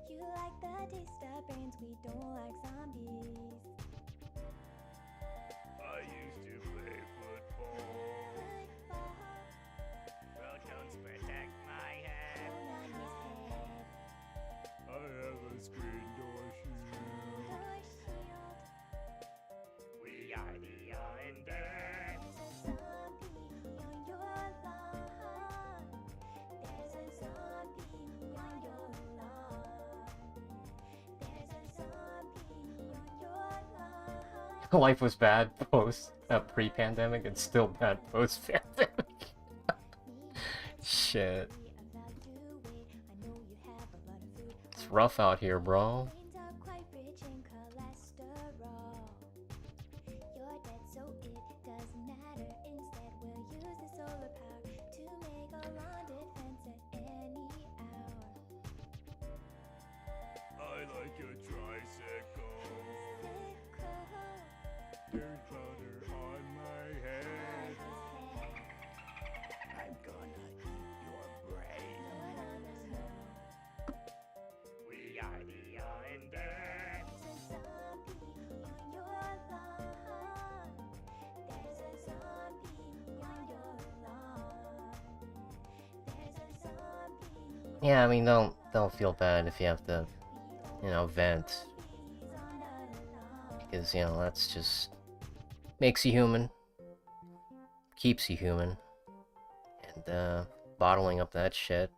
You like the taste of brains, we don't like zombies. I used to play football. Well, don't protect my head. I have a screen door shield. We are the Life was bad pre-pandemic, and still bad post-pandemic. Shit. It's rough out here, bro. I like your tricycle. Dirt butter on my head. I'm gonna eat your brain. We are the undead. Yeah, I mean, don't feel bad if you have to, you know, vent. Because, you know, that's just makes you human. Keeps you human. And bottling up that shit,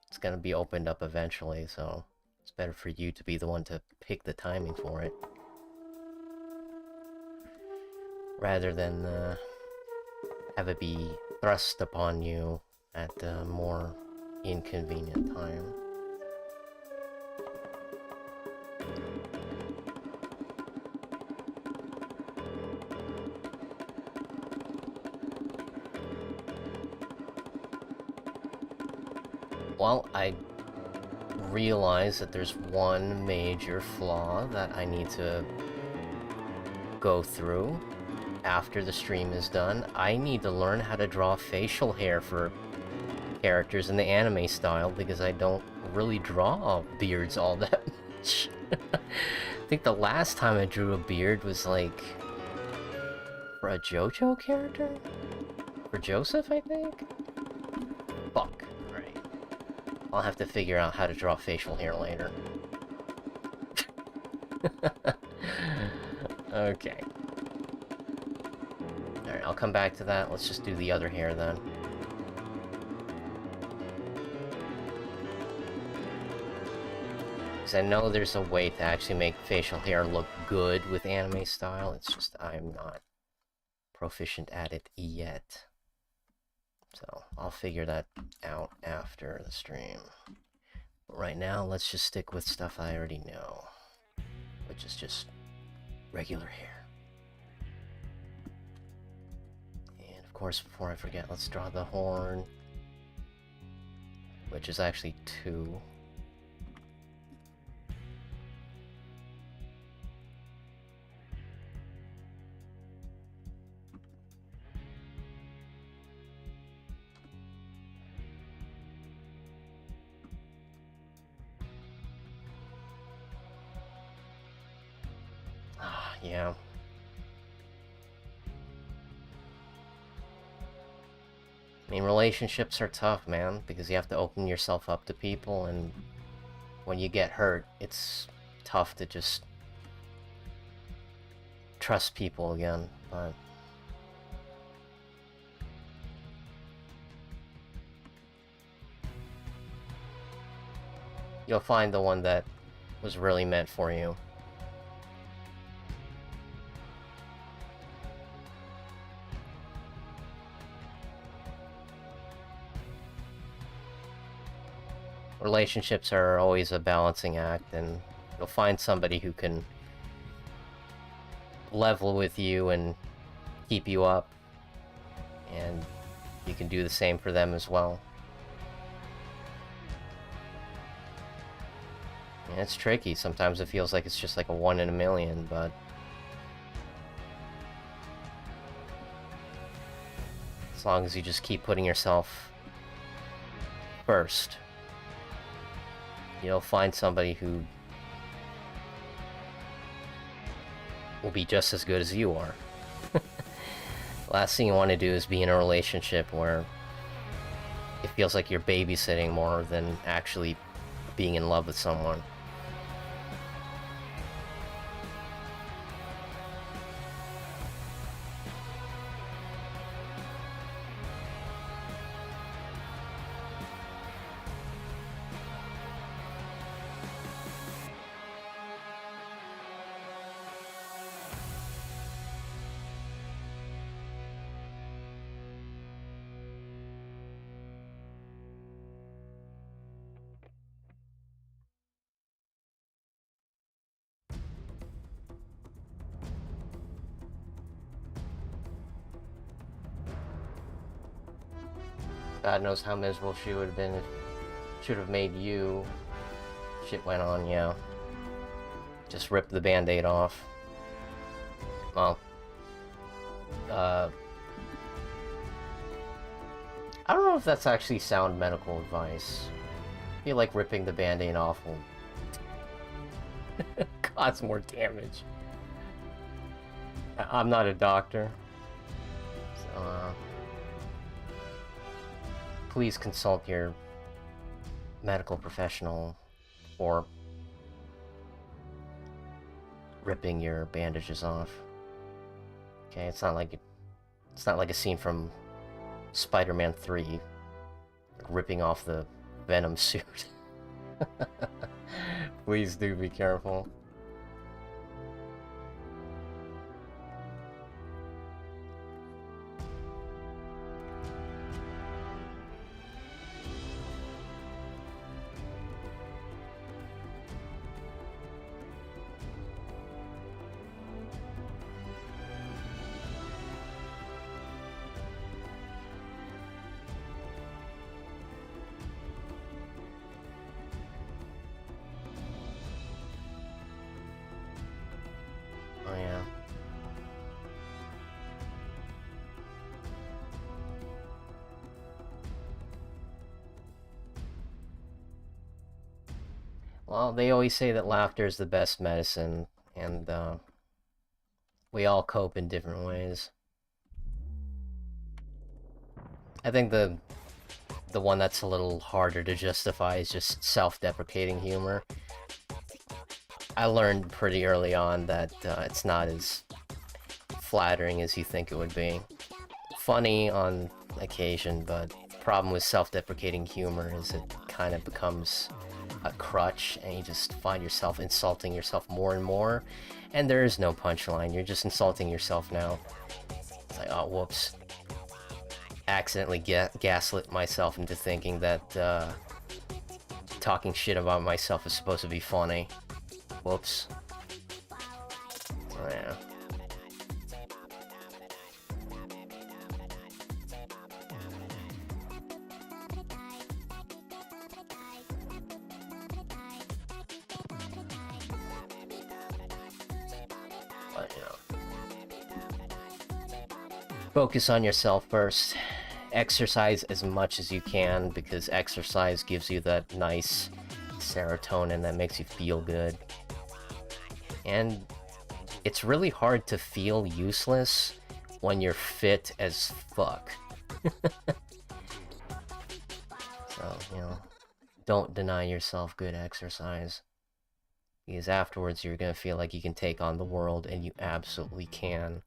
it's gonna be opened up eventually, so it's better for you to be the one to pick the timing for it. Rather than have it be thrust upon you at a more inconvenient time. Well, I realize that there's one major flaw that I need to go through after the stream is done. I need to learn how to draw facial hair for characters in the anime style, because I don't really draw beards all that much. I think the last time I drew a beard was like for a JoJo character? For Joseph, I think? Fuck. Alright. I'll have to figure out how to draw facial hair later. Okay. Alright, I'll come back to that. Let's just do the other hair then. Because I know there's a way to actually make facial hair look good with anime style. It's just I'm not proficient at it yet. So I'll figure that out after the stream. But right now, let's just stick with stuff I already know, which is just regular hair. And of course, before I forget, let's draw the horn, which is actually 2. Yeah. I mean, relationships are tough, man, because you have to open yourself up to people, and when you get hurt, it's tough to just trust people again, but you'll find the one that was really meant for you. Relationships are always a balancing act, and you'll find somebody who can level with you and keep you up, and you can do the same for them as well. And it's tricky. Sometimes it feels like it's just like a 1 in a million, but as long as you just keep putting yourself first, you'll find somebody who will be just as good as you are. Last thing you want to do is be in a relationship where it feels like you're babysitting more than actually being in love with someone. God knows how miserable she would have been if should have made you. Shit went on, yeah. Just rip the band-aid off. Well, I don't know if that's actually sound medical advice. I feel like ripping the band-aid off will cause more damage. I'm not a doctor, so please consult your medical professional or ripping your bandages off. Okay, it's not like a scene from Spider-Man 3, like ripping off the Venom suit. Please do be careful. Oh yeah. Well, they always say that laughter is the best medicine, and we all cope in different ways. I think the one that's a little harder to justify is just self-deprecating humor. I learned pretty early on that it's not as flattering as you think it would be. Funny on occasion, but the problem with self-deprecating humor is it kind of becomes a crutch, and you just find yourself insulting yourself more and more, and there is no punchline. You're just insulting yourself now. It's like, oh, whoops. Accidentally gaslit myself into thinking that talking shit about myself is supposed to be funny. Whoops. Oh, yeah. But, you know. Focus on yourself first. Exercise as much as you can, because exercise gives you that nice serotonin that makes you feel good. And it's really hard to feel useless when you're fit as fuck. So, you know, don't deny yourself good exercise, because afterwards you're gonna feel like you can take on the world, and you absolutely can.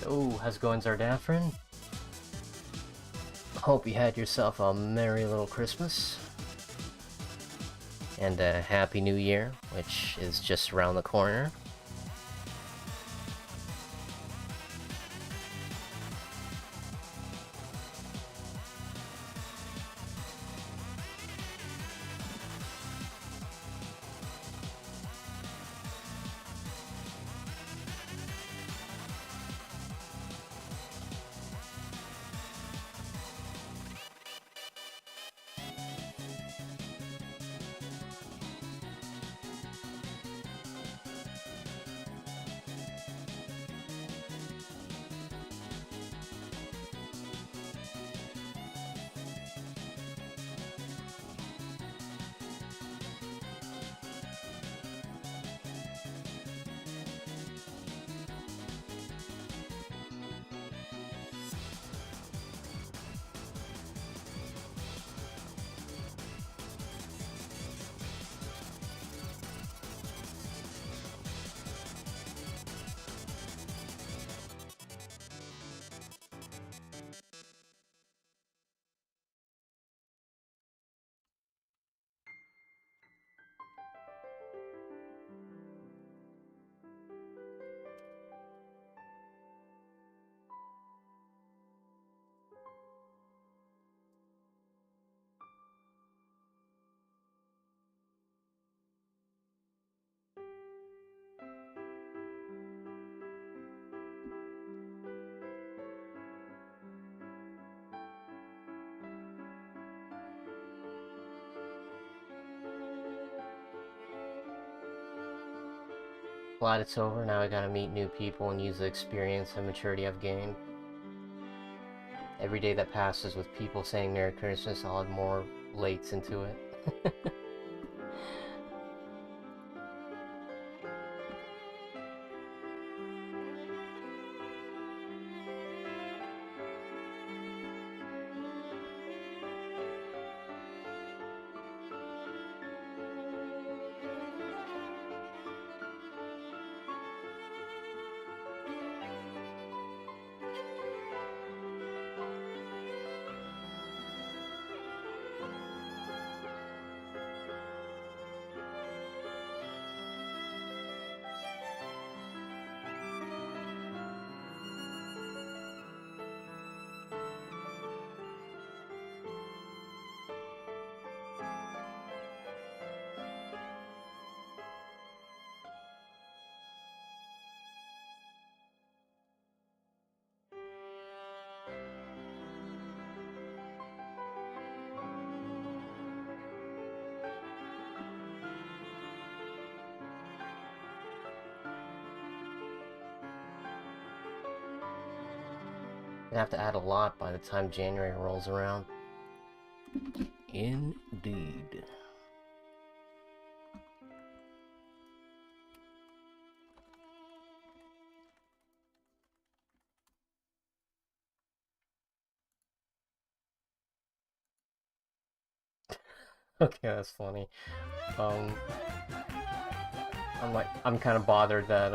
Yo, how's it going, Zardafrin? Hope you had yourself a merry little Christmas. And a happy new year, which is just around the corner. Glad it's over. Now I gotta meet new people and use the experience and maturity I've gained. Every day that passes with people saying Merry Christmas, I'll add more lates into it. I have to add a lot by the time January rolls around. Indeed. Okay, that's funny. I'm kind of bothered that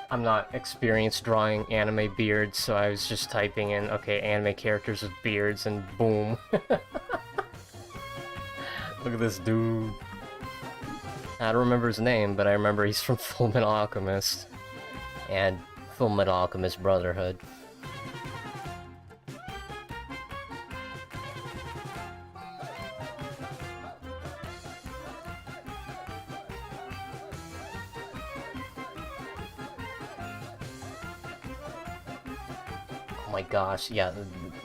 I'm not experienced drawing anime beards, so I was just typing in, okay, anime characters with beards, and boom. Look at this dude. I don't remember his name, but I remember he's from Fullmetal Alchemist. And Fullmetal Alchemist Brotherhood. Oh my gosh, yeah,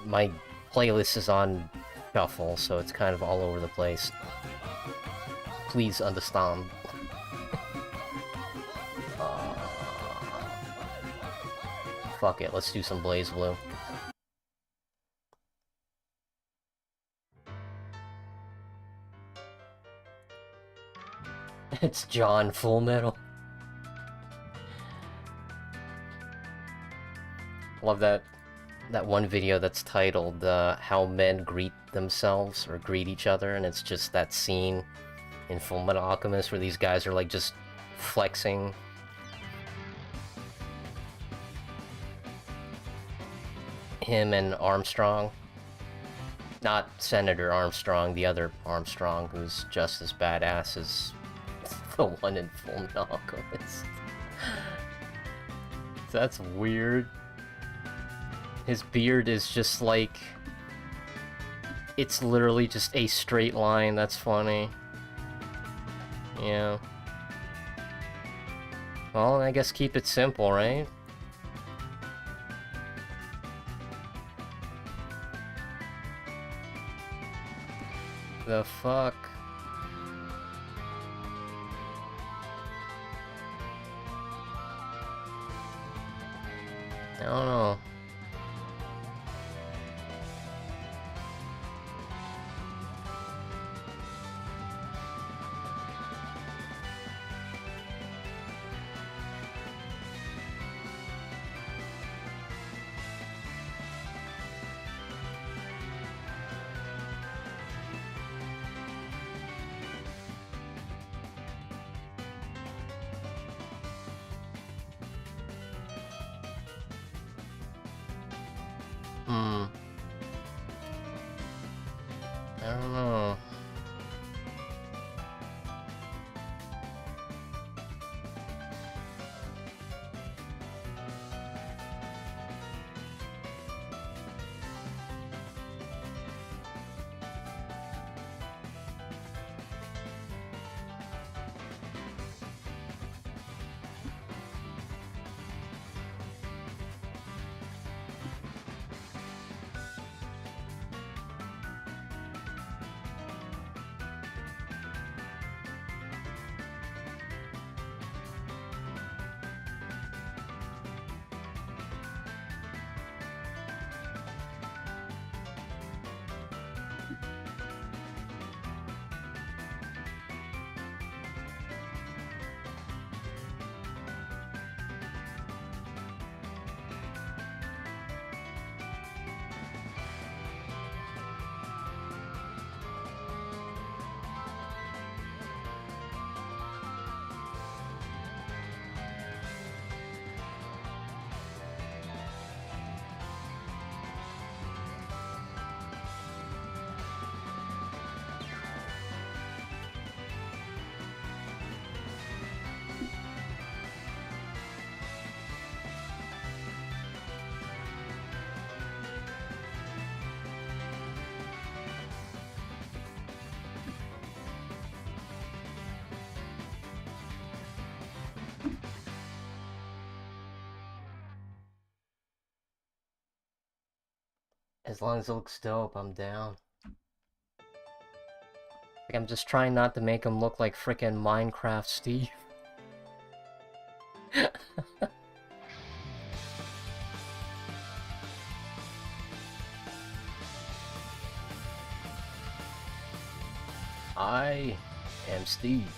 my playlist is on shuffle, so it's kind of all over the place. Please understand. Fuck it, let's do some Blaze Blue. It's John Fullmetal. Love that one video that's titled How Men Greet Themselves or Greet Each Other, and it's just that scene in Fullmetal Alchemist where these guys are like just flexing. Him and Armstrong. Not Senator Armstrong, the other Armstrong, who's just as badass as the one in Fullmetal Alchemist. That's weird. His beard is just like... It's literally just a straight line, that's funny. Yeah. Well, I guess keep it simple, right? The fuck? I don't know. I don't know. As long as it looks dope, I'm down. Like, I'm just trying not to make him look like frickin' Minecraft Steve. I am Steve.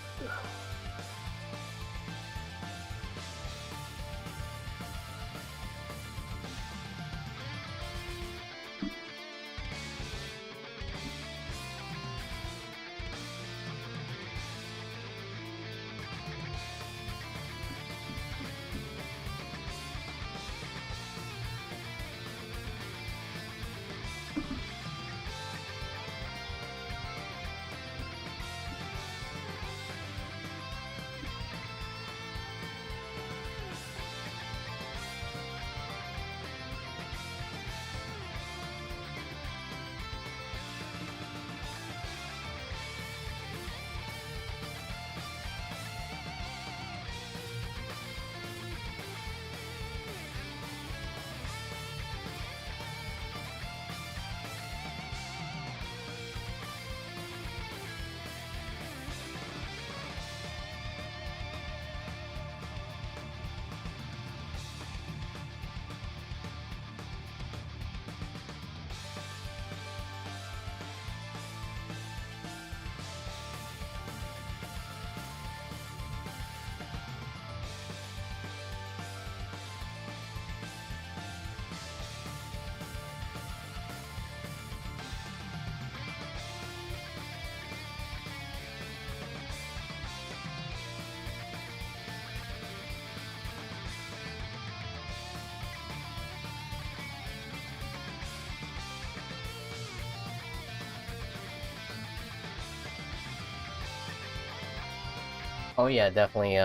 Oh yeah, definitely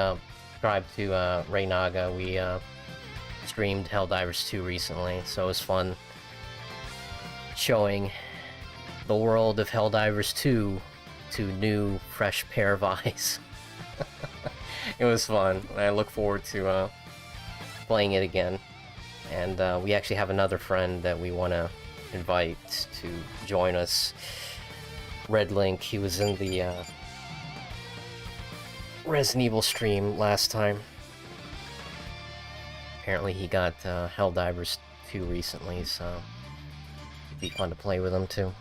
subscribe to Ray Naga. We streamed Helldivers 2 recently, so it was fun showing the world of Helldivers 2 to new, fresh pair of eyes. It was fun. I look forward to playing it again. And we actually have another friend that we want to invite to join us. Red Link, he was in the Resident Evil stream last time. Apparently he got Helldivers 2 recently, so it'd be fun to play with him too.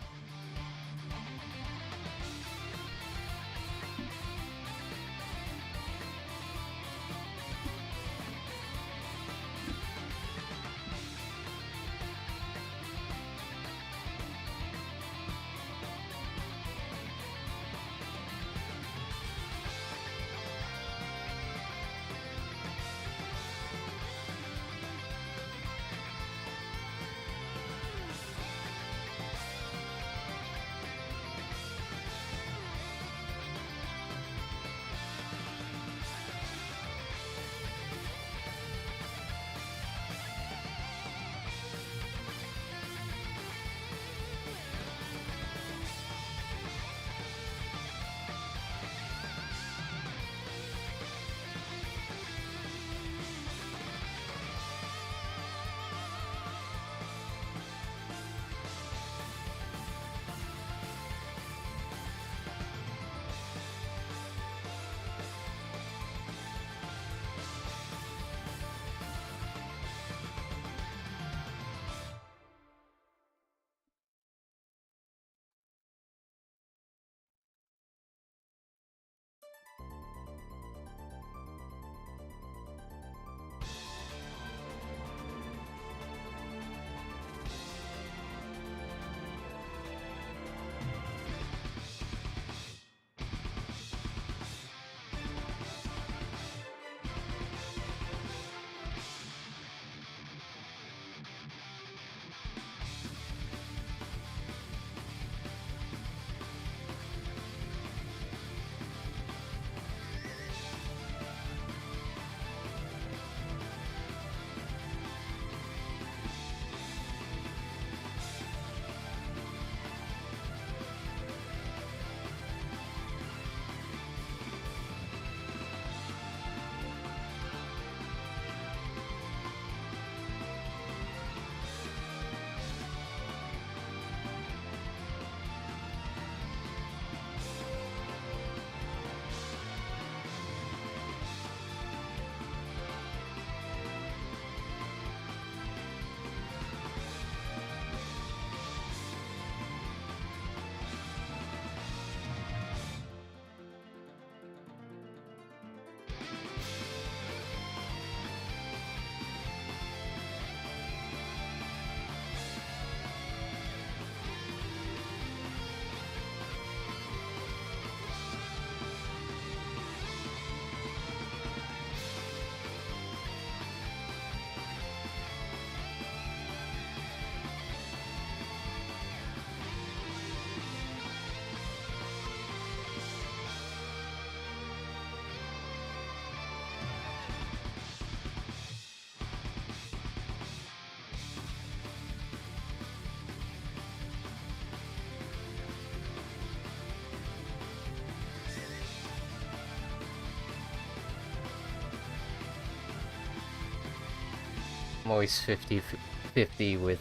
I'm always 50 with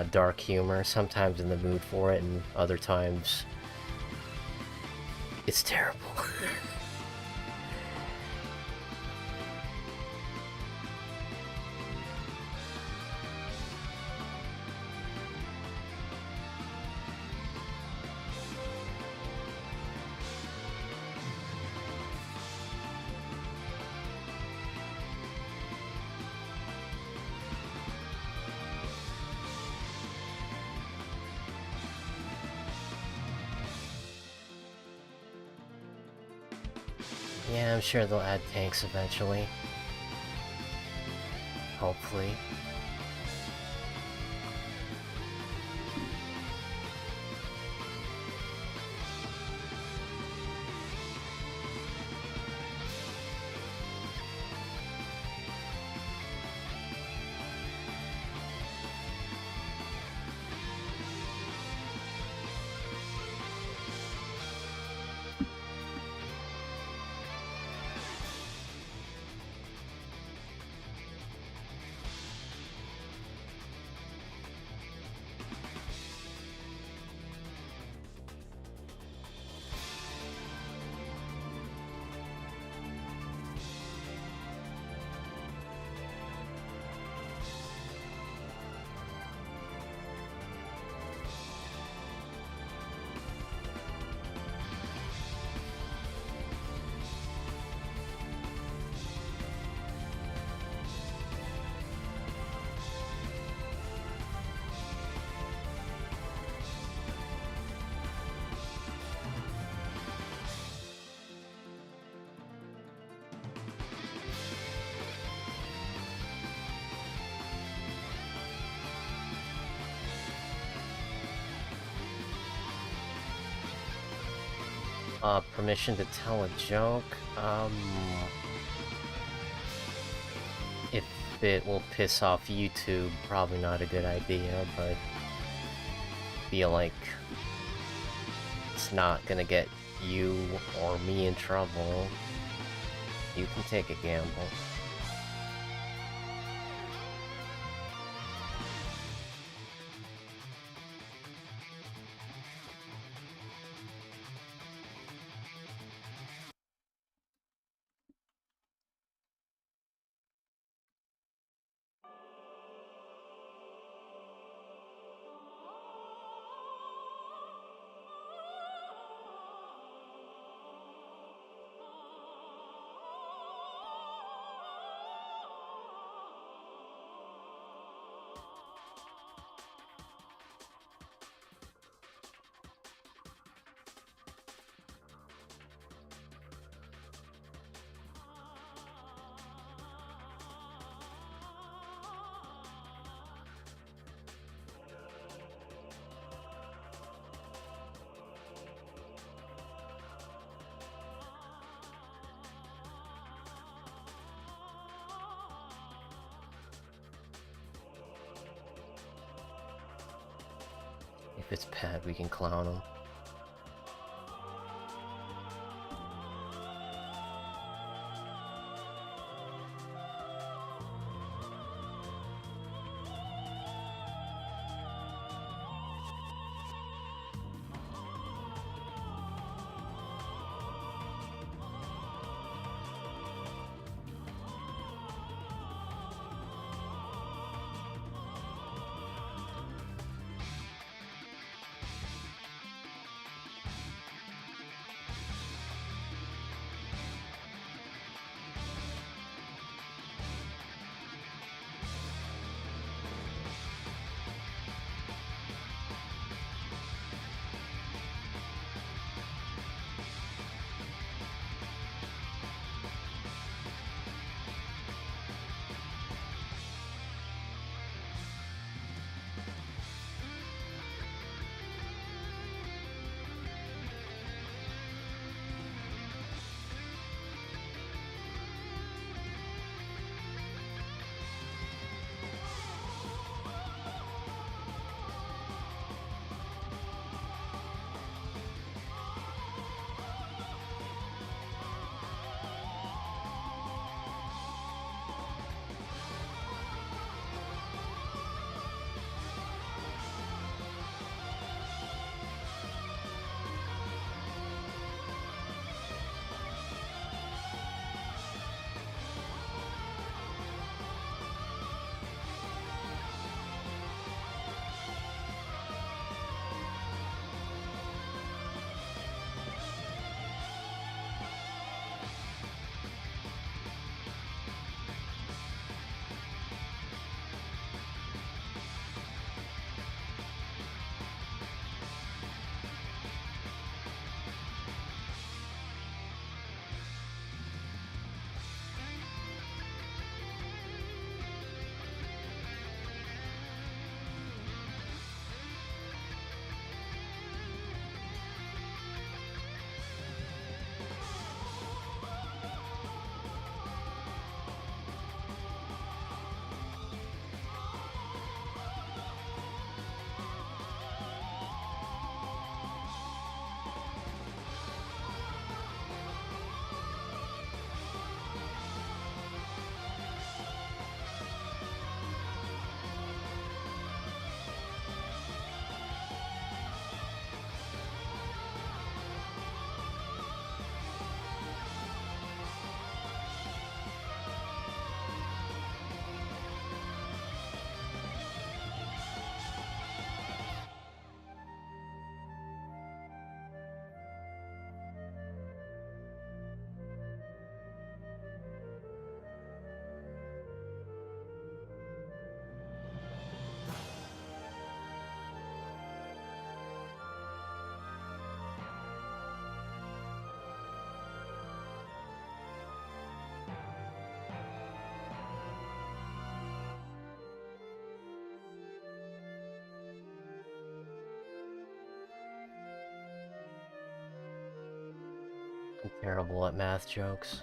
dark humor, sometimes in the mood for it, and other times it's terrible. Yeah, I'm sure they'll add tanks eventually. Hopefully. Permission to tell a joke? If it will piss off YouTube, probably not a good idea, but feel like it's not gonna get you or me in trouble. You can take a gamble. If it's Pat, we can clown him. I'm terrible at math jokes.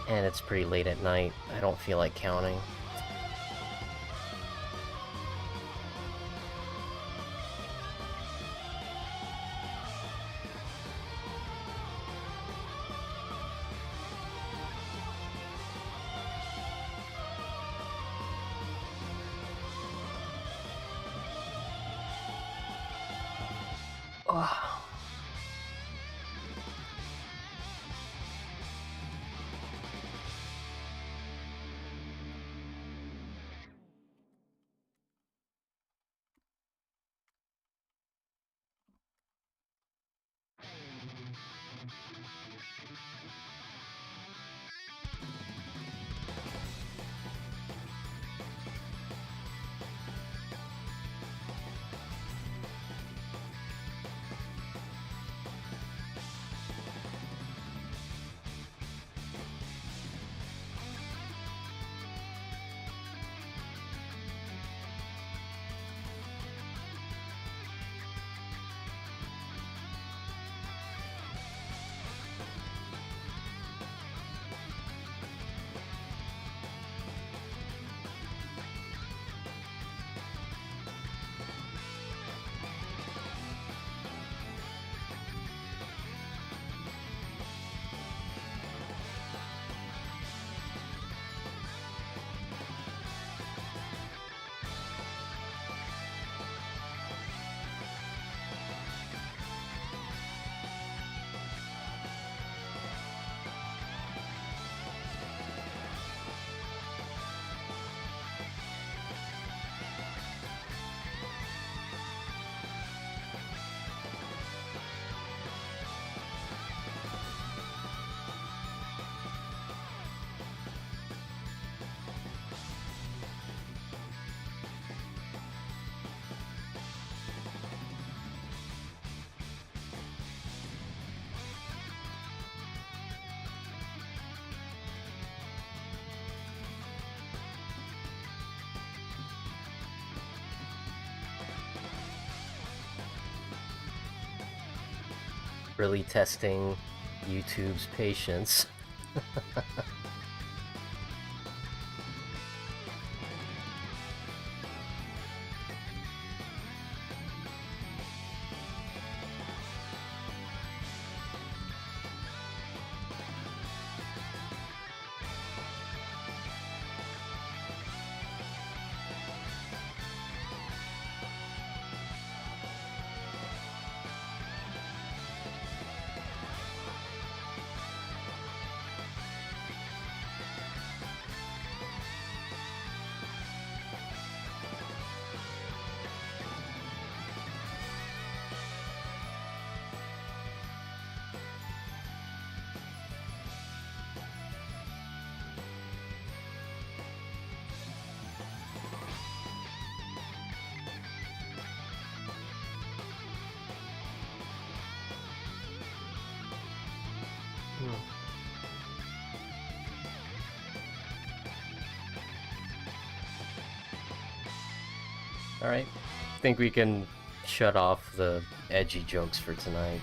And it's pretty late at night. I don't feel like counting. Oh. Really testing YouTube's patience. Alright, I think we can shut off the edgy jokes for tonight.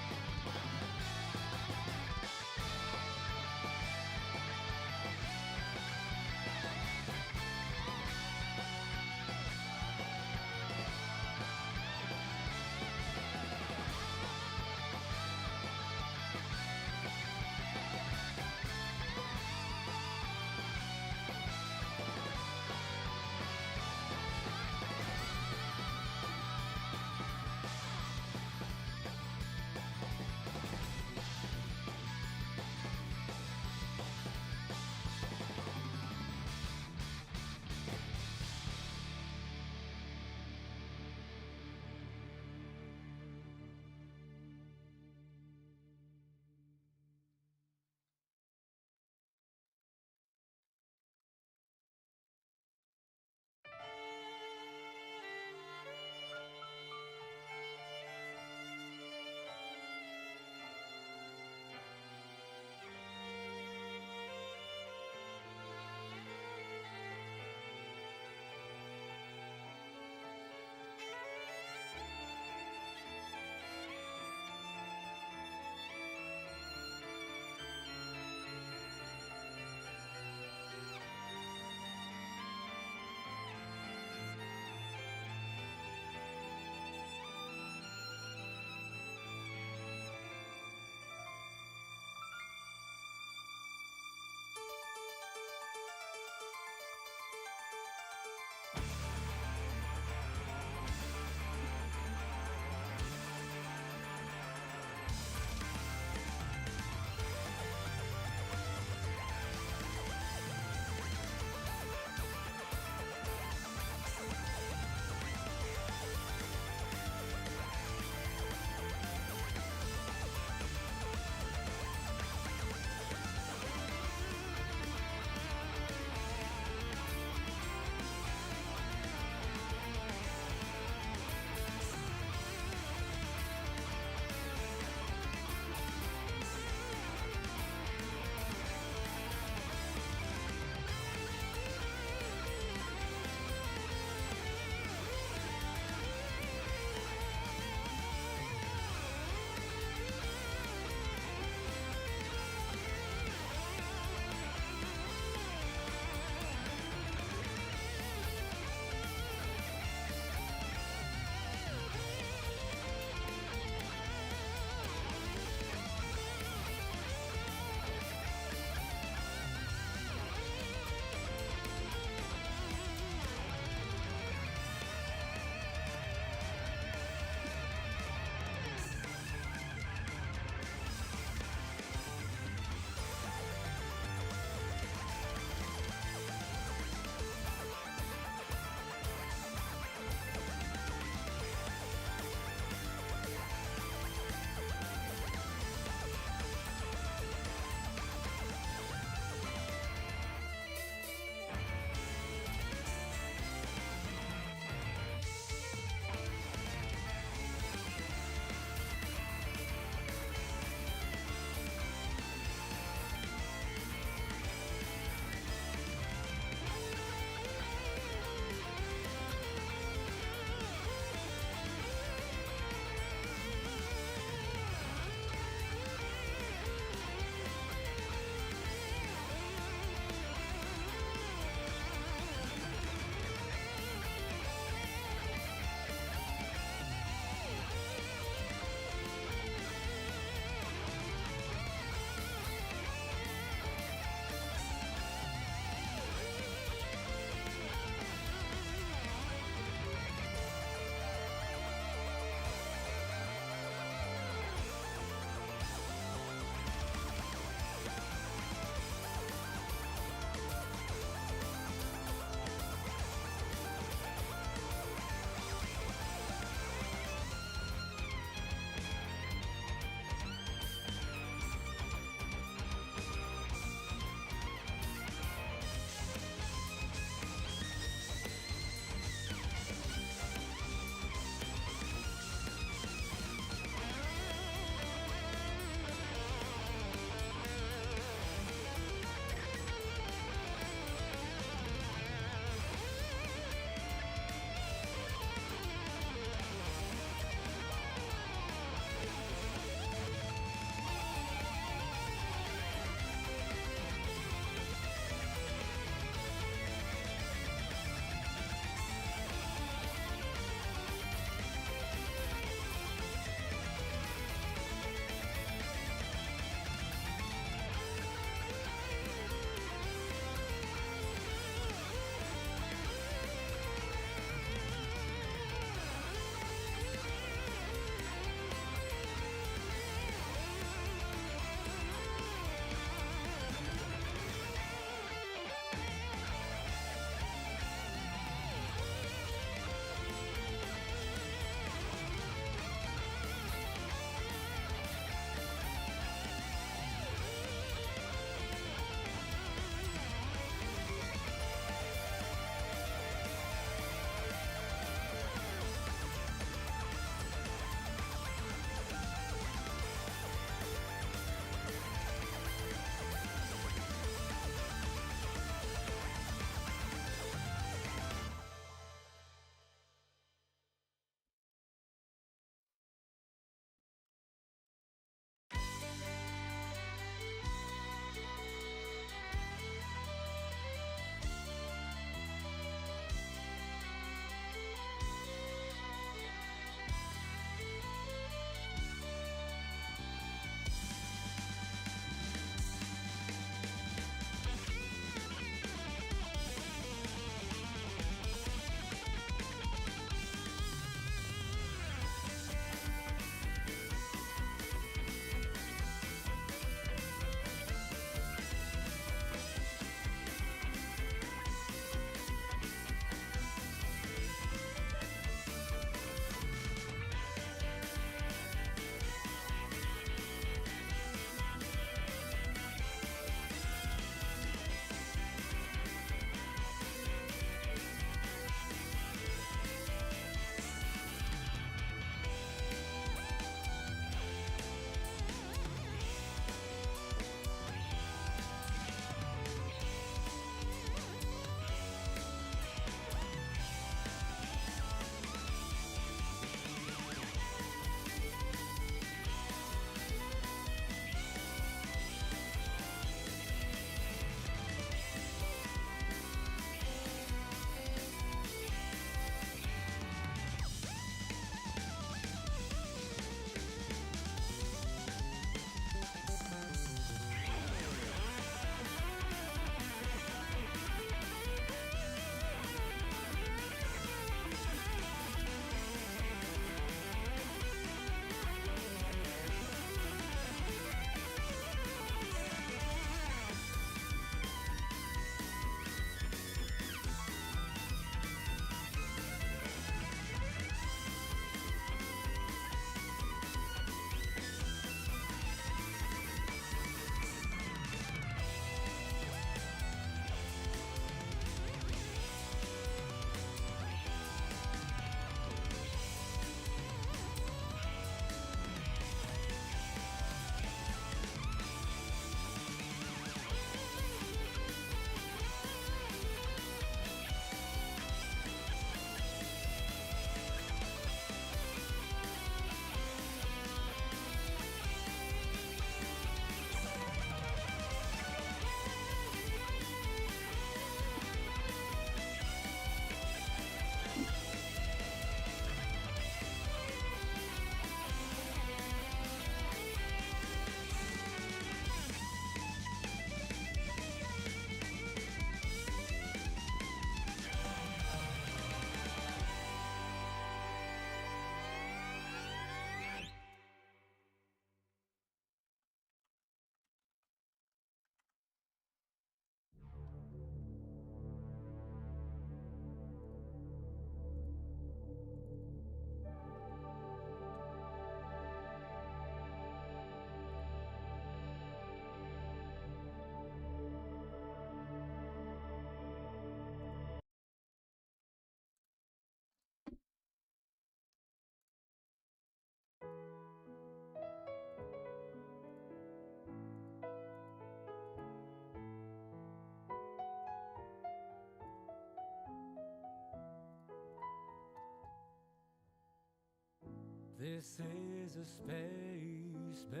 This is a space base.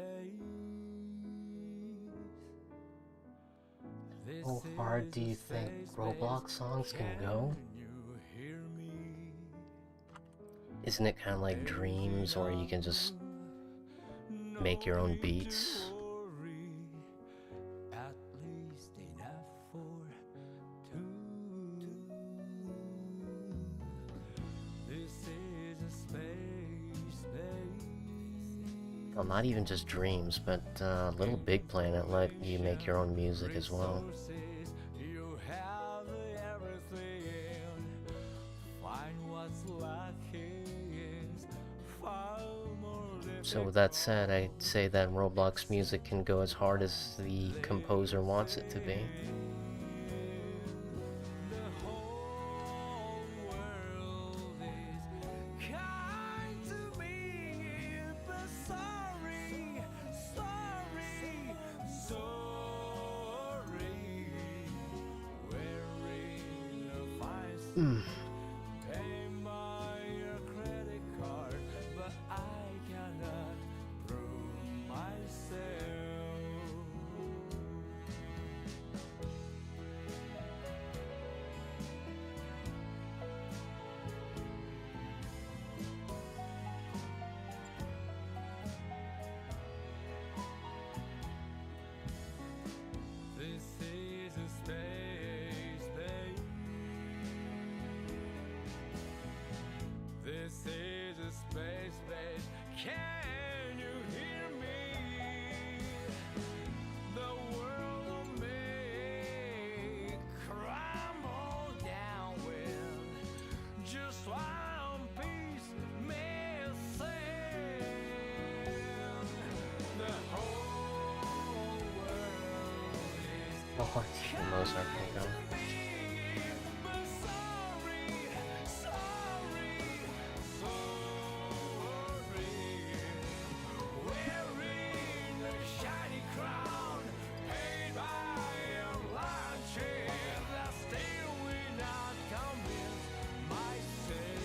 This How hard do is a you think space Roblox base. songs can go? Can you hear me? Isn't it kind of like Dreams, where you can just make your own beats? Worry, at least enough for two. This is a space base. Well, not even just Dreams, but Little Big Planet let you make your own music as well. Resources, you have everything. Find what's lacking is far more So with that said, I'd say that Roblox music can go as hard as the composer wants it to be. the whole world is kind to me, but sorry, sorry, sorry. Wearing a fine pay my credit card, but I cannot prove myself. This is a space base. This is a space base. Can you hear me? The world may crumble down when just one piece missing. The whole world is How hard do you think Mozart can go? but sorry, sorry, sorry. Wearing a shiny crown, paid by a luncheon, that still will not convince myself.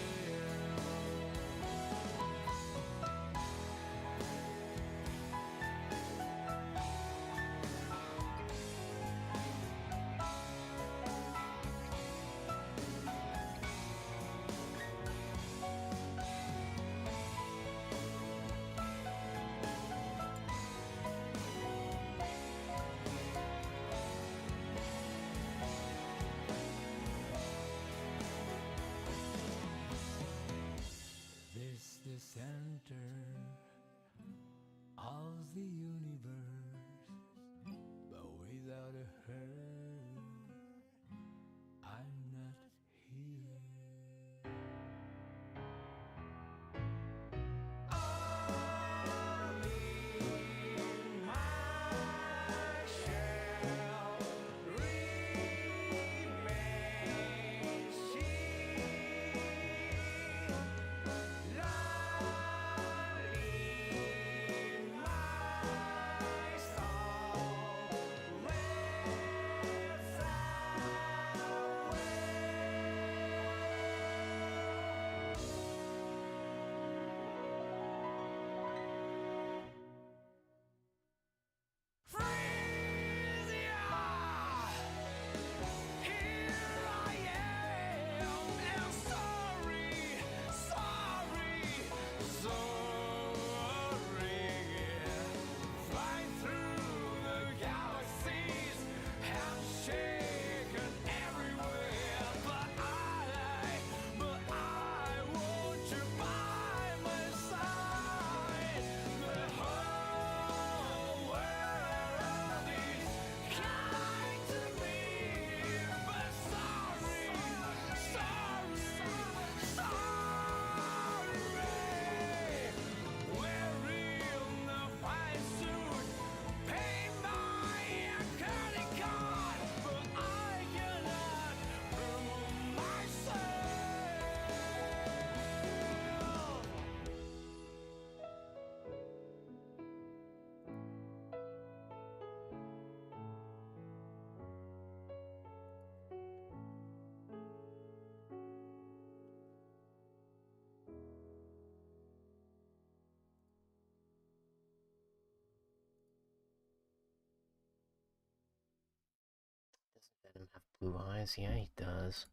Blue eyes? Yeah, he does.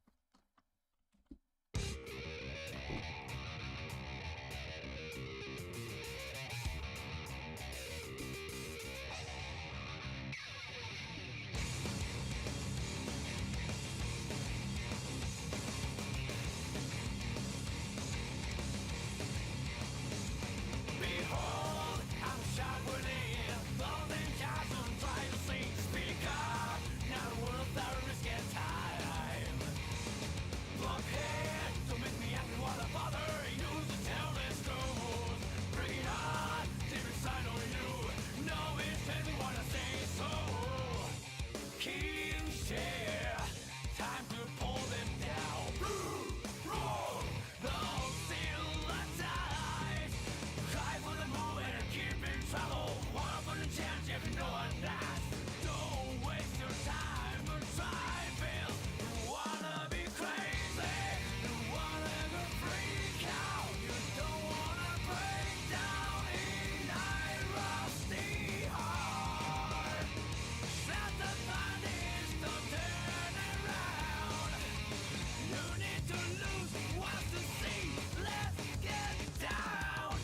Behold, I'm sharpening golden chasm, try to see, speak up, not worth our risk and time. Blockhead, to make me angry, what a bother, use the tailless tools, bring it on, deep inside on you, no intent, we wanna say so. King share, time to pull them down. Roar, those seal the ties. Cry for the move and keep in trouble. One for the chance if no one dies. Don't waste your time or try fail. You wanna be crazy, you wanna go freak out. You don't wanna break down in a rusty heart. Set the bodies to turn around. You need to lose what's to see. Let's get down.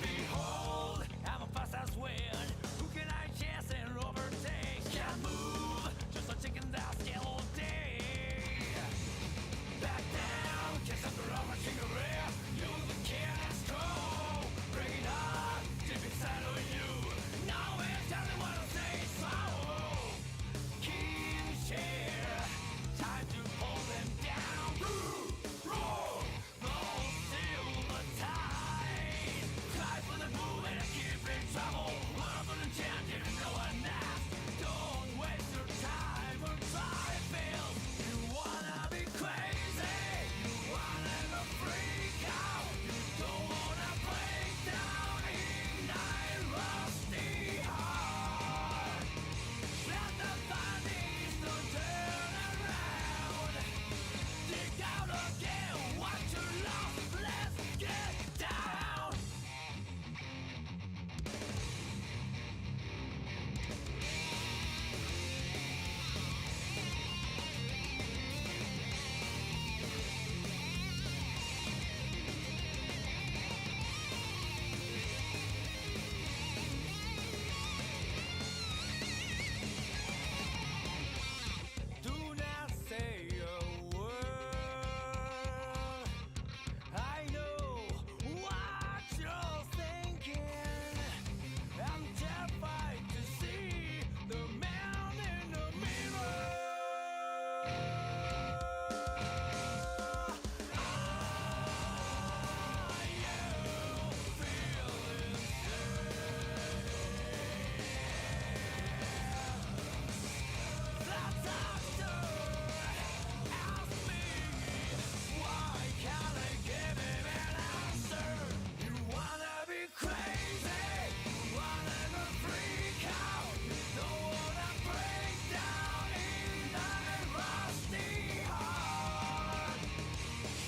Behold, I'm a fast as wind. Who can I chase and overtake? Can't move, just a chicken that's yellow day. Back down, kiss up the rubber cigarette. Use the cannon stroke. Bring it on, deep inside of you. Now it's time to wanna say so. King share, time to pull them down. Roar, those seal the tide. Cry for the move and keep in trouble. One for the chance if no one asks. Don't waste your time or try fail. You wanna be crazy, you wanna go freak out. You don't wanna break down in a rusty heart. Let the bodies to turn around. Dig out again what you lost. Let's get down. Do not say a word. I know what you're thinking. I'm terrified to see the man in the mirror. Are you feeling the doctor asked me, why can't I give him an answer? You wanna be crazy, you wanna go freak out. You don't wanna break down in a rusty heart.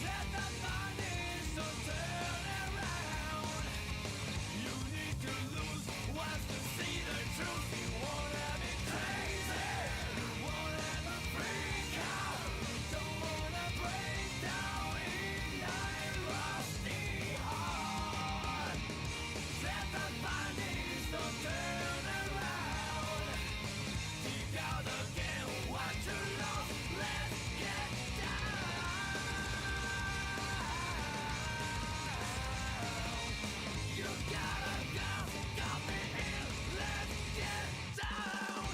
Let the bodies to turn around. You need to lose once to see the truth. You wanna be crazy, you wanna go freak out. You don't wanna break down in a rusty heart. Let the bodies to turn around. Dig out again what you lost. Let's get down. You gotta go, got me in. Let's get down.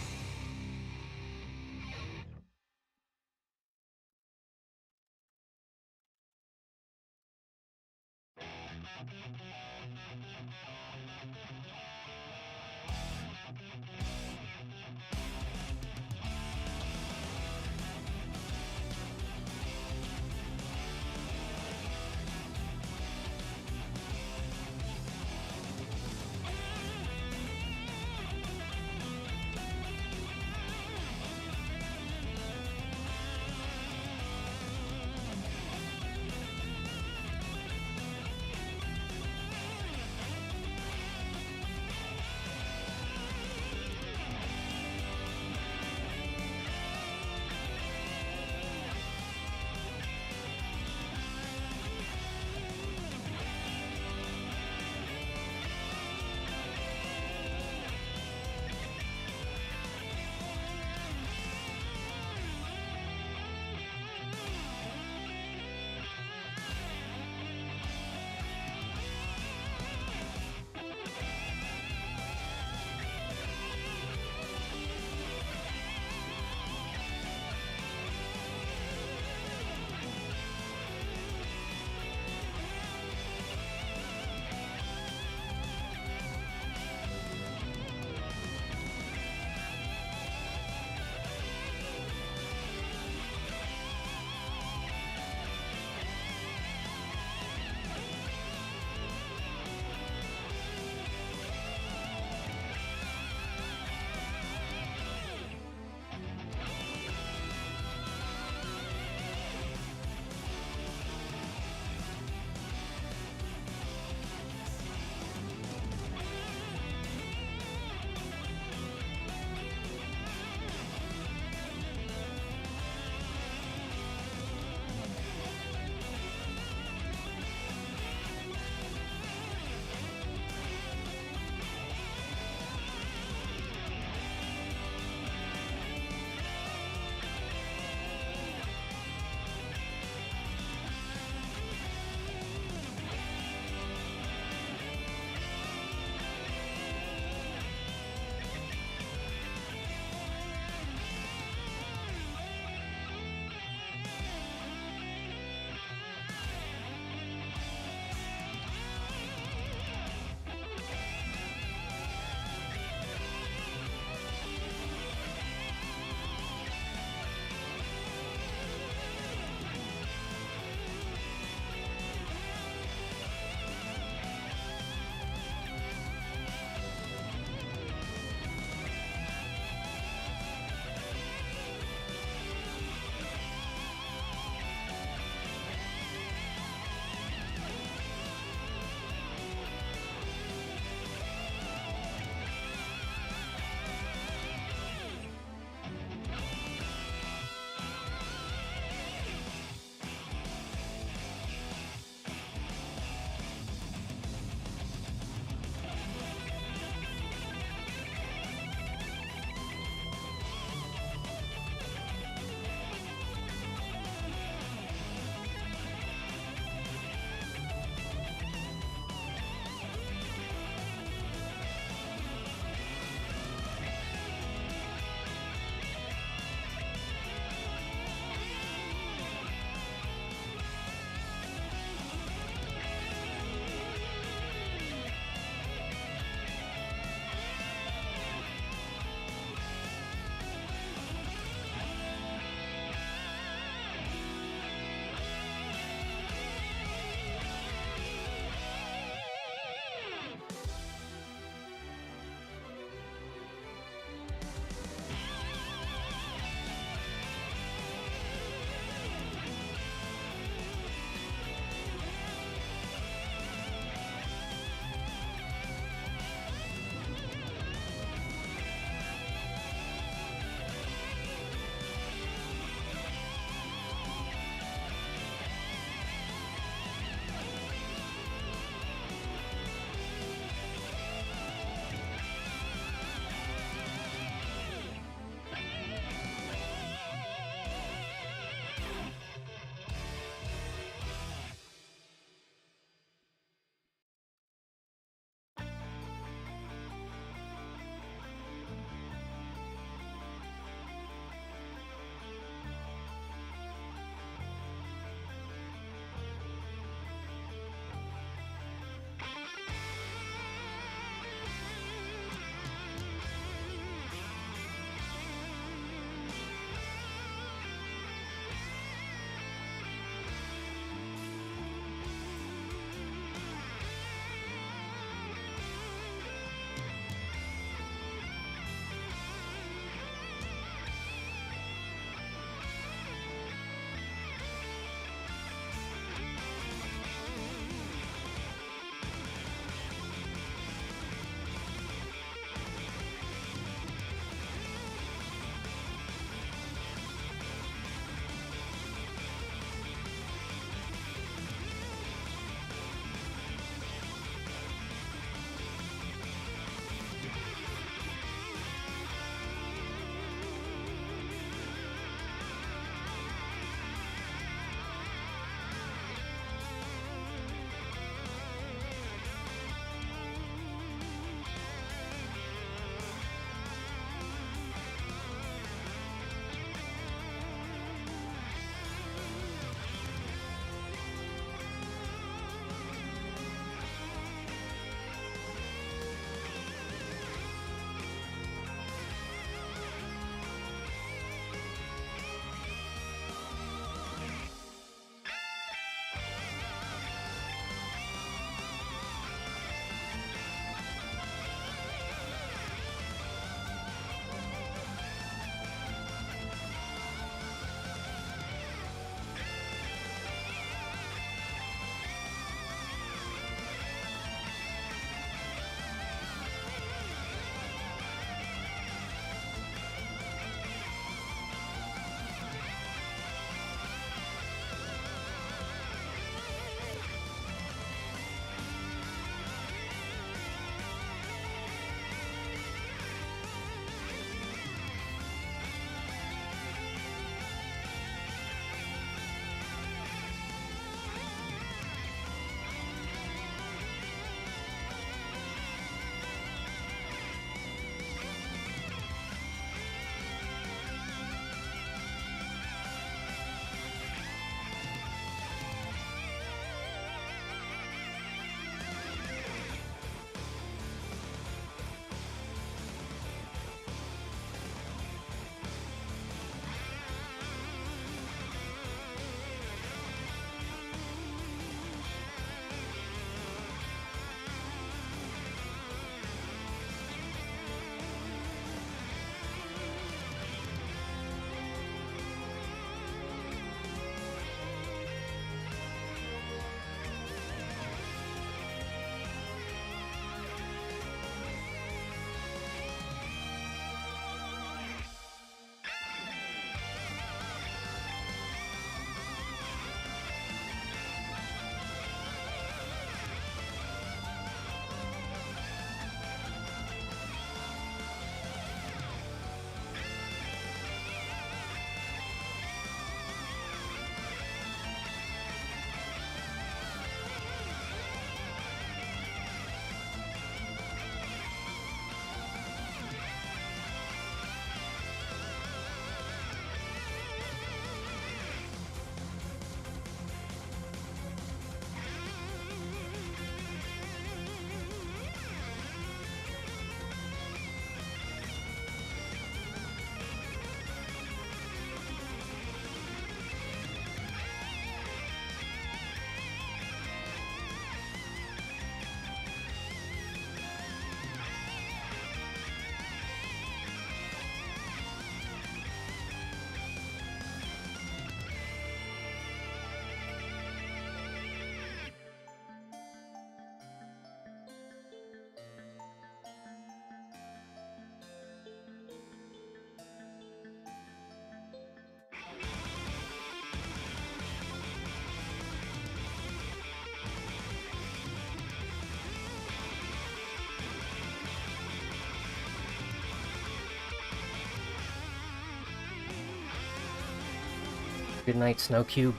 good night, Snow Cube.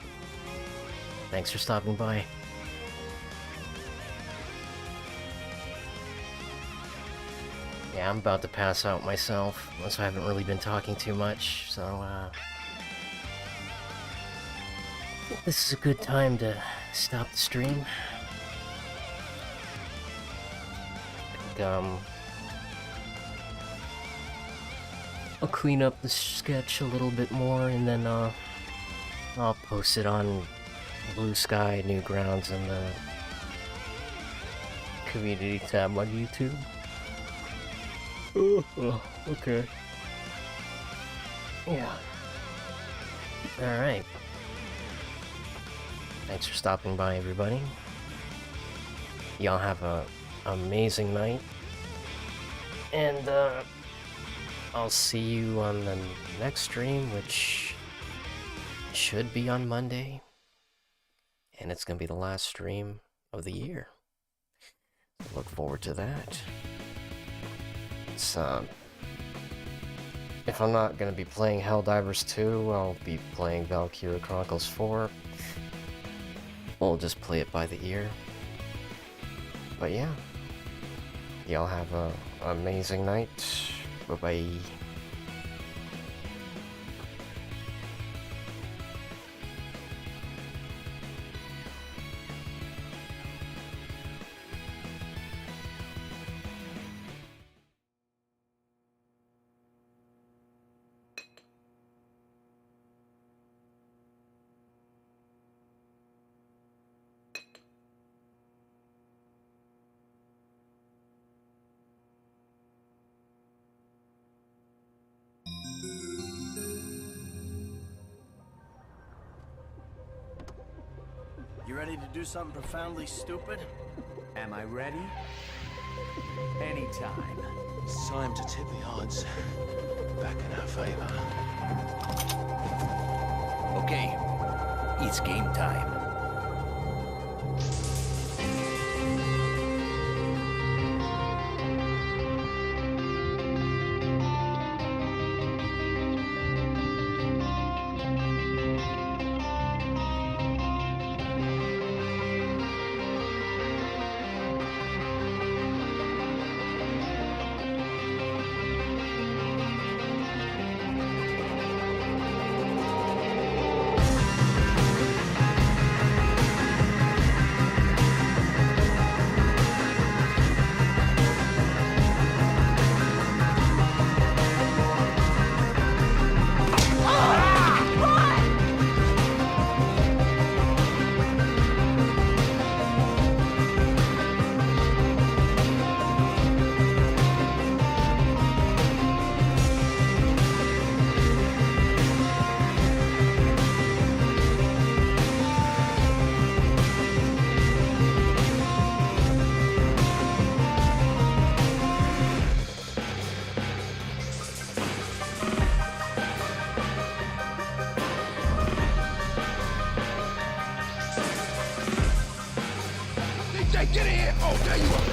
Thanks for stopping by. Yeah, I'm about to pass out myself, unless I haven't really been talking too much, so, this is a good time to stop the stream. I'll clean up the sketch a little bit more, and then, I'll post it on Blue Sky, Newgrounds, and the community tab on YouTube. Okay. Yeah. Alright. Thanks for stopping by, everybody. Y'all have a amazing night. And, I'll see you on the next stream, which should be on Monday. And it's gonna be the last stream of the year. Look forward to that. It's, if I'm not gonna be playing Helldivers 2, I'll be playing Valkyria Chronicles 4. We'll just play it by the ear. But yeah. Y'all have a amazing night. Bye-bye. You ready to do something profoundly stupid? Am I ready? Anytime. It's time to tip the odds back in our favor. Okay, it's game time. Get in here! Oh, there you are!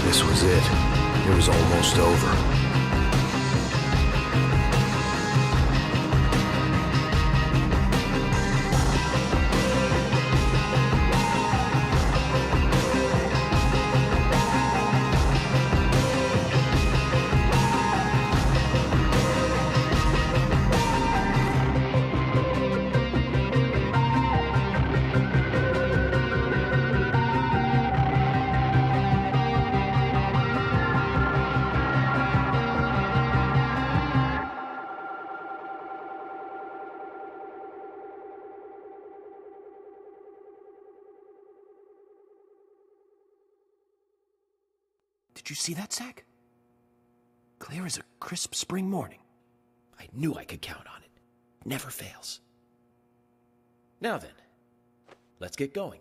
This was it. It was almost over. Did you see that, Zach? Clear as a crisp spring morning. I knew I could count on it. Never fails. Now then, let's get going.